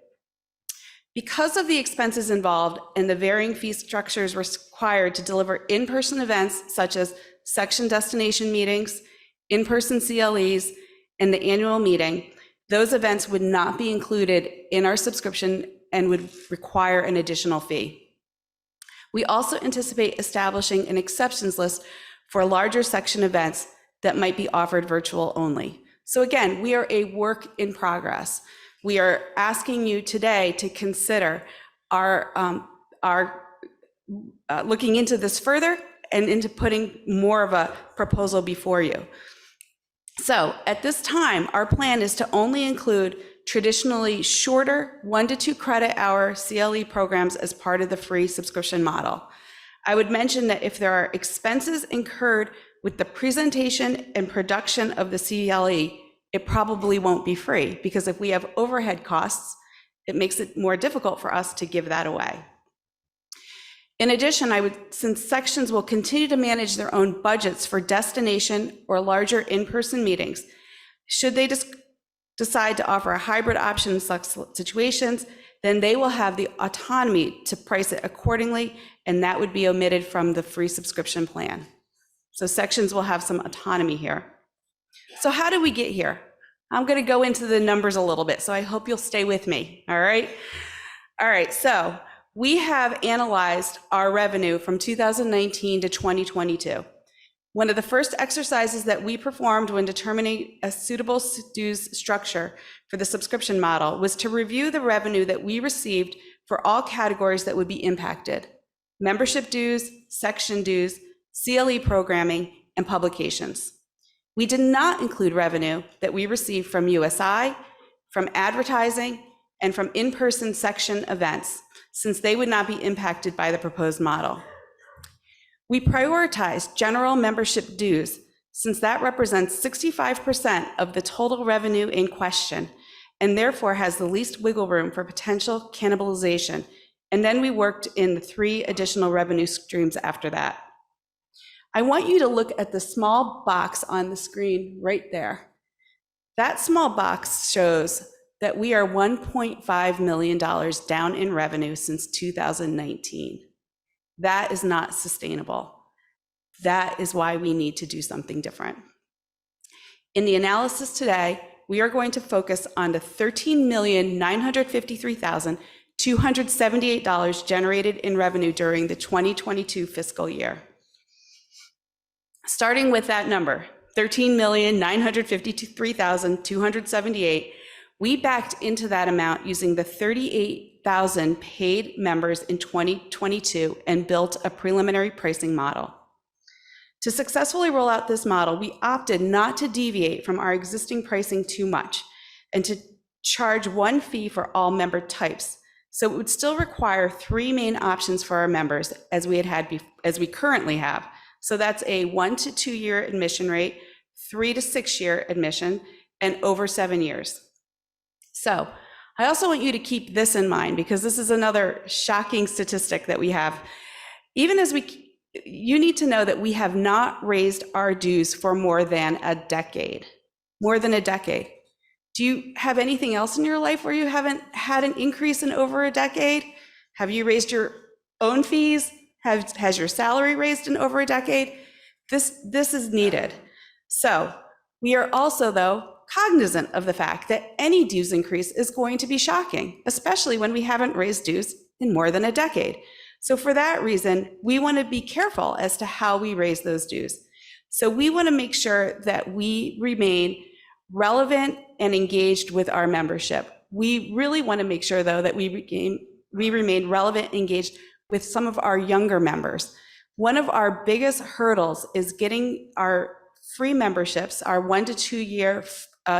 Because of the expenses involved and the varying fee structures required to deliver in-person events such as section destination meetings, in-person CLEs, and the annual meeting, those events would not be included in our subscription and would require an additional fee. We also anticipate establishing an exceptions list for larger section events that might be offered virtual only. So again, we are a work in progress. We are asking you today to consider our looking into this further and into putting more of a proposal before you. So at this time, our plan is to only include traditionally shorter 1 to 2 credit hour CLE programs as part of the free subscription model. I would mention that if there are expenses incurred with the presentation and production of the CLE, it probably won't be free, because if we have overhead costs, it makes it more difficult for us to give that away. In addition, since sections will continue to manage their own budgets for destination or larger in-person meetings, should they decide to offer a hybrid option in such situations, then they will have the autonomy to price it accordingly, and that would be omitted from the free subscription plan. So sections will have some autonomy here. So how did we get here? I'm going to go into the numbers a little bit, so I hope you'll stay with me, all right? All right, so we have analyzed our revenue from 2019 to 2022. One of the first exercises that we performed when determining a suitable dues structure for the subscription model was to review the revenue that we received for all categories that would be impacted: membership dues, section dues, CLE programming, and publications. We did not include revenue that we received from USI, from advertising, and from in-person section events, since they would not be impacted by the proposed model. We prioritized general membership dues, since that represents 65% of the total revenue in question, and therefore has the least wiggle room for potential cannibalization. And then we worked in the 3 additional revenue streams after that. I want you to look at the small box on the screen right there. That small box shows that we are $1.5 million down in revenue since 2019. That is not sustainable. That is why we need to do something different. In the analysis today, we are going to focus on the $13,953,278 generated in revenue during the 2022 fiscal year. Starting with that number, $13,953,278, we backed into that amount using the 38,000 paid members in 2022 and built a preliminary pricing model. To successfully roll out this model, we opted not to deviate from our existing pricing too much and to charge one fee for all member types. So it would still require 3 main options for our members as we currently have. So that's a 1 to 2 year admission rate, 3 to 6 year admission, and over 7 years. So I also want you to keep this in mind, because this is another shocking statistic that we have. You need to know that we have not raised our dues for more than a decade. More than a decade. Do you have anything else in your life where you haven't had an increase in over a decade? Have you raised your own fees? Has your salary raised in over a decade? This is needed. So we are also, though, cognizant of the fact that any dues increase is going to be shocking, especially when we haven't raised dues in more than a decade. So for that reason, we want to be careful as to how we raise those dues. So we want to make sure that we remain relevant and engaged with our membership. We really want to make sure, though, that we remain relevant and engaged with some of our younger members. One of our biggest hurdles is getting our free memberships, our 1 to 2 year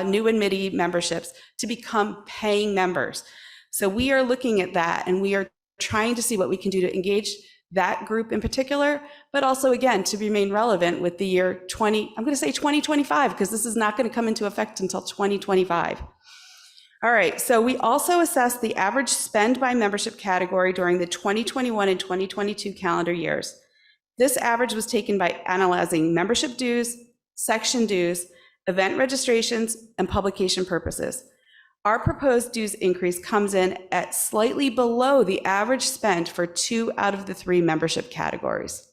new admittee memberships, to become paying members. So we are looking at that, and we are trying to see what we can do to engage that group in particular, but also, again, to remain relevant with the year 2025, because this is not going to come into effect until 2025. All right, so we also assessed the average spend by membership category during the 2021 and 2022 calendar years. This average was taken by analyzing membership dues, section dues, event registrations, and publication purposes. Our proposed dues increase comes in at slightly below the average spend for 2 out of the 3 membership categories.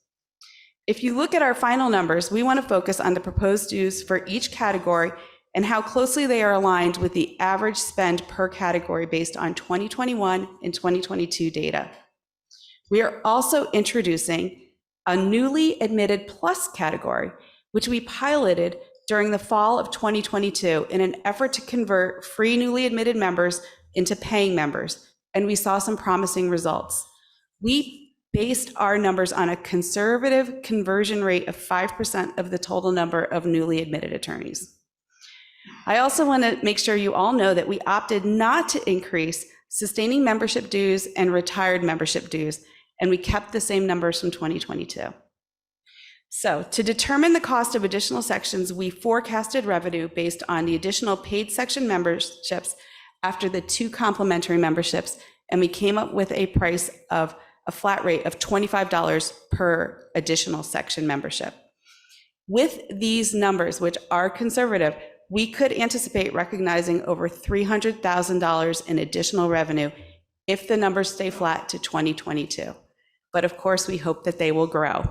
If you look at our final numbers, we want to focus on the proposed dues for each category and how closely they are aligned with the average spend per category based on 2021 and 2022 data. We are also introducing a newly admitted plus category, which we piloted during the fall of 2022 in an effort to convert free newly admitted members into paying members, and we saw some promising results. We based our numbers on a conservative conversion rate of 5% of the total number of newly admitted attorneys. I also want to make sure you all know that we opted not to increase sustaining membership dues and retired membership dues, and we kept the same numbers from 2022. So to determine the cost of additional sections, we forecasted revenue based on the additional paid section memberships after the 2 complimentary memberships, and we came up with a price of a flat rate of $25 per additional section membership. With these numbers, which are conservative, we could anticipate recognizing over $300,000 in additional revenue if the numbers stay flat to 2022. But of course, we hope that they will grow.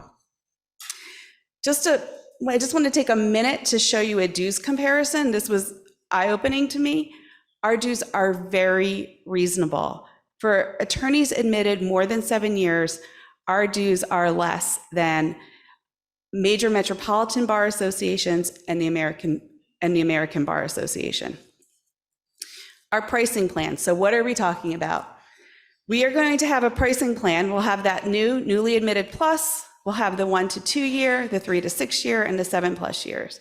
I just want to take a minute to show you a dues comparison. This was eye-opening to me. Our dues are very reasonable. For attorneys admitted more than 7 years, our dues are less than major metropolitan bar associations and the American Bar Association. Our pricing plan. So what are we talking about? We are going to have a pricing plan. We'll have that newly admitted plus. We'll have the 1 to 2 year, the 3 to 6 year, and the 7+ years.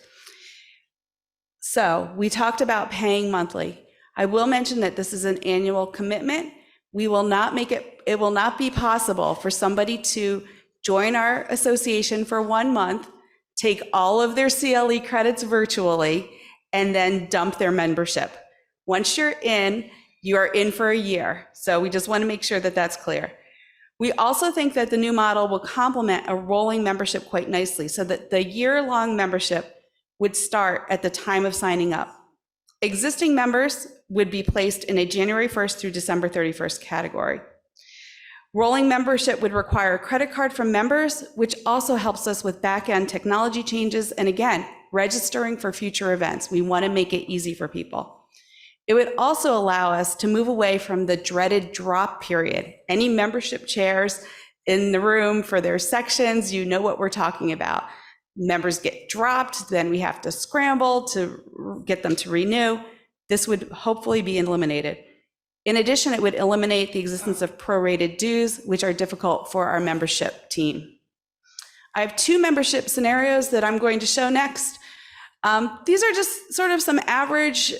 So we talked about paying monthly. I will mention that this is an annual commitment. We will not make it will not be possible for somebody to join our association for 1 month, take all of their CLE credits virtually, and then dump their membership. Once you're in, you are in for a year. So we just want to make sure that that's clear. We also think that the new model will complement a rolling membership quite nicely, so that the year-long membership would start at the time of signing up. Existing members would be placed in a January 1st through December 31st category. Rolling membership would require a credit card from members, which also helps us with back-end technology changes, and again, registering for future events. We want to make it easy for people. It would also allow us to move away from the dreaded drop period. Any membership chairs in the room for their sections, you know what we're talking about. Members get dropped, then we have to scramble to get them to renew. This would hopefully be eliminated. In addition, it would eliminate the existence of prorated dues, which are difficult for our membership team. I have 2 membership scenarios that I'm going to show next. These are just sort of some average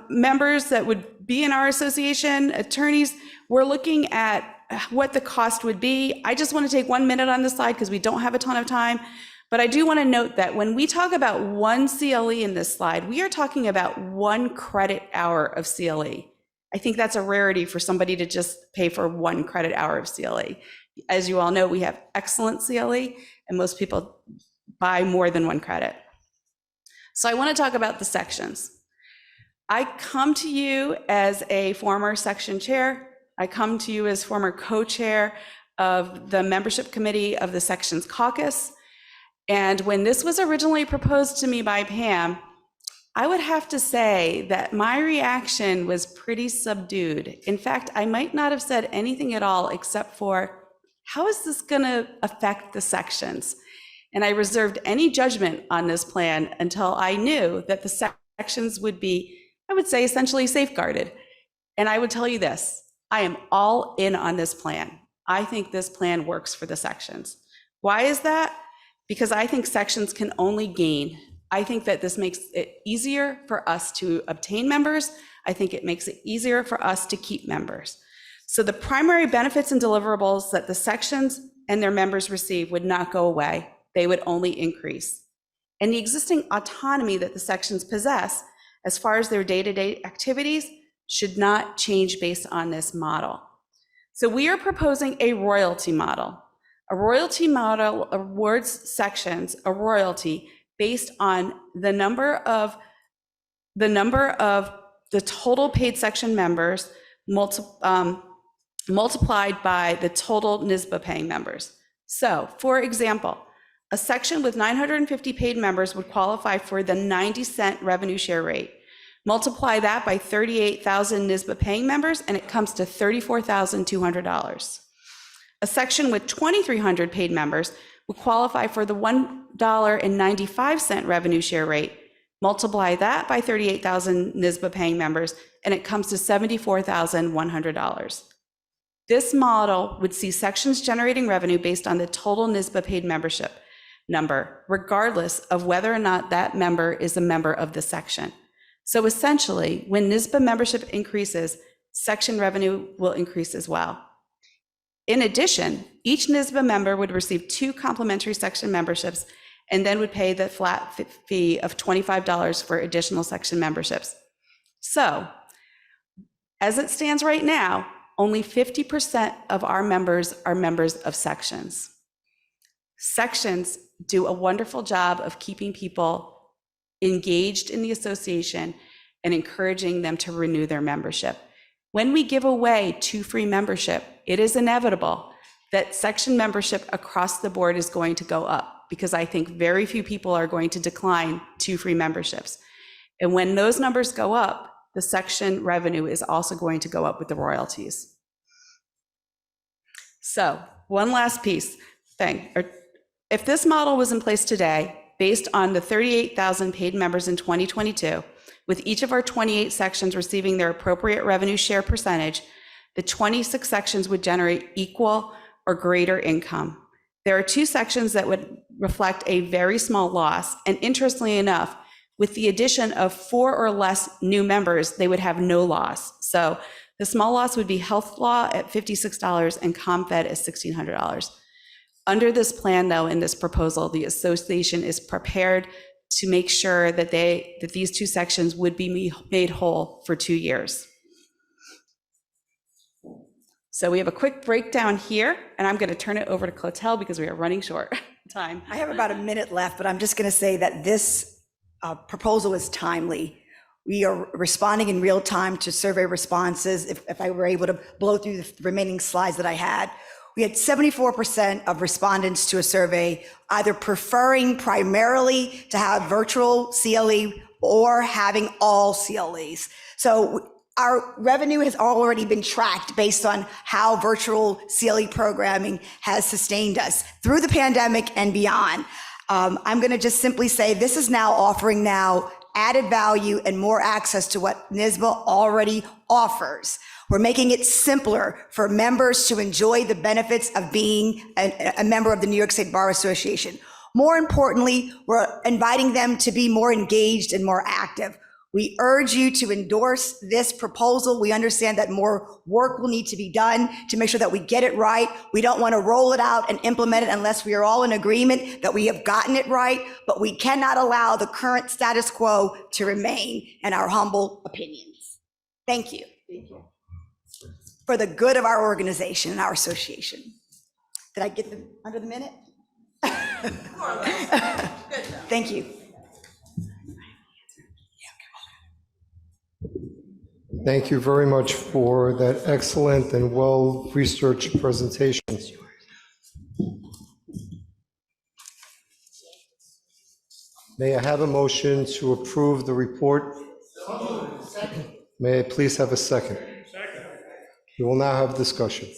members that would be in our association, attorneys. We're looking at what the cost would be. I just want to take 1 minute on this slide because we don't have a ton of time. But I do want to note that when we talk about 1 CLE in this slide, we are talking about 1 credit hour of CLE. I think that's a rarity for somebody to just pay for 1 credit hour of CLE. As you all know, we have excellent CLE, and most people buy more than 1 credit. So I want to talk about the sections. I come to you as a former section chair. I come to you as former co-chair of the membership committee of the sections caucus. And when this was originally proposed to me by Pam, I would have to say that my reaction was pretty subdued. In fact, I might not have said anything at all except for, how is this going to affect the sections? And I reserved any judgment on this plan until I knew that the sections would be, I would say, essentially safeguarded. And I would tell you this, I am all in on this plan. I think this plan works for the sections. Why is that? Because I think sections can only gain. I think that this makes it easier for us to obtain members. I think it makes it easier for us to keep members. So the primary benefits and deliverables that the sections and their members receive would not go away. They would only increase. And the existing autonomy that the sections possess as far as their day-to-day activities should not change based on this model. So we are proposing a royalty model. A royalty model awards sections a royalty based on the number of the total paid section members multiplied by the total NSBA paying members. So, for example, a section with 950 paid members would qualify for the 90-cent revenue share rate. Multiply that by 38,000 NSBA paying members, and it comes to $34,200. A section with 2,300 paid members would qualify for the $1.95 revenue share rate. Multiply that by 38,000 NSBA paying members, and it comes to $74,100. This model would see sections generating revenue based on the total NSBA paid membership number, regardless of whether or not that member is a member of the section. So essentially, when NSBA membership increases, section revenue will increase as well. In addition, each NSBA member would receive 2 complimentary section memberships and then would pay the flat fee of $25 for additional section memberships. So, as it stands right now, only 50% of our members are members of sections. Sections do a wonderful job of keeping people engaged in the association and encouraging them to renew their membership. When we give away 2 free membership, it is inevitable that section membership across the board is going to go up, because I think very few people are going to decline 2 free memberships. And when those numbers go up, the section revenue is also going to go up with the royalties. So one last thing. If this model was in place today, based on the 38,000 paid members in 2022, with each of our 28 sections receiving their appropriate revenue share percentage, the 26 sections would generate equal or greater income. There are 2 sections that would reflect a very small loss, and interestingly enough, with the addition of 4 or less new members, they would have no loss. So the small loss would be health law at $56 and ComFed at $1,600. Under this plan, though, in this proposal, the association is prepared to make sure that these 2 sections would be made whole for 2 years. So we have a quick breakdown here, and I'm going to turn it over to Clotel because we are running short time. I have about a minute left, but I'm just going to say that this proposal is timely. We are responding in real time to survey responses. If I were able to blow through the remaining slides that I had, we had 74% of respondents to a survey either preferring primarily to have virtual CLE or having all CLEs. So our revenue has already been tracked based on how virtual CLE programming has sustained us through the pandemic and beyond. I'm going to just simply say this is now offering added value and more access to what NSBA already offers. We're making it simpler for members to enjoy the benefits of being a member of the New York State Bar Association. More importantly, we're inviting them to be more engaged and more active. We urge you to endorse this proposal. We understand that more work will need to be done to make sure that we get it right. We don't want to roll it out and implement it unless we are all in agreement that we have gotten it right, but we cannot allow the current status quo to remain, in our humble opinions. Thank you. For the good of our organization and our association. Did I get them under the minute? Thank you. Thank you very much for that excellent and well-researched presentation. May I have a motion to approve the report? May I please have a second? We will now have discussion.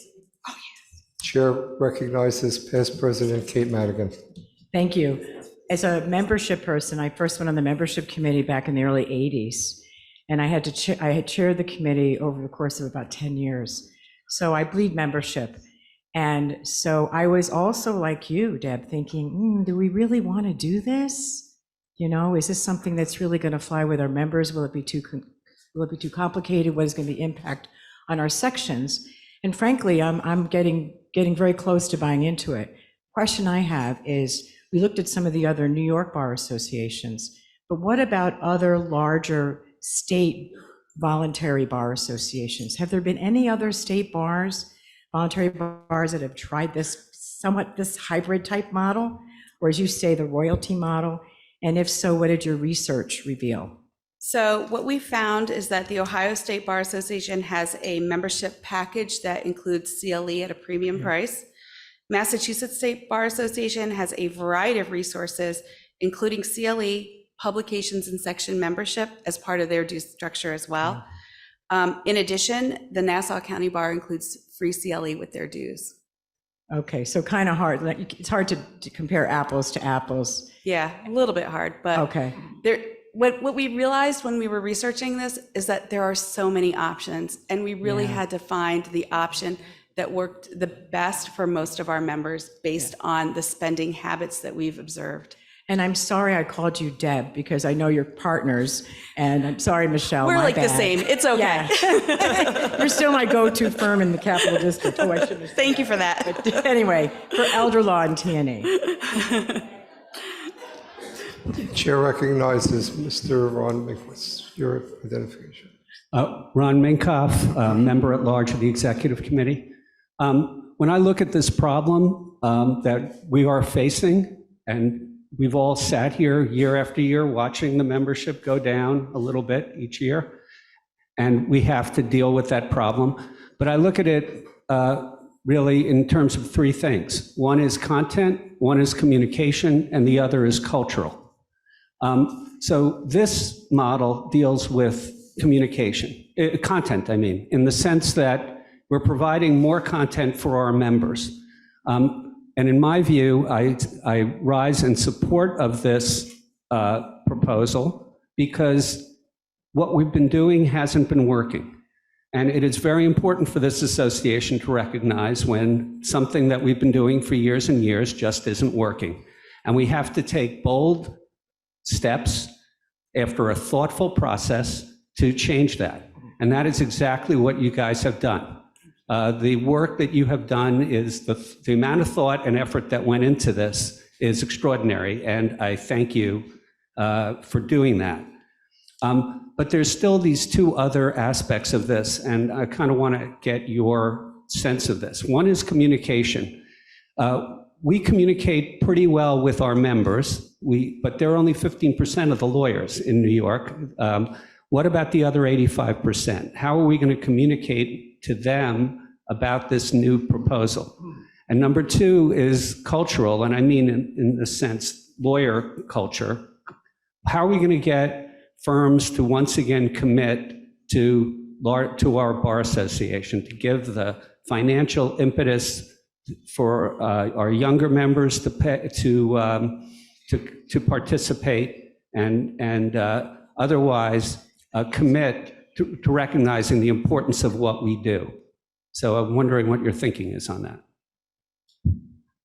Chair recognizes past President Kate Madigan. Thank you. As a membership person, I first went on the membership committee back in the early 80s, and I had chaired the committee over the course of about 10 years. So I bleed membership. And so I was also like you, Deb, thinking, do we really want to do this? You know, is this something that's really going to fly with our members? Will it be too complicated? What is going to be the impact on our sections? And frankly, I'm getting very close to buying into it. Question I have is, we looked at some of the other New York bar associations, but what about other larger state voluntary bar associations? Have there been any other state bars, voluntary bars, that have tried this hybrid type model, or as you say, the royalty model? And if so, what did your research reveal? So what we found is that the Ohio State Bar Association has a membership package that includes CLE at a premium price. Massachusetts State Bar Association has a variety of resources, including CLE, publications, and section membership as part of their due structure as well. In addition, the Nassau County Bar includes free CLE with their dues. Okay, so kind of hard. It's hard to compare apples to apples. Yeah, a little bit hard, but okay. What we realized when we were researching this is that there are so many options, and we really had to find the option that worked the best for most of our members based on the spending habits that we've observed. And I'm sorry I called you Deb, because I know you're partners, and I'm sorry, Michelle. We're my like bad. the same. It's okay. Yeah. You're still my go-to firm in the Capital District. Oh, I should have. Thank you for that. But anyway, for elder law and TNA. Chair recognizes Mr. Ron Minkoff. Your identification. Ron Minkoff, member at large of the Executive Committee. When I look at this problem that we are facing, and we've all sat here year after year watching the membership go down a little bit each year, and we have to deal with that problem. But I look at it really in terms of three things. One is content, one is communication, and the other is cultural. So this model deals with communication, content, I mean, in the sense that we're providing more content for our members. And in my view, I rise in support of this proposal because what we've been doing hasn't been working. And it is very important for this association to recognize when something that we've been doing for years and years just isn't working. And we have to take bold steps after a thoughtful process to change that. And that is exactly what you guys have done. The work that you have done is the amount of thought and effort that went into this is extraordinary, and I thank you for doing that. But there's still these two other aspects of this, and I kind of want to get your sense of this. One is communication. We communicate pretty well with our members, but they're only 15% of the lawyers in New York. What about the other 85%? How are we going to communicate to them about this new proposal? And number two is cultural, and I mean in the sense lawyer culture. How are we going to get firms to once again commit to our bar association, to give the financial impetus for our younger members to participate and otherwise commit to recognizing the importance of what we do. So I'm wondering what your thinking is on that.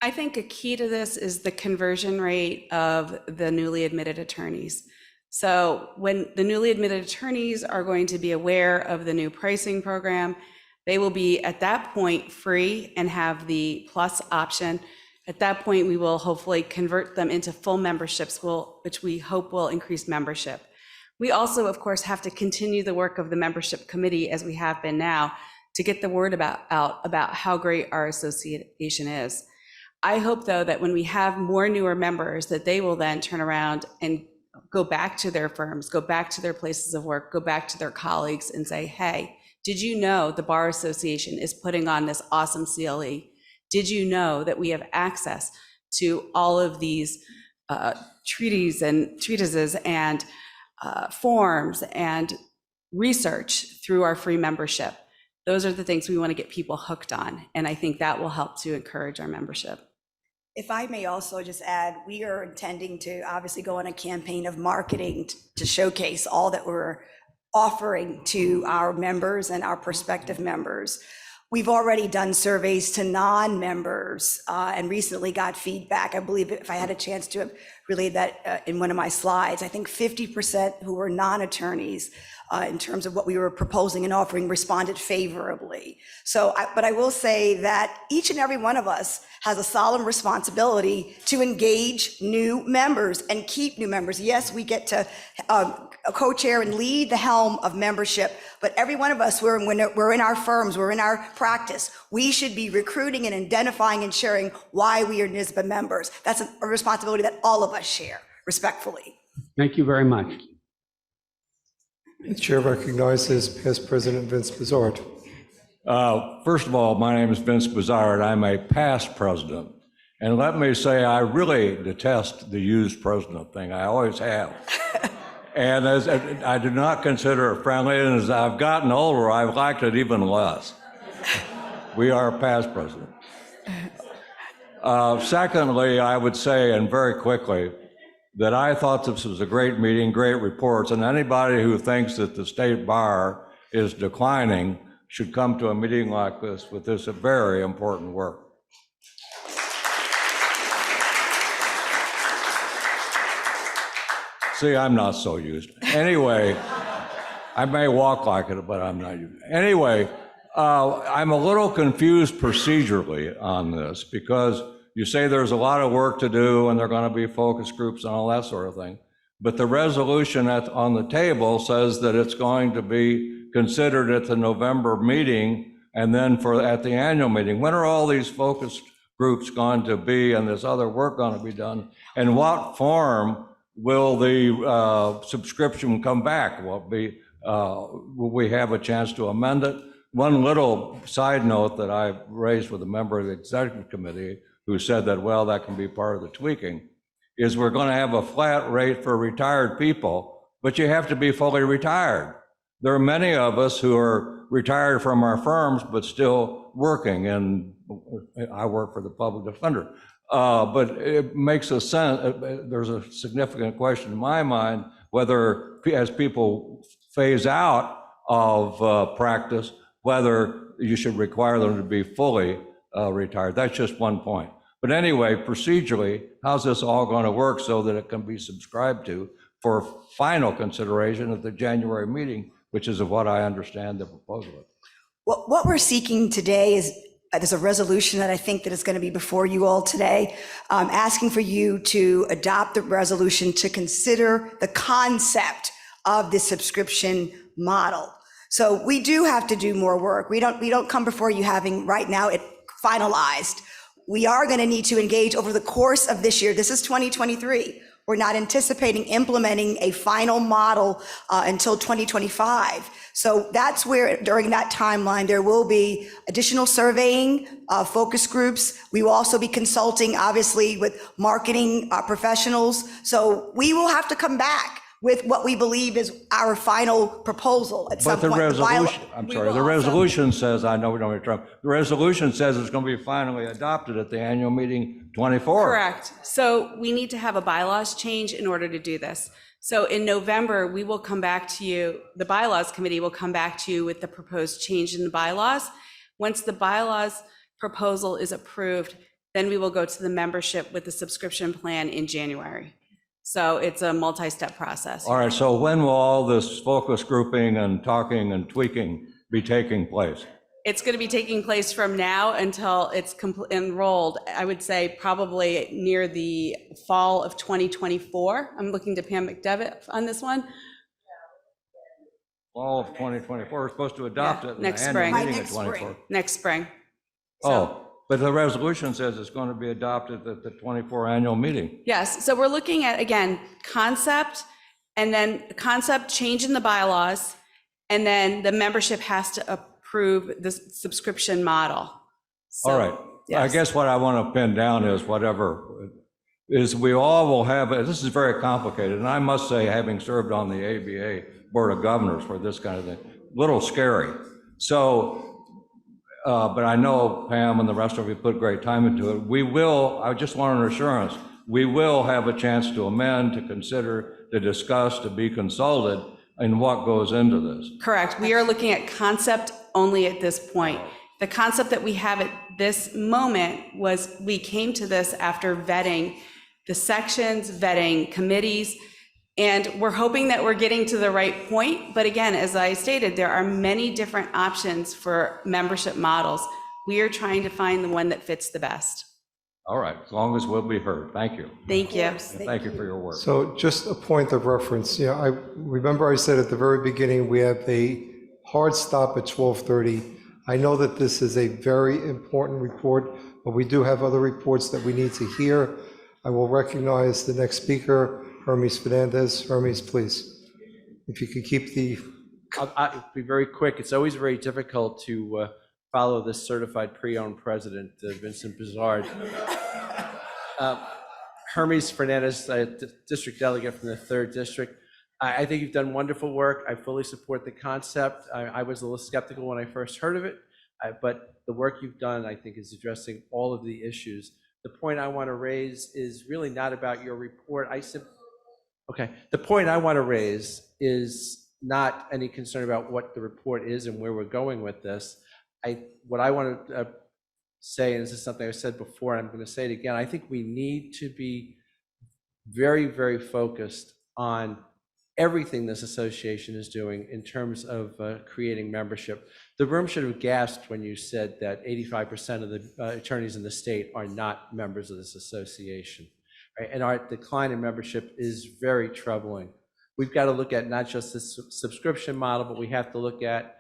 I think a key to this is the conversion rate of the newly admitted attorneys. So when the newly admitted attorneys are going to be aware of the new pricing program, they will be at that point free and have the plus option. At that point, we will hopefully convert them into full memberships, which we hope will increase membership. We also, of course, have to continue the work of the membership committee as we have been now to get the word out about how great our association is. I hope, though, that when we have more newer members, that they will then turn around and go back to their firms, go back to their places of work, go back to their colleagues and say, hey, did you know the Bar Association is putting on this awesome CLE? Did you know that we have access to all of these treatises and forms and research through our free membership? Those are the things we want to get people hooked on, and I think that will help to encourage our membership. If I may also just add, we are intending to obviously go on a campaign of marketing to showcase all that we're offering to our members and our prospective members. We've already done surveys to non-members and recently got feedback. I believe if I had a chance to have relayed that in one of my slides, I think 50% who were non-attorneys in terms of what we were proposing and offering responded favorably. So, but I will say that each and every one of us has a solemn responsibility to engage new members and keep new members. Yes, we get to co-chair and lead the helm of membership, but every one of us, we're in our firms, we're in our practice, we should be recruiting and identifying and sharing why we are NYSBA members. That's a responsibility that all of us share, respectfully. Thank you very much. The chair recognizes past President Vince Bizarre. First of all, my name is Vince Bizarre. I'm a past president. And let me say, I really detest the used president thing. I always have. And as I do not consider it friendly, and as I've gotten older, I've liked it even less. We are past president. Secondly, I would say, and very quickly, that I thought this was a great meeting, great reports, and anybody who thinks that the state bar is declining should come to a meeting like this with this very important work. See, I'm not so used. Anyway, I may walk like it, but I'm not used. Anyway, I'm a little confused procedurally on this because you say there's a lot of work to do and there are going to be focus groups and all that sort of thing. But the resolution on the table says that it's going to be considered at the November meeting and then at the annual meeting. When are all these focus groups going to be and this other work going to be done? In what form will the subscription come back? Will we have a chance to amend it? One little side note that I raised with a member of the executive committee who said that, well, that can be part of the tweaking, is we're going to have a flat rate for retired people, but you have to be fully retired. There are many of us who are retired from our firms, but still working, and I work for the public defender. But it makes a sense, there's a significant question in my mind, whether as people phase out of practice, whether you should require them to be fully retired. That's just one point. But anyway, procedurally, how's this all going to work so that it can be subscribed to for final consideration at the January meeting, which is what I understand the proposal is? What we're seeking today is, there's a resolution that I think that is going to be before you all today, asking for you to adopt the resolution to consider the concept of the subscription model. So we do have to do more work. We don't come before you having right now it finalized. We are going to need to engage over the course of this year. This is 2023. We're not anticipating implementing a final model until 2025. So that's where, during that timeline, there will be additional surveying, focus groups. We will also be consulting, obviously, with marketing professionals. So we will have to come back with what we believe is our final proposal at some point. But the resolution, I'm sorry, the resolution says, I know we don't have Trump, the resolution says it's going to be finally adopted at the annual meeting 24. Correct. So we need to have a bylaws change in order to do this. So in November, we will come back to you, the bylaws committee will come back to you with the proposed change in the bylaws. Once the bylaws proposal is approved, then we will go to the membership with the subscription plan in January. So it's a multi-step process. All right, so when will all this focus grouping and talking and tweaking be taking place? It's going to be taking place from now until it's enrolled. I would say probably near the fall of 2024. I'm looking to Pam McDevitt on this one. Fall of 2024, we're supposed to adopt it in next the spring. annual meeting at 24. Next spring. Oh, but the resolution says it's going to be adopted at the 24 annual meeting. Yes, so we're looking at, again, concept, and then concept change in the bylaws, and then the membership has to approve the subscription model. So, All right, yes. I guess what I want to pin down is we all will have, this is very complicated, and I must say, having served on the ABA Board of Governors for this kind of thing, a little scary. So but I know Pam and the rest of you put great time into it. We will, I just want an assurance, we will have a chance to amend, to consider, to discuss, to be consulted in what goes into this. Correct. We are looking at concept only at this point. The concept that we have at this moment was we came to this after vetting the sections, vetting committees, and we're hoping that we're getting to the right point. But again, as I stated, there are many different options for membership models. We are trying to find the one that fits the best. All right, as long as we'll be heard. Thank you. Thank you. And thank you for your work. So just a point of reference, I remember I said at the very beginning, we have a hard stop at 12:30. I know that this is a very important report, but we do have other reports that we need to hear. I will recognize the next speaker, Hermes Fernandez. Hermes, please. If you could keep the... I'll be very quick. It's always very difficult to follow this certified pre-owned president, Vincent Bizard. Hermes Fernandez, district delegate from the 3rd District. I think you've done wonderful work. I fully support the concept. I was a little skeptical when I first heard of it, but the work you've done, I think, is addressing all of the issues. The point I want to raise is really not about your report. The point I want to raise is not any concern about what the report is and where we're going with this. What I want to say, and this is something I said before, I'm going to say it again, I think we need to be very, very focused on everything this association is doing in terms of creating membership. The room should have gasped when you said that 85% of the attorneys in the state are not members of this association. Right? And our decline in membership is very troubling. We've got to look at not just the subscription model, but we have to look at,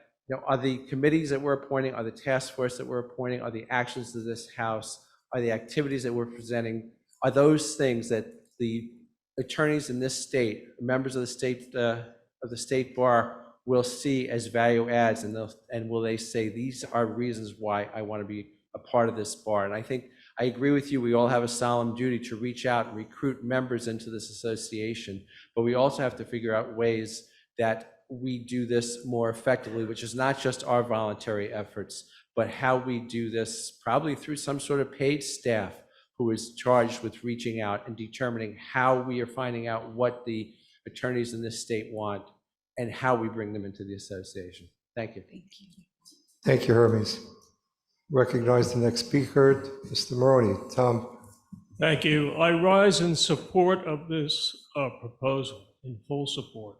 are the committees that we're appointing, are the task force that we're appointing, are the actions of this House, are the activities that we're presenting, are those things that the attorneys in this state, members of the state bar, will see as value adds, and will they say, these are reasons why I want to be a part of this bar? And I think I agree with you. We all have a solemn duty to reach out and recruit members into this association, but we also have to figure out ways that we do this more effectively, which is not just our voluntary efforts, but how we do this probably through some sort of paid staff who is charged with reaching out and determining how we are finding out what the attorneys in this state want and how we bring them into the association. Thank you. Thank you. Thank you, Hermes. Recognize the next speaker, Mr. Maroney. Tom. Thank you. I rise in support of this proposal, in full support.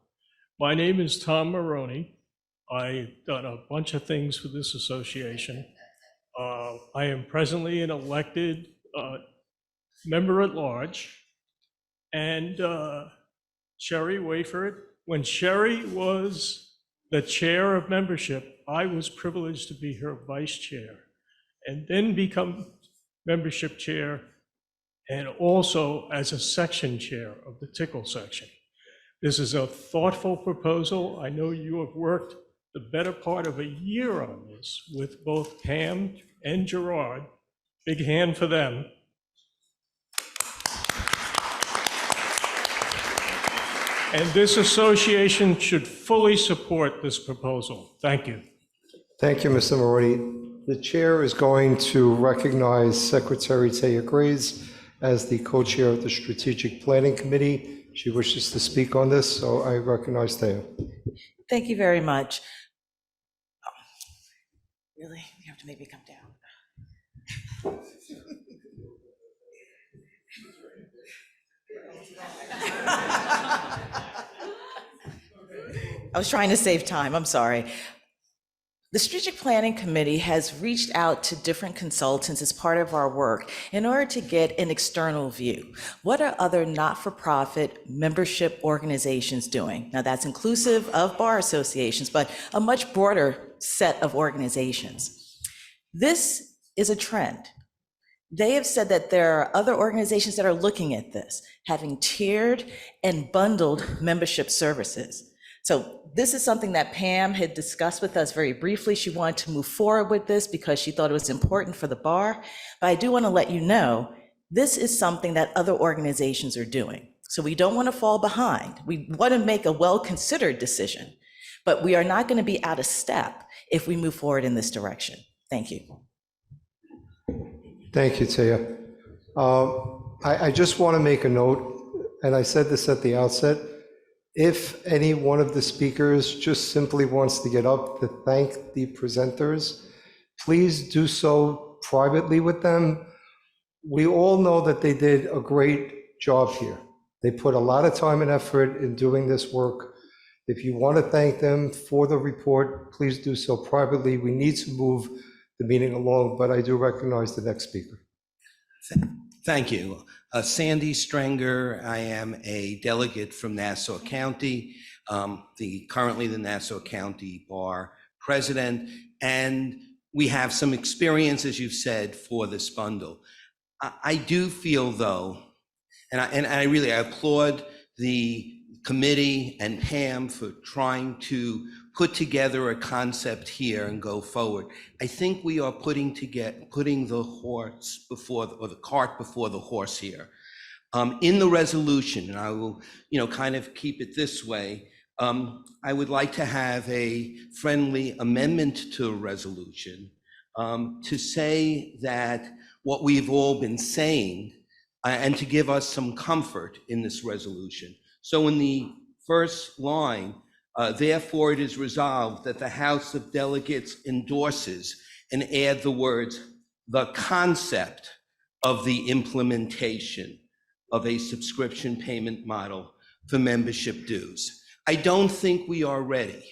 My name is Tom Maroney. I've done a bunch of things for this association. I am presently an elected member at large. And Sherry Wayford, when Sherry was the chair of membership, I was privileged to be her vice chair and then become membership chair and also as a section chair of the Tickle section. This is a thoughtful proposal. I know you have worked the better part of a year on this with both Pam and Gerard. Big hand for them. And this association should fully support this proposal. Thank you. Thank you, Mr. Maroney. The chair is going to recognize Secretary Taya Graves as the co-chair of the Strategic Planning Committee. She wishes to speak on this, so I recognize Taya. Thank you very much. Really? You have to make me come down. I was trying to save time, I'm sorry. The Strategic Planning Committee has reached out to different consultants as part of our work in order to get an external view. What are other not-for-profit membership organizations doing? Now that's inclusive of bar associations, but a much broader set of organizations. This is a trend. They have said that there are other organizations that are looking at this, having tiered and bundled membership services. So this is something that Pam had discussed with us very briefly. She wanted to move forward with this because she thought it was important for the bar. But I do want to let you know, this is something that other organizations are doing. So we don't want to fall behind. We want to make a well-considered decision, but we are not going to be out of step if we move forward in this direction. Thank you. Thank you, Taya. I just want to make a note, and I said this at the outset. If any one of the speakers just simply wants to get up to thank the presenters, please do so privately with them. We all know that they did a great job here. They put a lot of time and effort in doing this work. If you want to thank them for the report, please do so privately. We need to move the meeting along, but I do recognize the next speaker. Thank you. Sandy Strenger. I am a delegate from Nassau County, currently the Nassau County Bar President, and we have some experience, as you've said, for this bundle. I do feel, though, and I really applaud the committee and Pam for trying to put together a concept here and go forward. I think we are putting the horse before, or the cart before the horse here. In the resolution, and I will, kind of keep it this way, I would like to have a friendly amendment to a resolution to say that what we've all been saying and to give us some comfort in this resolution. So in the first line, therefore it is resolved that the House of Delegates endorses, and add the words, the concept of the implementation of a subscription payment model for membership dues. I don't think we are ready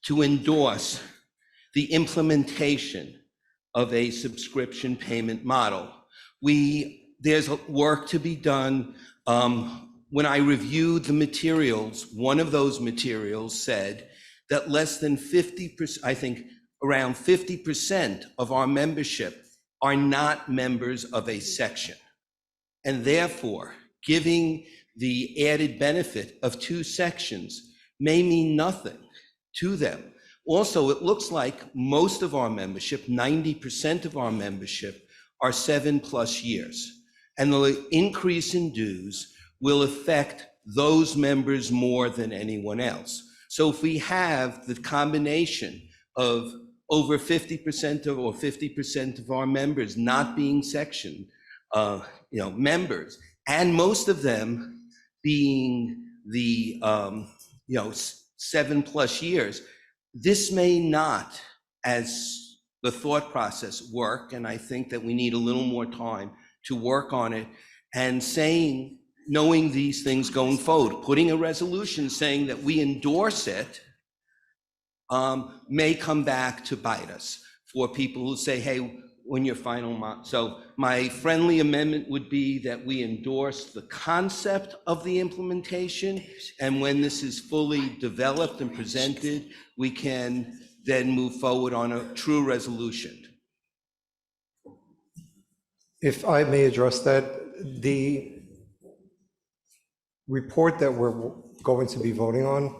to endorse the implementation of a subscription payment model. There's work to be done. When I reviewed the materials, one of those materials said that less than 50%, I think around 50% of our membership are not members of a section. And therefore, giving the added benefit of 2 sections may mean nothing to them. Also, it looks like most of our membership, 90% of our membership, are 7+ years. And the increase in dues will affect those members more than anyone else. So if we have the combination of over 50% or 50% of our members not being section members, and most of them being the 7+ years, this may not, as the thought process, work. And I think that we need a little more time to work on it, and knowing these things going forward, putting a resolution saying that we endorse it may come back to bite us for people who say, hey, when your final, so my friendly amendment would be that we endorse the concept of the implementation, and when this is fully developed and presented, we can then move forward on a true resolution. If I may address that, the report that we're going to be voting on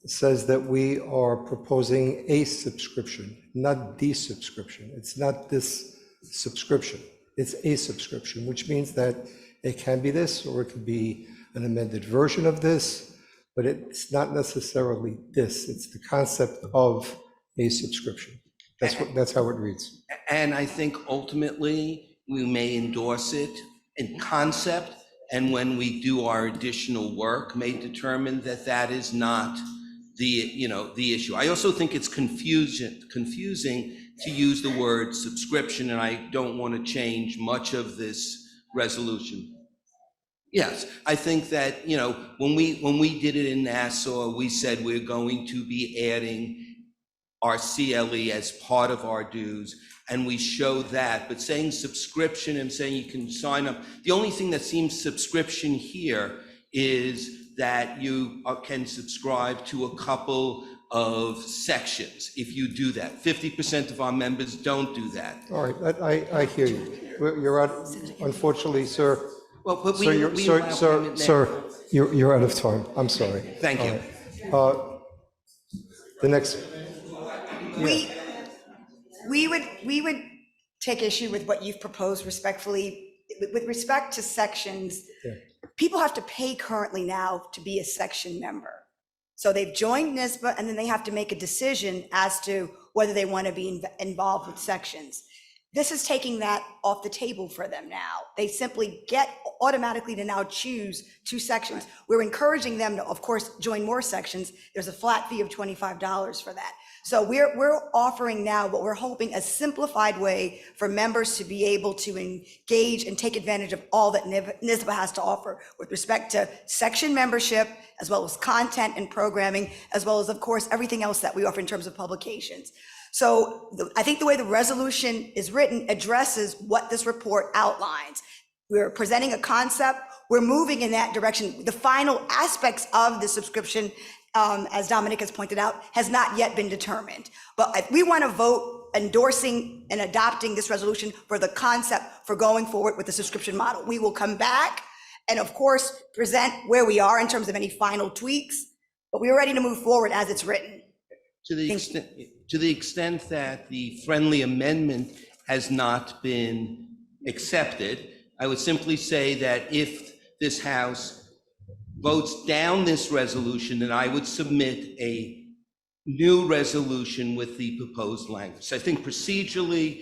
says that we are proposing a subscription, not the subscription. It's not this subscription, it's a subscription, which means that it can be this, or it could be an amended version of this, but it's not necessarily this. It's the concept of a subscription. That's how it reads. And I think ultimately we may endorse it in concept, and when we do our additional work, may determine that that is not the issue. I also think it's confusing to use the word subscription, and I don't want to change much of this resolution. Yes, I think that when we did it in Nassau, we said we're going to be adding our CLE as part of our dues, and we showed that. But saying subscription and saying you can sign up, the only thing that seems subscription here is that you can subscribe to a couple of sections if you do that. 50% of our members don't do that. All right, I hear you. You're out, unfortunately, sir. Well, but Sir, you're out of time. I'm sorry. Thank you. Right. The next. We would take issue with what you've proposed respectfully. With respect to sections, people have to pay currently now to be a section member. So they've joined NISBA, and then they have to make a decision as to whether they want to be involved with sections. This is taking that off the table for them now. They simply get automatically to now choose 2 sections. We're encouraging them to, of course, join more sections. There's a flat fee of $25 for that. So we're offering now what we're hoping a simplified way for members to be able to engage and take advantage of all that NYSSBA has to offer with respect to section membership, as well as content and programming, as well as, of course, everything else that we offer in terms of publications. So I think the way the resolution is written addresses what this report outlines. We're presenting a concept, we're moving in that direction. The final aspects of the subscription, as Domenick has pointed out, has not yet been determined. But we want to vote endorsing and adopting this resolution for the concept for going forward with the subscription model. We will come back and, of course, present where we are in terms of any final tweaks, but we're ready to move forward as it's written. To the extent that the friendly amendment has not been accepted, I would simply say that if this House votes down this resolution, then I would submit a new resolution with the proposed language. So I think procedurally,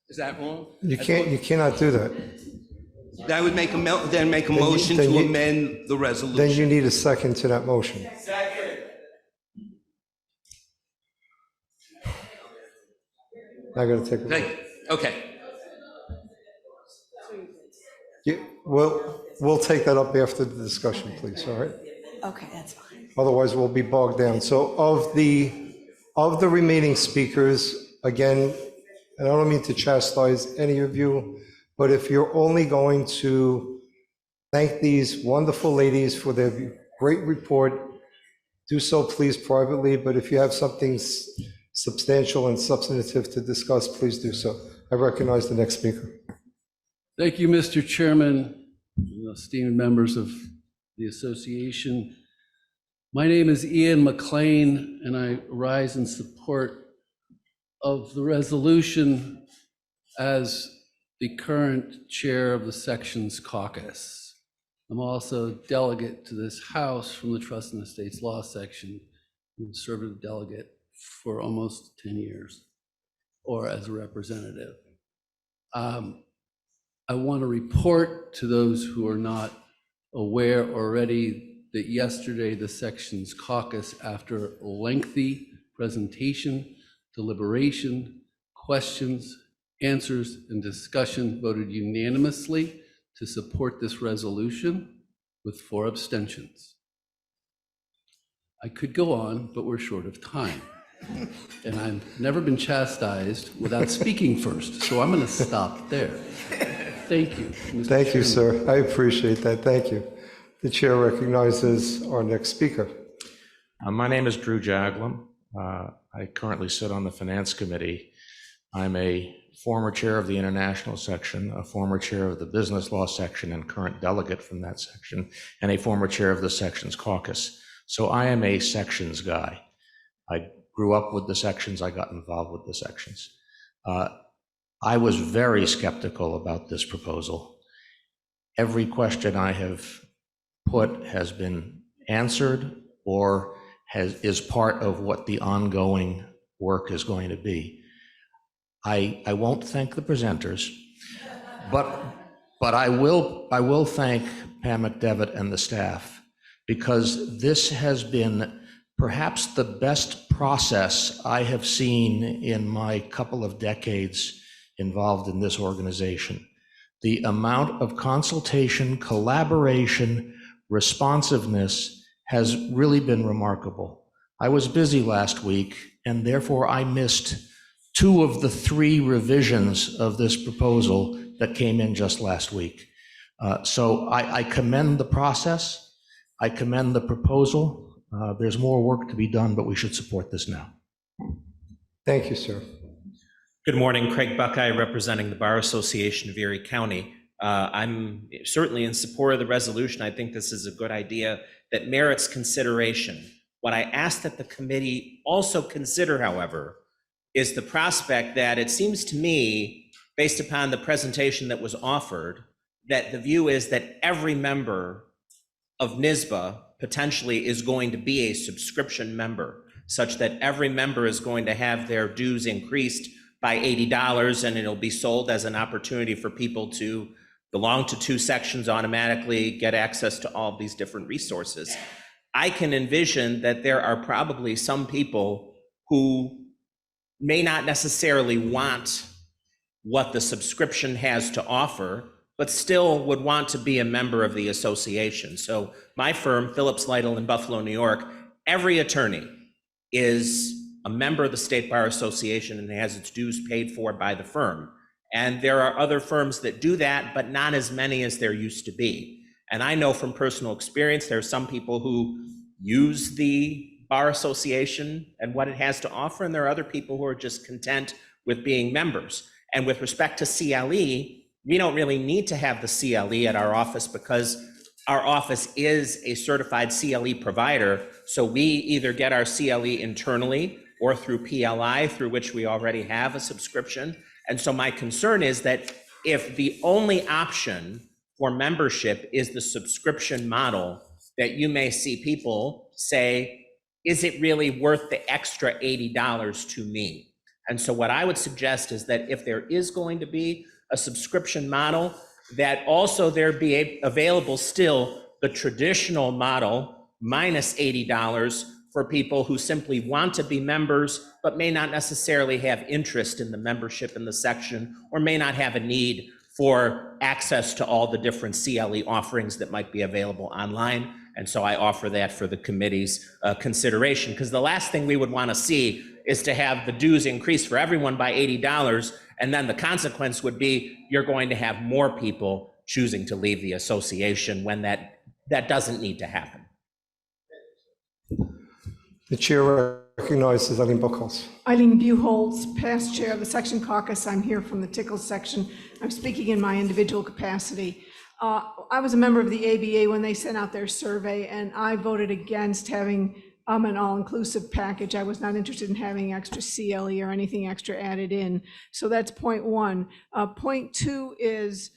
is that wrong? You cannot do that. That would make a motion to amend the resolution. Then you need a second to that motion. I gotta take a vote. Okay. We'll take that up after the discussion, please, all right? Okay, that's fine. Otherwise, we'll be bogged down. So of the remaining speakers, again, and I don't mean to chastise any of you, but if you're only going to thank these wonderful ladies for their great report, do so please privately, but if you have something substantial and substantive to discuss, please do so. I recognize the next speaker. Thank you, Mr. Chairman, esteemed members of the association. My name is Ian McLean, and I rise in support of the resolution as the current chair of the Sections Caucus. I'm also a delegate to this House from the Trust and Estates Law section, and served as a delegate for almost 10 years, or as a representative. I want to report to those who are not aware already that yesterday the Sections Caucus, after lengthy presentation, deliberation, questions, answers, and discussion, voted unanimously to support this resolution with 4 abstentions. I could go on, but we're short of time. And I've never been chastised without speaking first, so I'm going to stop there. Thank you, Mr. Thank you, Chairman. sir. I appreciate that. Thank you. The chair recognizes our next speaker. My name is Drew Jaglom. I currently sit on the Finance Committee. I'm a former chair of the International section, a former chair of the Business Law section and current delegate from that section, and a former chair of the Sections Caucus. So I am a sections guy. I grew up with the sections. I got involved with the sections. I was very skeptical about this proposal. Every question I have put has been answered or is part of what the ongoing work is going to be. I won't thank the presenters, but I will thank Pam McDevitt and the staff, because this has been perhaps the best process I have seen in my couple of decades involved in this organization. The amount of consultation, collaboration, responsiveness has really been remarkable. I was busy last week, and therefore I missed 2 of the 3 revisions of this proposal that came in just last week. So I commend the process. I commend the proposal. There's more work to be done, but we should support this now. Thank you, sir. Good morning, Craig Buckeye, representing the Bar Association of Erie County. I'm certainly in support of the resolution. I think this is a good idea that merits consideration. What I ask that the committee also consider, however, is the prospect that it seems to me, based upon the presentation that was offered, that the view is that every member of NYSSBA potentially is going to be a subscription member. such that every member is going to have their dues increased by $80, and it'll be sold as an opportunity for people to belong to two sections automatically, get access to all of these different resources. I can envision that there are probably some people who may not necessarily want what the subscription has to offer, but still would want to be a member of the association. So my firm, Phillips Lytle in Buffalo, New York, every attorney is a member of the State Bar Association and has its dues paid for by the firm. And there are other firms that do that, but not as many as there used to be. And I know from personal experience, there are some people who use the Bar Association and what it has to offer, and there are other people who are just content with being members. And with respect to CLE, we don't really need to have the CLE at our office because our office is a certified CLE provider. So we either get our CLE internally or through PLI, through which we already have a subscription. And so my concern is that if the only option for membership is the subscription model, that you may see people say, is it really worth the extra $80 to me? And so what I would suggest is that if there is going to be a subscription model, that also there be available still the traditional model minus $80 for people who simply want to be members, but may not necessarily have interest in the membership in the section, or may not have a need for access to all the different CLE offerings that might be available online. And so I offer that for the committee's consideration, because the last thing we would want to see is to have the dues increase for everyone by $80, and then the consequence would be you're going to have more people choosing to leave the association when that doesn't need to happen. The chair recognizes Eileen Buchholz. Eileen Buchholz, past chair of the section caucus. I'm here from the Tickles section. I'm speaking in my individual capacity. I was a member of the ABA when they sent out their survey, and I voted against having an all-inclusive package. I was not interested in having extra CLE or anything extra added in. So that's point one. Point two is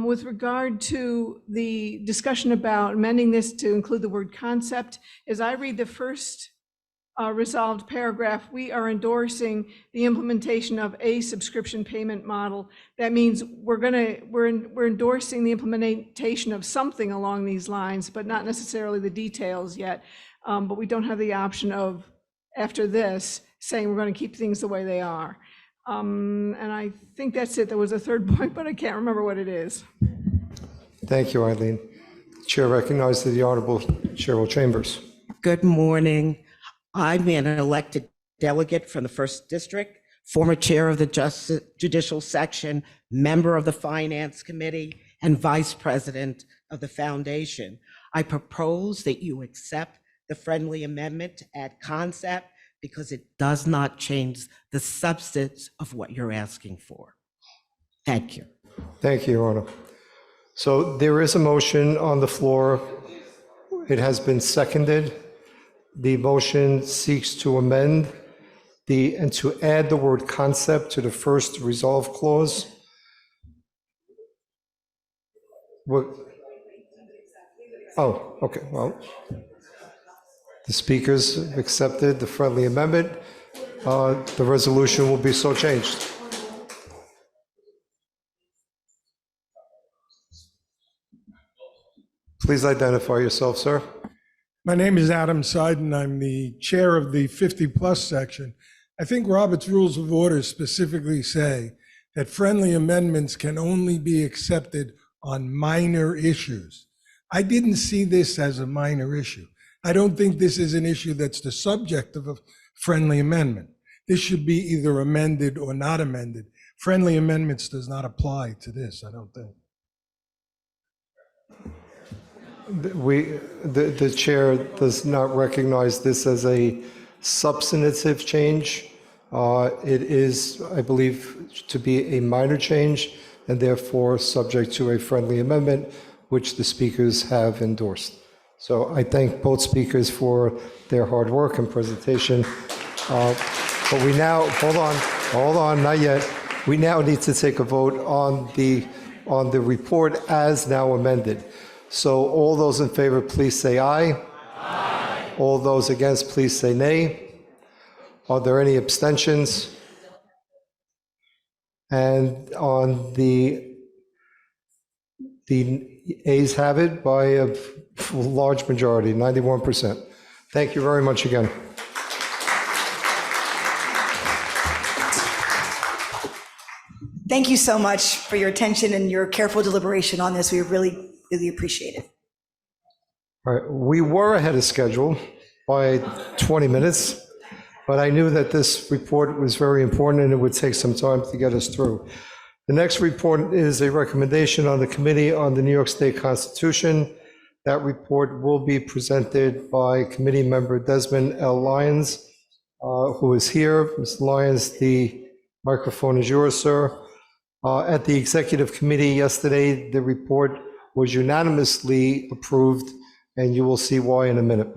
with regard to the discussion about amending this to include the word concept. As I read the first resolved paragraph, we are endorsing the implementation of a subscription payment model. That means we're endorsing the implementation of something along these lines, but not necessarily the details yet. But we don't have the option of, after this, saying we're going to keep things the way they are. And I think that's it. There was a third point, but I can't remember what it is. Thank you, Eileen. The chair recognizes the Honorable Cheryl Chambers. Good morning. I'm an elected delegate from the 1st District, former chair of the Judicial section, member of the Finance Committee, and vice president of the foundation. I propose that you accept the friendly amendment to add concept because it does not change the substance of what you're asking for. Thank you. Thank you, Your Honor. So there is a motion on the floor. It has been seconded. The motion seeks to amend and to add the word concept to the first resolve clause. Oh, okay, well, the speakers accepted the friendly amendment. The resolution will be so changed. Please identify yourself, sir. My name is Adam Seiden. I'm the chair of the 50+ section. I think Robert's Rules of Order specifically say that friendly amendments can only be accepted on minor issues. I didn't see this as a minor issue. I don't think this is an issue that's the subject of a friendly amendment. This should be either amended or not amended. Friendly amendments does not apply to this, I don't think. The chair does not recognize this as a substantive change. It is, I believe, to be a minor change and therefore subject to a friendly amendment, which the speakers have endorsed. So I thank both speakers for their hard work and presentation. But we now, hold on, not yet. We now need to take a vote on the report as now amended. So all those in favor, please say aye. Aye. All those against, please say nay. Are there any abstentions? And on the ayes have it by a large majority, 91%. Thank you very much again. Thank you so much for your attention and your careful deliberation on this. We really, really appreciate it. All right, we were ahead of schedule by 20 minutes, but I knew that this report was very important and it would take some time to get us through. The next report is a recommendation on the Committee on the New York State Constitution. That report will be presented by committee member Desmond L. Lyons, who is here. Mr. Lyons, the microphone is yours, sir. At the Executive Committee yesterday, the report was unanimously approved, and you will see why in a minute.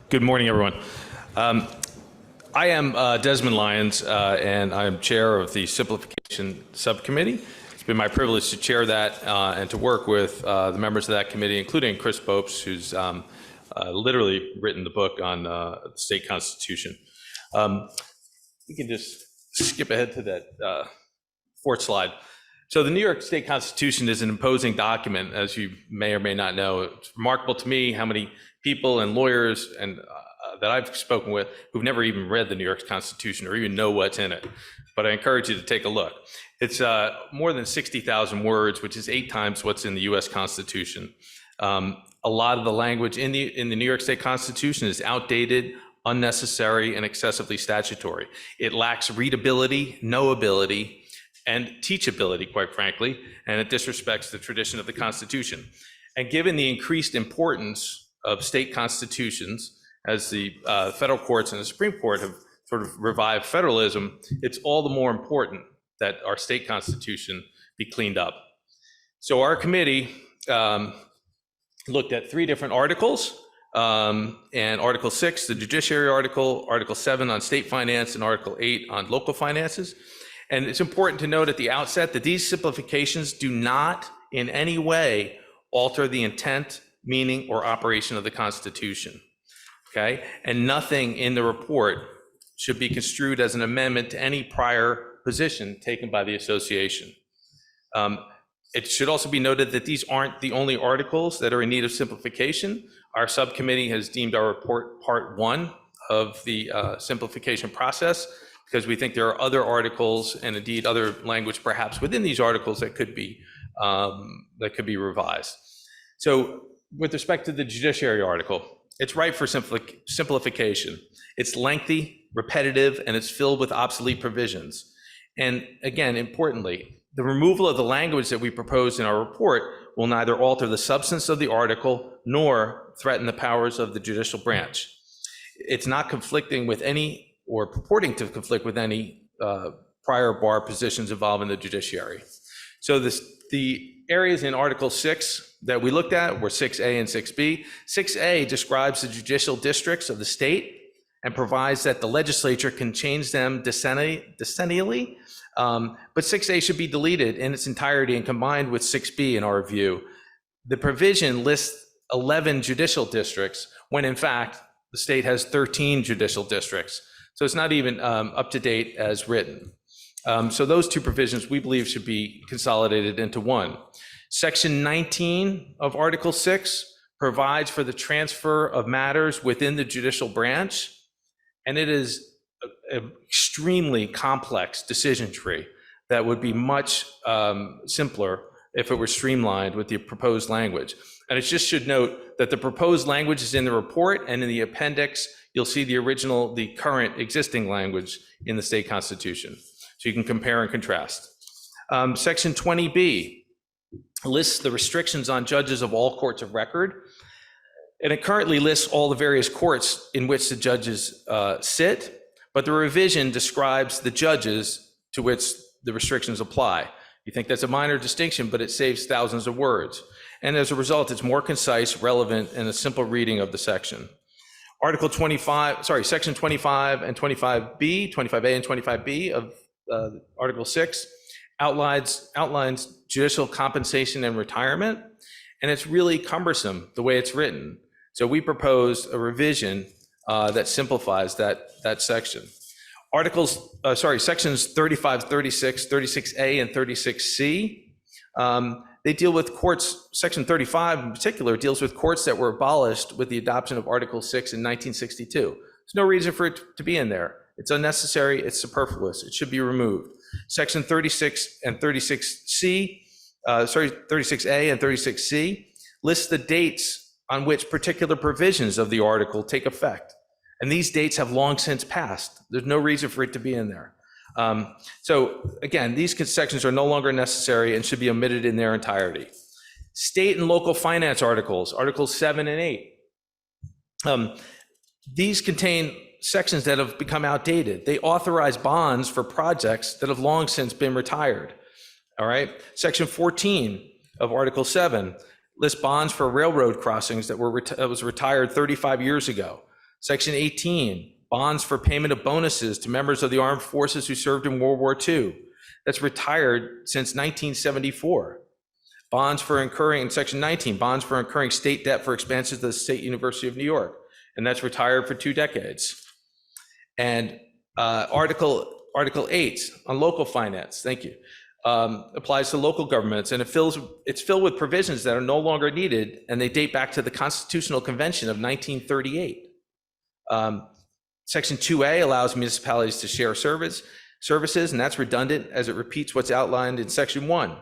Good morning, everyone. I am Desmond Lyons, and I'm chair of the Simplification Subcommittee. It's been my privilege to chair that and to work with the members of that committee, including Chris Bopes, who's literally written the book on the state constitution. We can just skip ahead to that fourth slide. So the New York State Constitution is an imposing document, as you may or may not know. It's remarkable to me how many people and lawyers and that I've spoken with who've never even read the New York Constitution or even know what's in it. But I encourage you to take a look. It's more than 60,000 words, which is 8 times what's in the US Constitution. A lot of the language in the New York State Constitution is outdated, unnecessary, and excessively statutory. It lacks readability, knowability, and teachability, quite frankly, and it disrespects the tradition of the Constitution. And given the increased importance of state constitutions, as the federal courts and the Supreme Court have sort of revived federalism, it's all the more important that our state constitution be cleaned up. So our committee looked at 3 different articles, and Article 6, the judiciary article, Article 7 on state finance, and Article 8 on local finances. And it's important to note at the outset that these simplifications do not in any way alter the intent, meaning, or operation of the Constitution. Okay? And nothing in the report should be construed as an amendment to any prior position taken by the association. It should also be noted that these aren't the only articles that are in need of simplification. Our subcommittee has deemed our report part 1 of the simplification process, because we think there are other articles and indeed other language perhaps within these articles that could be revised. So with respect to the judiciary article, it's ripe for simplification. It's lengthy, repetitive, and it's filled with obsolete provisions. And again, importantly, the removal of the language that we proposed in our report will neither alter the substance of the article nor threaten the powers of the judicial branch. It's not conflicting with any or purporting to conflict with any prior bar positions involved in the judiciary. So the areas in Article 6 that we looked at were 6A and 6B. 6A describes the judicial districts of the state and provides that the legislature can change them decennially, but 6A should be deleted in its entirety and combined with 6B in our view. The provision lists 11 judicial districts when in fact the state has 13 judicial districts. So it's not even up to date as written. So those 2 provisions we believe should be consolidated into one. Section 19 of Article 6 provides for the transfer of matters within the judicial branch, and it is an extremely complex decision tree that would be much simpler if it were streamlined with the proposed language. And it just should note that the proposed language is in the report, and in the appendix, you'll see the current existing language in the state constitution. So you can compare and contrast. Section 20B lists the restrictions on judges of all courts of record. And it currently lists all the various courts in which the judges sit, but the revision describes the judges to which the restrictions apply. You think that's a minor distinction, but it saves thousands of words. And as a result, it's more concise, relevant, and a simple reading of the section. Section 25 and 25B, 25A and 25B of Article 6 outlines judicial compensation and retirement, and it's really cumbersome the way it's written. So we proposed a revision that simplifies that section. Sections 35, 36, 36A, and 36C, they deal with courts. Section 35 in particular deals with courts that were abolished with the adoption of Article 6 in 1962. There's no reason for it to be in there. It's unnecessary, it's superfluous, it should be removed. Section 36 and 36C, 36A and 36C list the dates on which particular provisions of the article take effect. And these dates have long since passed. There's no reason for it to be in there. So again, these sections are no longer necessary and should be omitted in their entirety. State and local finance articles, Articles 7 and 8. These contain sections that have become outdated. They authorize bonds for projects that have long since been retired. All right. Section 14 of Article 7 lists bonds for railroad crossings that was retired 35 years ago. Section 18, bonds for payment of bonuses to members of the armed forces who served in World War II. That's retired since 1974. Bonds for incurring, in Section 19, bonds for incurring state debt for expenses to the State University of New York, and that's retired for 2 decades. And Article 8 on local finance, thank you, applies to local governments, and it's filled with provisions that are no longer needed, and they date back to the Constitutional Convention of 1938. Section 2A allows municipalities to share services, and that's redundant as it repeats what's outlined in Section 1.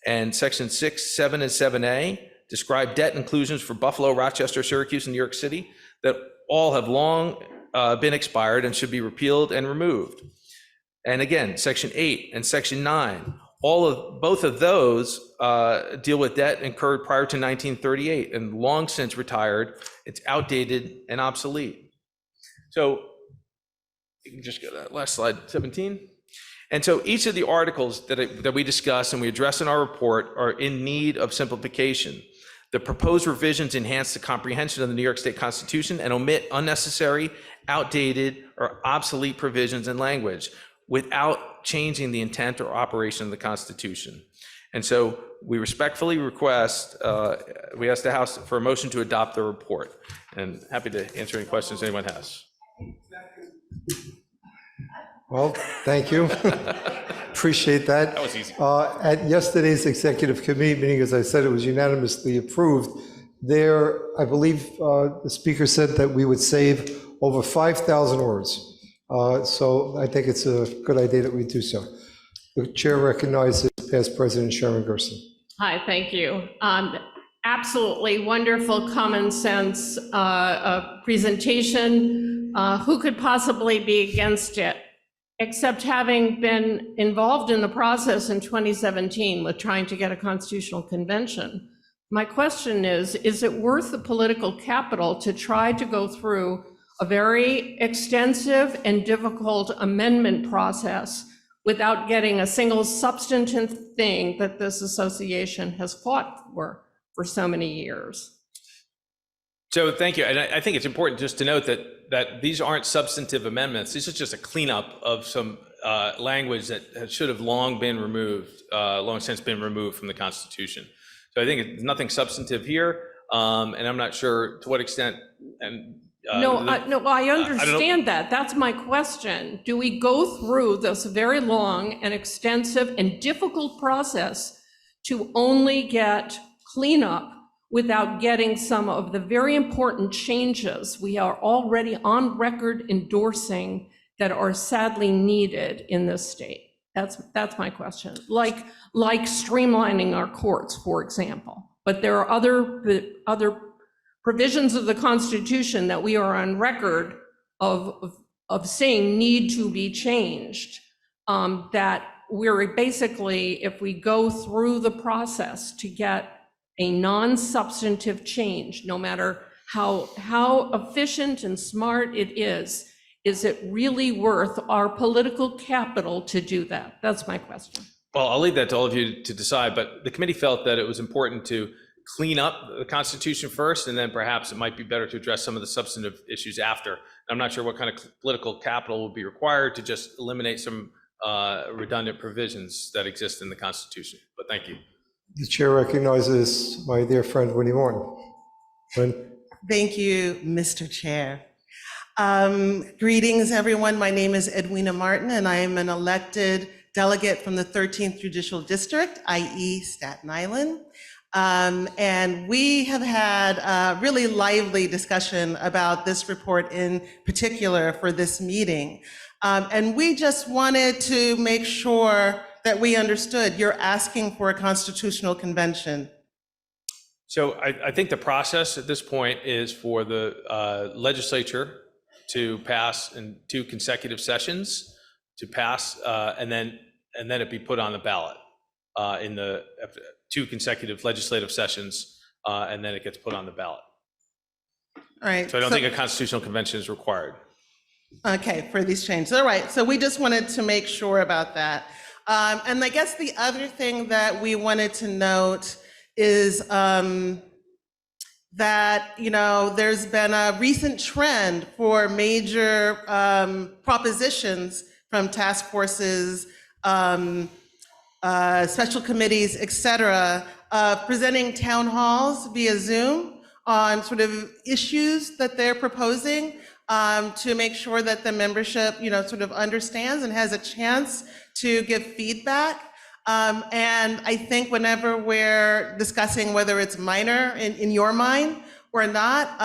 And Section 6, 7, and 7A describe debt inclusions for Buffalo, Rochester, Syracuse, and New York City that all have long been expired and should be repealed and removed. And again, Section 8 and Section 9, both of those deal with debt incurred prior to 1938 and long since retired. It's outdated and obsolete. So you can just go to that last slide, 17. And so each of the articles that we discuss and we address in our report are in need of simplification. The proposed revisions enhance the comprehension of the New York State Constitution and omit unnecessary, outdated, or obsolete provisions and language without changing the intent or operation of the Constitution. And so we respectfully request, we ask the House for a motion to adopt the report, and happy to answer any questions anyone has. Well, thank you. Appreciate that. That was easy. At yesterday's executive committee meeting, as I said, it was unanimously approved. There, I believe the speaker said that we would save over 5,000 words. So I think it's a good idea that we do so. The chair recognizes past President Sherman Gerson. Hi, thank you. Absolutely wonderful common sense presentation. Who could possibly be against it? Except having been involved in the process in 2017 with trying to get a constitutional convention. My question is it worth the political capital to try to go through a very extensive and difficult amendment process without getting a single substantive thing that this association has fought for so many years? So thank you. And I think it's important just to note that these aren't substantive amendments. This is just a cleanup of some language that should have long since been removed from the Constitution. So I think there's nothing substantive here, and I'm not sure to what extent. I understand that. That's my question. Do we go through this very long and extensive and difficult process to only get cleanup without getting some of the very important changes we are already on record endorsing that are sadly needed in this state? That's my question. Like streamlining our courts, for example. But there are other provisions of the Constitution that we are on record of saying need to be changed, that we're basically, if we go through the process to get a non-substantive change, no matter how efficient and smart it is it really worth our political capital to do that? That's my question. Well, I'll leave that to all of you to decide, but the committee felt that it was important to clean up the Constitution first, and then perhaps it might be better to address some of the substantive issues after. I'm not sure what kind of political capital would be required to just eliminate some redundant provisions that exist in the Constitution, but thank you. The chair recognizes my dear friend Winnie Morton. Thank you, Mr. Chair. Greetings, everyone. My name is Edwina Martin, and I am an elected delegate from the 13th Judicial District, i.e. Staten Island. And we have had a really lively discussion about this report in particular for this meeting. And we just wanted to make sure that we understood you're asking for a constitutional convention. So I think the process at this point is for the legislature to pass in 2 consecutive sessions, to pass, and then it be put on the ballot in the 2 consecutive legislative sessions, and then it gets put on the ballot. All right. So I don't think a constitutional convention is required. Okay, for these changes. All right, so we just wanted to make sure about that. And I guess the other thing that we wanted to note is that, there's been a recent trend for major propositions from task forces, special committees, et cetera, presenting town halls via Zoom on sort of issues that they're proposing to make sure that the membership, sort of understands and has a chance to give feedback. And I think whenever we're discussing whether it's minor in your mind or not,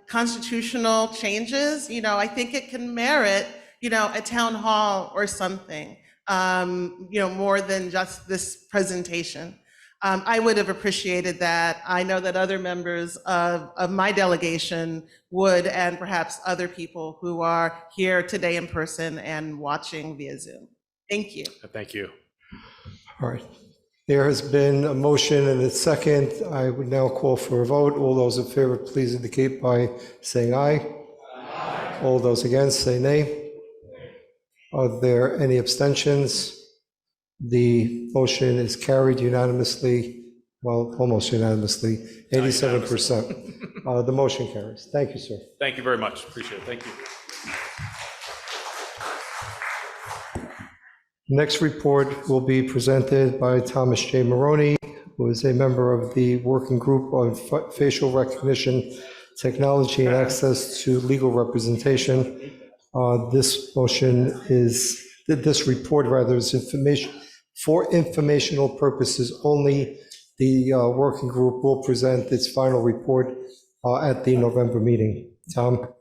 constitutional changes, I think it can merit, a town hall or something, more than just this presentation. I would have appreciated that. I know that other members of my delegation would, and perhaps other people who are here today in person and watching via Zoom. Thank you. Thank you. All right. There has been a motion and a second. I would now call for a vote. All those in favor, please indicate by saying aye. Aye. All those against, say nay. Are there any abstentions? The motion is carried unanimously, well, almost unanimously, 87%. The motion carries. Thank you, sir. Thank you very much. Appreciate it. Thank you. Next report will be presented by Thomas J. Maroney, who is a member of the Working Group on Facial Recognition Technology and Access to Legal Representation. This report is information for informational purposes only. The working group will present its final report at the November meeting. Tom.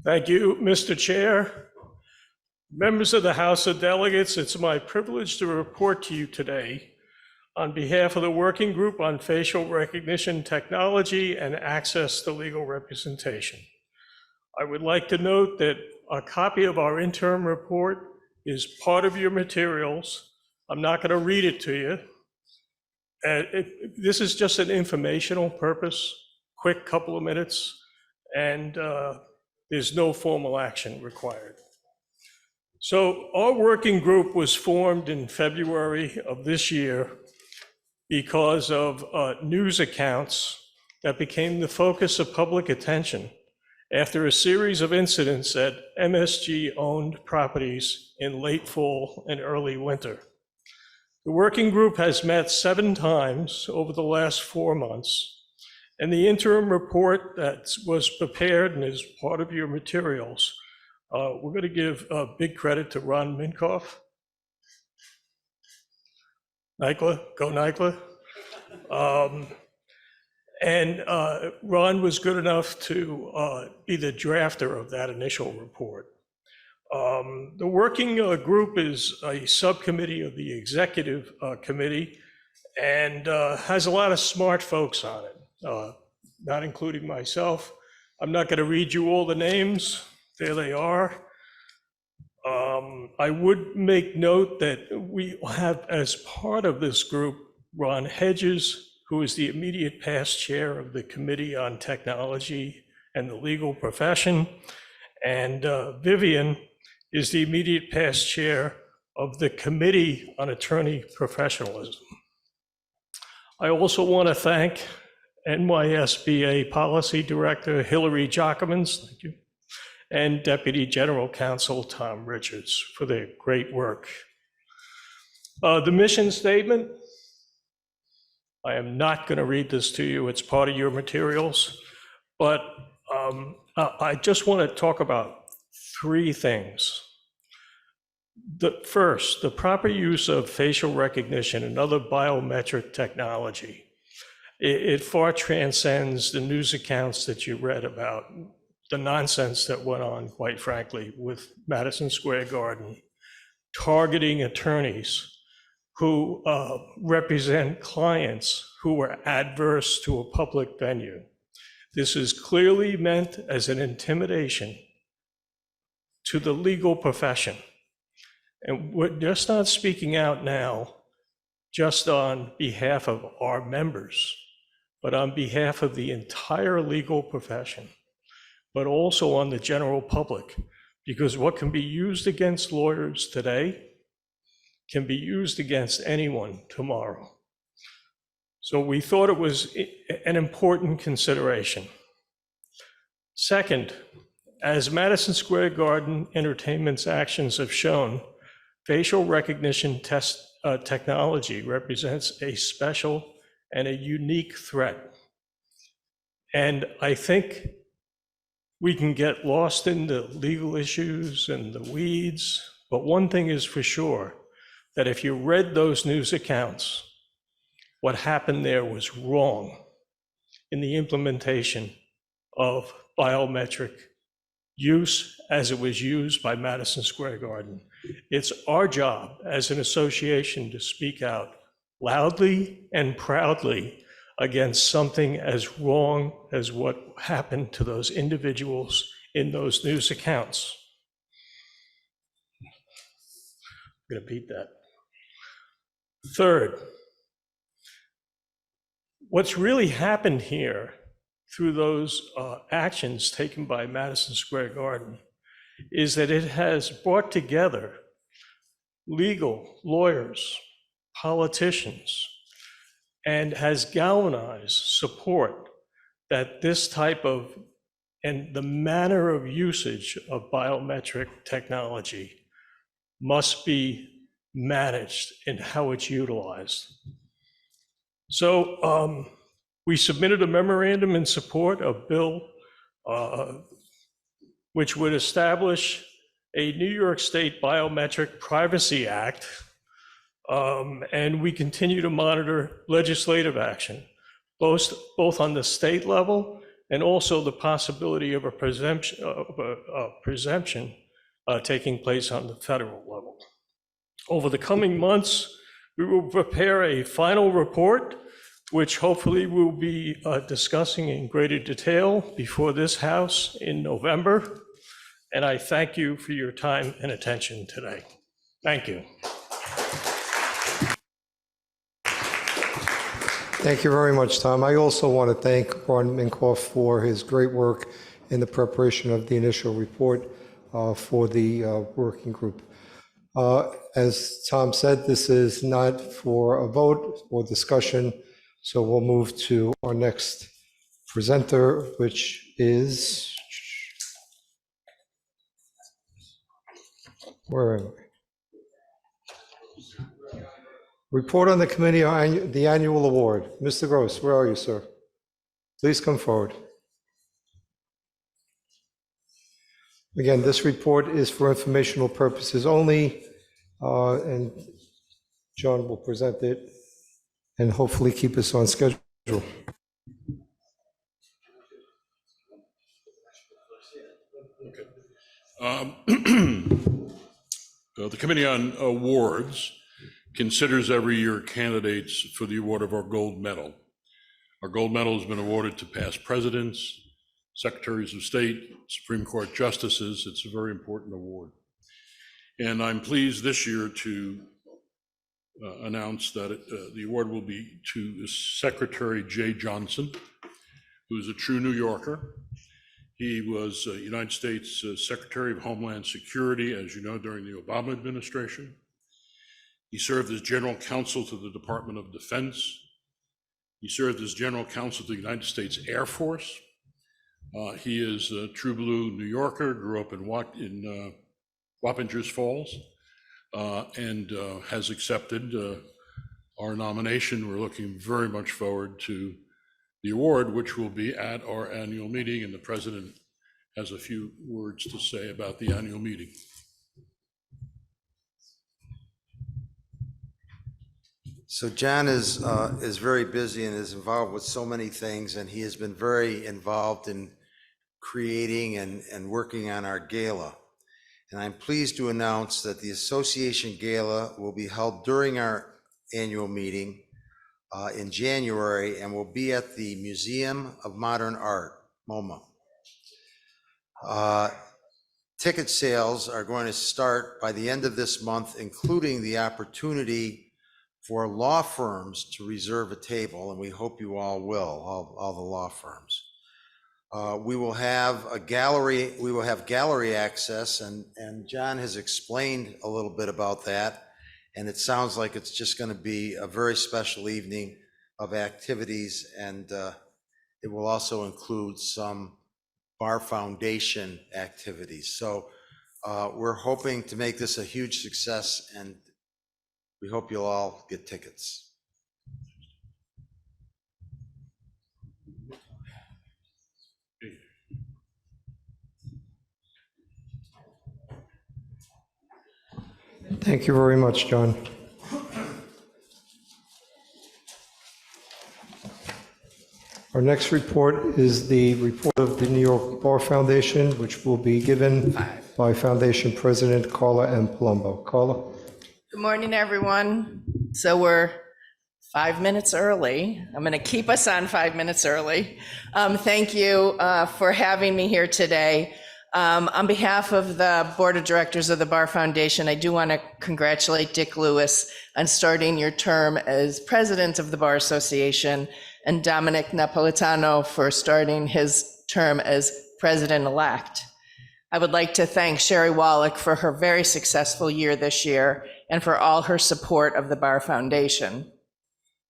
Thank you, Mr. Chair. Members of the House of Delegates, it's my privilege to report to you today on behalf of the Working Group on Facial Recognition Technology and Access to Legal Representation. I would like to note that a copy of our interim report is part of your materials. I'm not going to read it to you. This is just an informational purpose, quick couple of minutes, and there's no formal action required. So our working group was formed in February of this year because of news accounts that became the focus of public attention after a series of incidents at MSG-owned properties in late fall and early winter. The working group has met 7 times over the last 4 months, and the interim report that was prepared and is part of your materials, we're going to give big credit to Ron Minkoff. Nyquil, go Nyquil. And Ron was good enough to be the drafter of that initial report. The working group is a subcommittee of the executive committee and has a lot of smart folks on it, not including myself. I'm not going to read you all the names. There they are. I would make note that we have, as part of this group, Ron Hedges, who is the immediate past chair of the Committee on Technology and the Legal Profession, and Vivian is the immediate past chair of the Committee on Attorney Professionalism. I also want to thank NYSBA Policy Director Hillary Jockamans, thank you, and Deputy General Counsel Tom Richards for their great work. The mission statement. I am not going to read this to you. It's part of your materials. But I just want to talk about three things. First, the proper use of facial recognition and other biometric technology. It far transcends the news accounts that you read about, the nonsense that went on, quite frankly, with Madison Square Garden, targeting attorneys who represent clients who were adverse to a public venue. This is clearly meant as an intimidation to the legal profession. And we're just not speaking out now just on behalf of our members, but on behalf of the entire legal profession, but also on the general public, because what can be used against lawyers today can be used against anyone tomorrow. So we thought it was an important consideration. Second, as Madison Square Garden Entertainment's actions have shown, facial recognition technology represents a special and a unique threat. And I think we can get lost in the legal issues and the weeds, but one thing is for sure, that if you read those news accounts, what happened there was wrong in the implementation of biometric use as it was used by Madison Square Garden. It's our job as an association to speak out loudly and proudly against something as wrong as what happened to those individuals in those news accounts. I'm going to repeat that. Third, what's really happened here through those actions taken by Madison Square Garden is that it has brought together legal, lawyers, politicians, and has galvanized support that this type of, and the manner of usage of biometric technology must be managed in how it's utilized. So we submitted a memorandum in support of bill which would establish a New York State Biometric Privacy Act, and we continue to monitor legislative action, both on the state level and also the possibility of a presumption taking place on the federal level. Over the coming months, we will prepare a final report, which hopefully we'll be discussing in greater detail before this House in November. And I thank you for your time and attention today. Thank you. Thank you very much, Tom. I also want to thank Ron Minkoff for his great work in the preparation of the initial report for the working group. As Tom said, this is not for a vote or discussion, so we'll move to our next presenter, which is, where am I? Report on the committee on the annual award. Mr. Gross, where are you, sir? Please come forward. Again, this report is for informational purposes only, and John will present it and hopefully keep us on schedule. The Committee on Awards considers every year candidates for the award of our gold medal. Our gold medal has been awarded to past presidents, secretaries of state, Supreme Court justices. It's a very important award. And I'm pleased this year to announce that the award will be to Secretary Jay Johnson, who's a true New Yorker. He was United States Secretary of Homeland Security, as you know, during the Obama administration. He served as General Counsel to the Department of Defense. He served as General Counsel to the United States Air Force. He is a true blue New Yorker, grew up in Wappingers Falls, and has accepted our nomination. We're looking very much forward to the award, which will be at our annual meeting, and the president has a few words to say about the annual meeting. So John is very busy and is involved with so many things, and he has been very involved in creating and working on our gala. And I'm pleased to announce that the Association Gala will be held during our annual meeting in January, and will be at the Museum of Modern Art, MoMA. Ticket sales are going to start by the end of this month, including the opportunity for law firms to reserve a table, and we hope you all will, all the law firms. We will have a gallery, we will have gallery access, and John has explained a little bit about that, and it sounds like it's just going to be a very special evening of activities, and it will also include some Bar Foundation activities. So we're hoping to make this a huge success, and we hope you'll all get tickets. Thank you very much, John. Our next report is the report of the New York Bar Foundation, which will be given by Foundation President Carla and Palumbo. Carla? Good morning, everyone. So we're 5 minutes early. I'm going to keep us on 5 minutes early. Thank you for having me here today. On behalf of the Board of Directors of the Bar Foundation, I do want to congratulate Dick Lewis on starting your term as President of the Bar Association, and Domenick Napoletano for starting his term as President-elect. I would like to thank Sherry Wallach for her very successful year this year and for all her support of the Bar Foundation.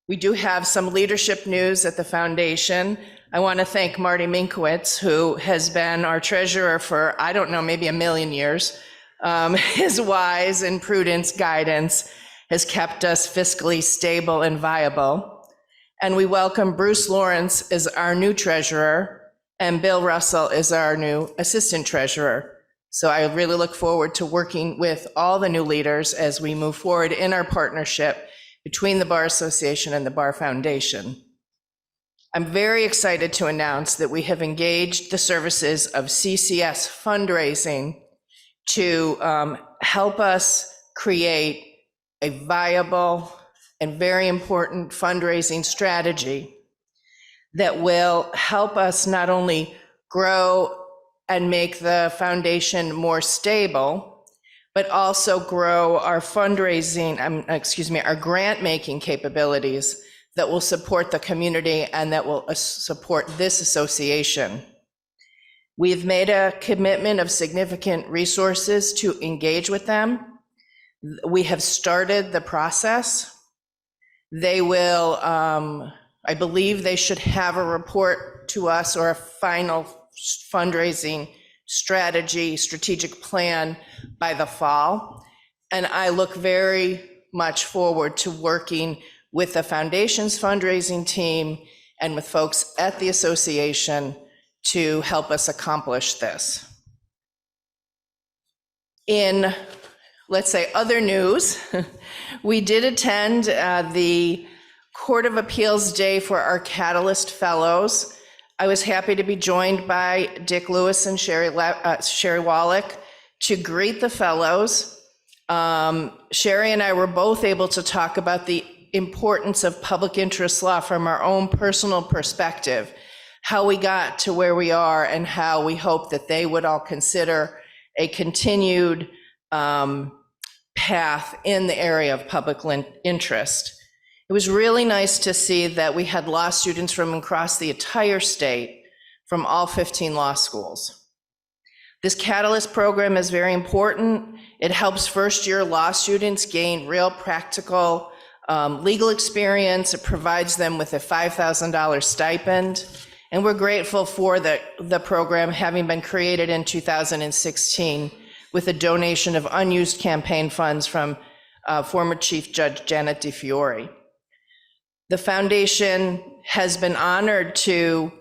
We do have some leadership news at the Foundation. I want to thank Marty Minkowitz, who has been our treasurer for, I don't know, maybe a million years. His wise and prudent guidance has kept us fiscally stable and viable. And we welcome Bruce Lawrence as our new treasurer, and Bill Russell is our new assistant treasurer. So I really look forward to working with all the new leaders as we move forward in our partnership between the Bar Association and the Bar Foundation. I'm very excited to announce that we have engaged the services of CCS Fundraising to help us create a viable and very important fundraising strategy that will help us not only grow and make the foundation more stable, but also grow our fundraising, our grant-making capabilities that will support the community and that will support this association. We've made a commitment of significant resources to engage with them. We have started the process. They will, I believe they should have a report to us or a final fundraising strategy, strategic plan by the fall. And I look very much forward to working with the Foundation's fundraising team and with folks at the association to help us accomplish this. In, let's say, other news, we did attend the Court of Appeals Day for our Catalyst Fellows. I was happy to be joined by Dick Lewis and Sherry Wallach to greet the fellows. Sherry and I were both able to talk about the importance of public interest law from our own personal perspective, how we got to where we are, and how we hope that they would all consider a continued path in the area of public interest. It was really nice to see that we had law students from across the entire state, from all 15 law schools. This Catalyst program is very important. It helps first-year law students gain real practical legal experience. It provides them with a $5,000 stipend. And we're grateful for the program having been created in 2016 with a donation of unused campaign funds from former Chief Judge Janet DeFiore. The foundation has been honored to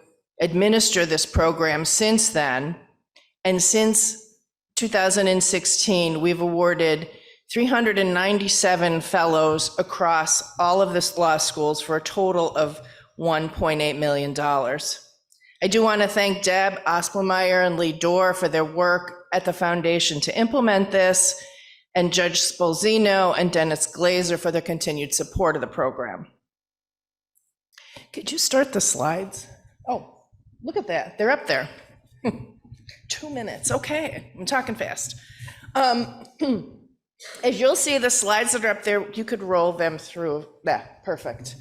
administer this program since then. And since 2016, we've awarded 397 fellows across all of the law schools for a total of $1.8 million. I do want to thank Deb Ospelmeyer and Lee Dorr for their work at the foundation to implement this, and Judge Spolzino and Dennis Glazer for their continued support of the program. Could you start the slides? Oh, look at that. They're up there. 2 minutes. Okay, I'm talking fast. As you'll see, the slides that are up there, you could roll them through. That, perfect.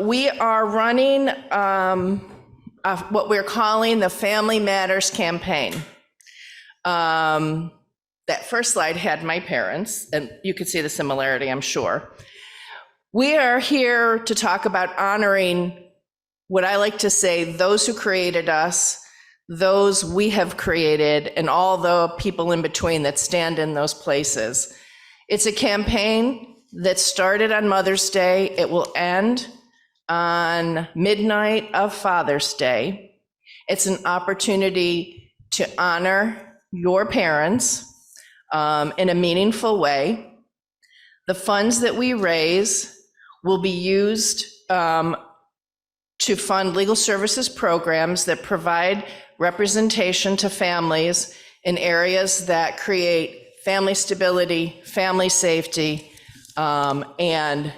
We are running what we're calling the Family Matters campaign. That first slide had my parents, and you could see the similarity, I'm sure. We are here to talk about honoring what I like to say, those who created us, those we have created, and all the people in between that stand in those places. It's a campaign that started on Mother's Day. It will end on midnight of Father's Day. It's an opportunity to honor your parents in a meaningful way. The funds that we raise will be used to fund legal services programs that provide representation to families in areas that create family stability, family safety, and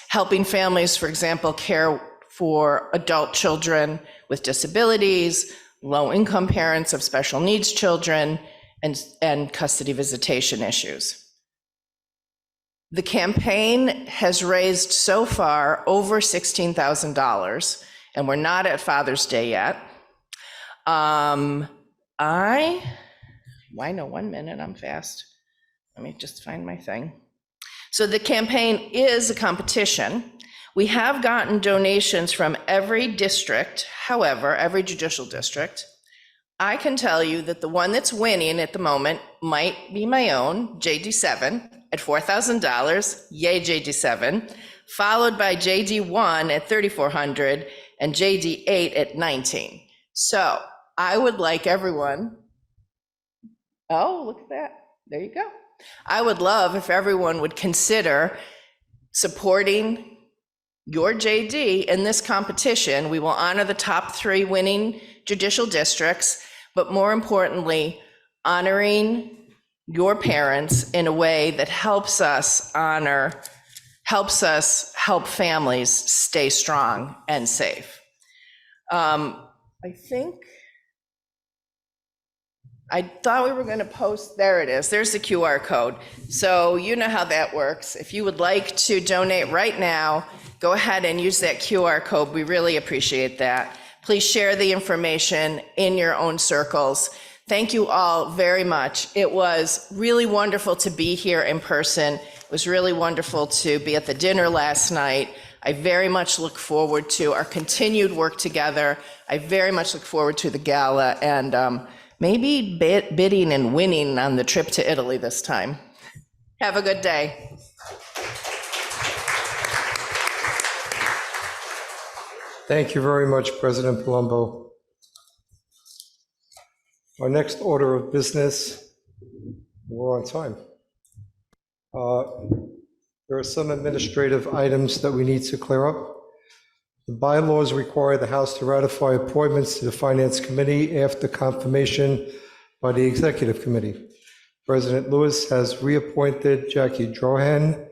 helping families, for example, care for adult children with disabilities, low-income parents of special needs children, and custody visitation issues. The campaign has raised so far over $16,000, and we're not at Father's Day yet. Why no, 1 minute, I'm fast. Let me just find my thing. So the campaign is a competition. We have gotten donations from every district, however, every judicial district. I can tell you that the one that's winning at the moment might be my own, JD7, at $4,000, yay JD7, followed by JD1 at $3,400 and JD8 at $19,000. So I would like everyone, oh, look at that, there you go. I would love if everyone would consider supporting your JD in this competition. We will honor the top 3 winning judicial districts, but more importantly, honoring your parents in a way that helps us help families stay strong and safe. I thought we were going to post, there it is, there's the QR code. So you know how that works. If you would like to donate right now, go ahead and use that QR code. We really appreciate that. Please share the information in your own circles. Thank you all very much. It was really wonderful to be here in person. It was really wonderful to be at the dinner last night. I very much look forward to our continued work together. I very much look forward to the gala and maybe bidding and winning on the trip to Italy this time. Have a good day. Thank you very much, President Palumbo. Our next order of business, we're on time. There are some administrative items that we need to clear up. The bylaws require the House to ratify appointments to the Finance Committee after confirmation by the Executive Committee. President Lewis has reappointed Jackie Drohan,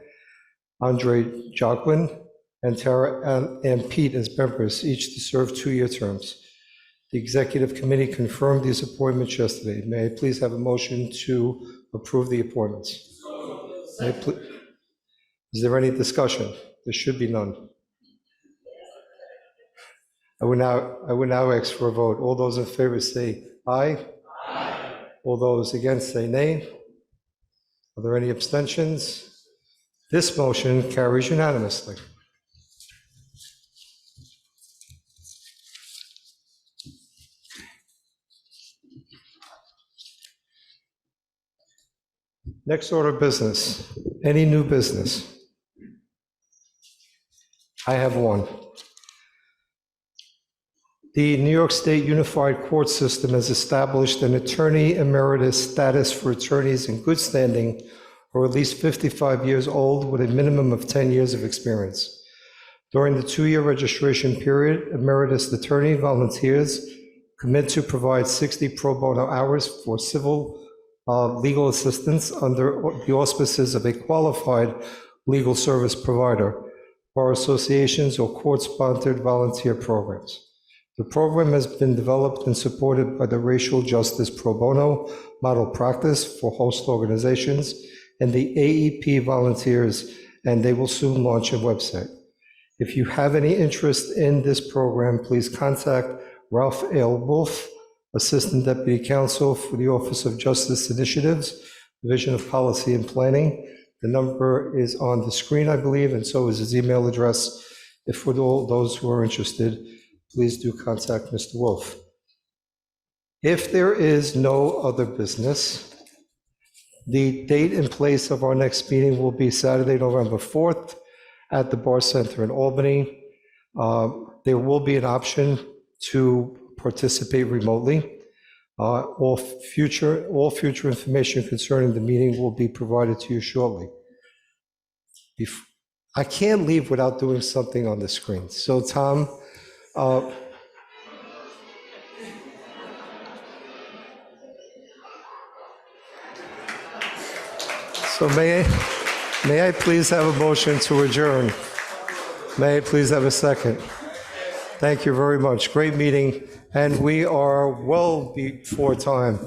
Andre Jacquin, and Tara and Pete as members, each to serve 2-year terms. The Executive Committee confirmed these appointments yesterday. May I please have a motion to approve the appointments? Is there any discussion? There should be none. I would now ask for a vote. All those in favor say aye. Aye. All those against say nay. Are there any abstentions? This motion carries unanimously. Next order of business. Any new business? I have one. The New York State Unified Court System has established an attorney emeritus status for attorneys in good standing or at least 55 years old with a minimum of 10 years of experience. During the 2-year registration period, emeritus attorney volunteers commit to provide 60 pro bono hours for civil legal assistance under the auspices of a qualified legal service provider, bar associations, or court-sponsored volunteer programs. The program has been developed and supported by the Racial Justice Pro Bono Model Practice for host organizations and the AEP volunteers, and they will soon launch a website. If you have any interest in this program, please contact Ralph L. Wolf, Assistant Deputy Counsel for the Office of Justice Initiatives, Division of Policy and Planning. The number is on the screen, I believe, and so is his email address. If for all those who are interested, please do contact Mr. Wolf. If there is no other business, the date and place of our next meeting will be Saturday, November 4th at the Bar Center in Albany. There will be an option to participate remotely. All future information concerning the meeting will be provided to you shortly. I can't leave without doing something on the screen. So Tom, so may I please have a motion to adjourn? May I please have a second? Thank you very much. Great meeting, and we are well before time.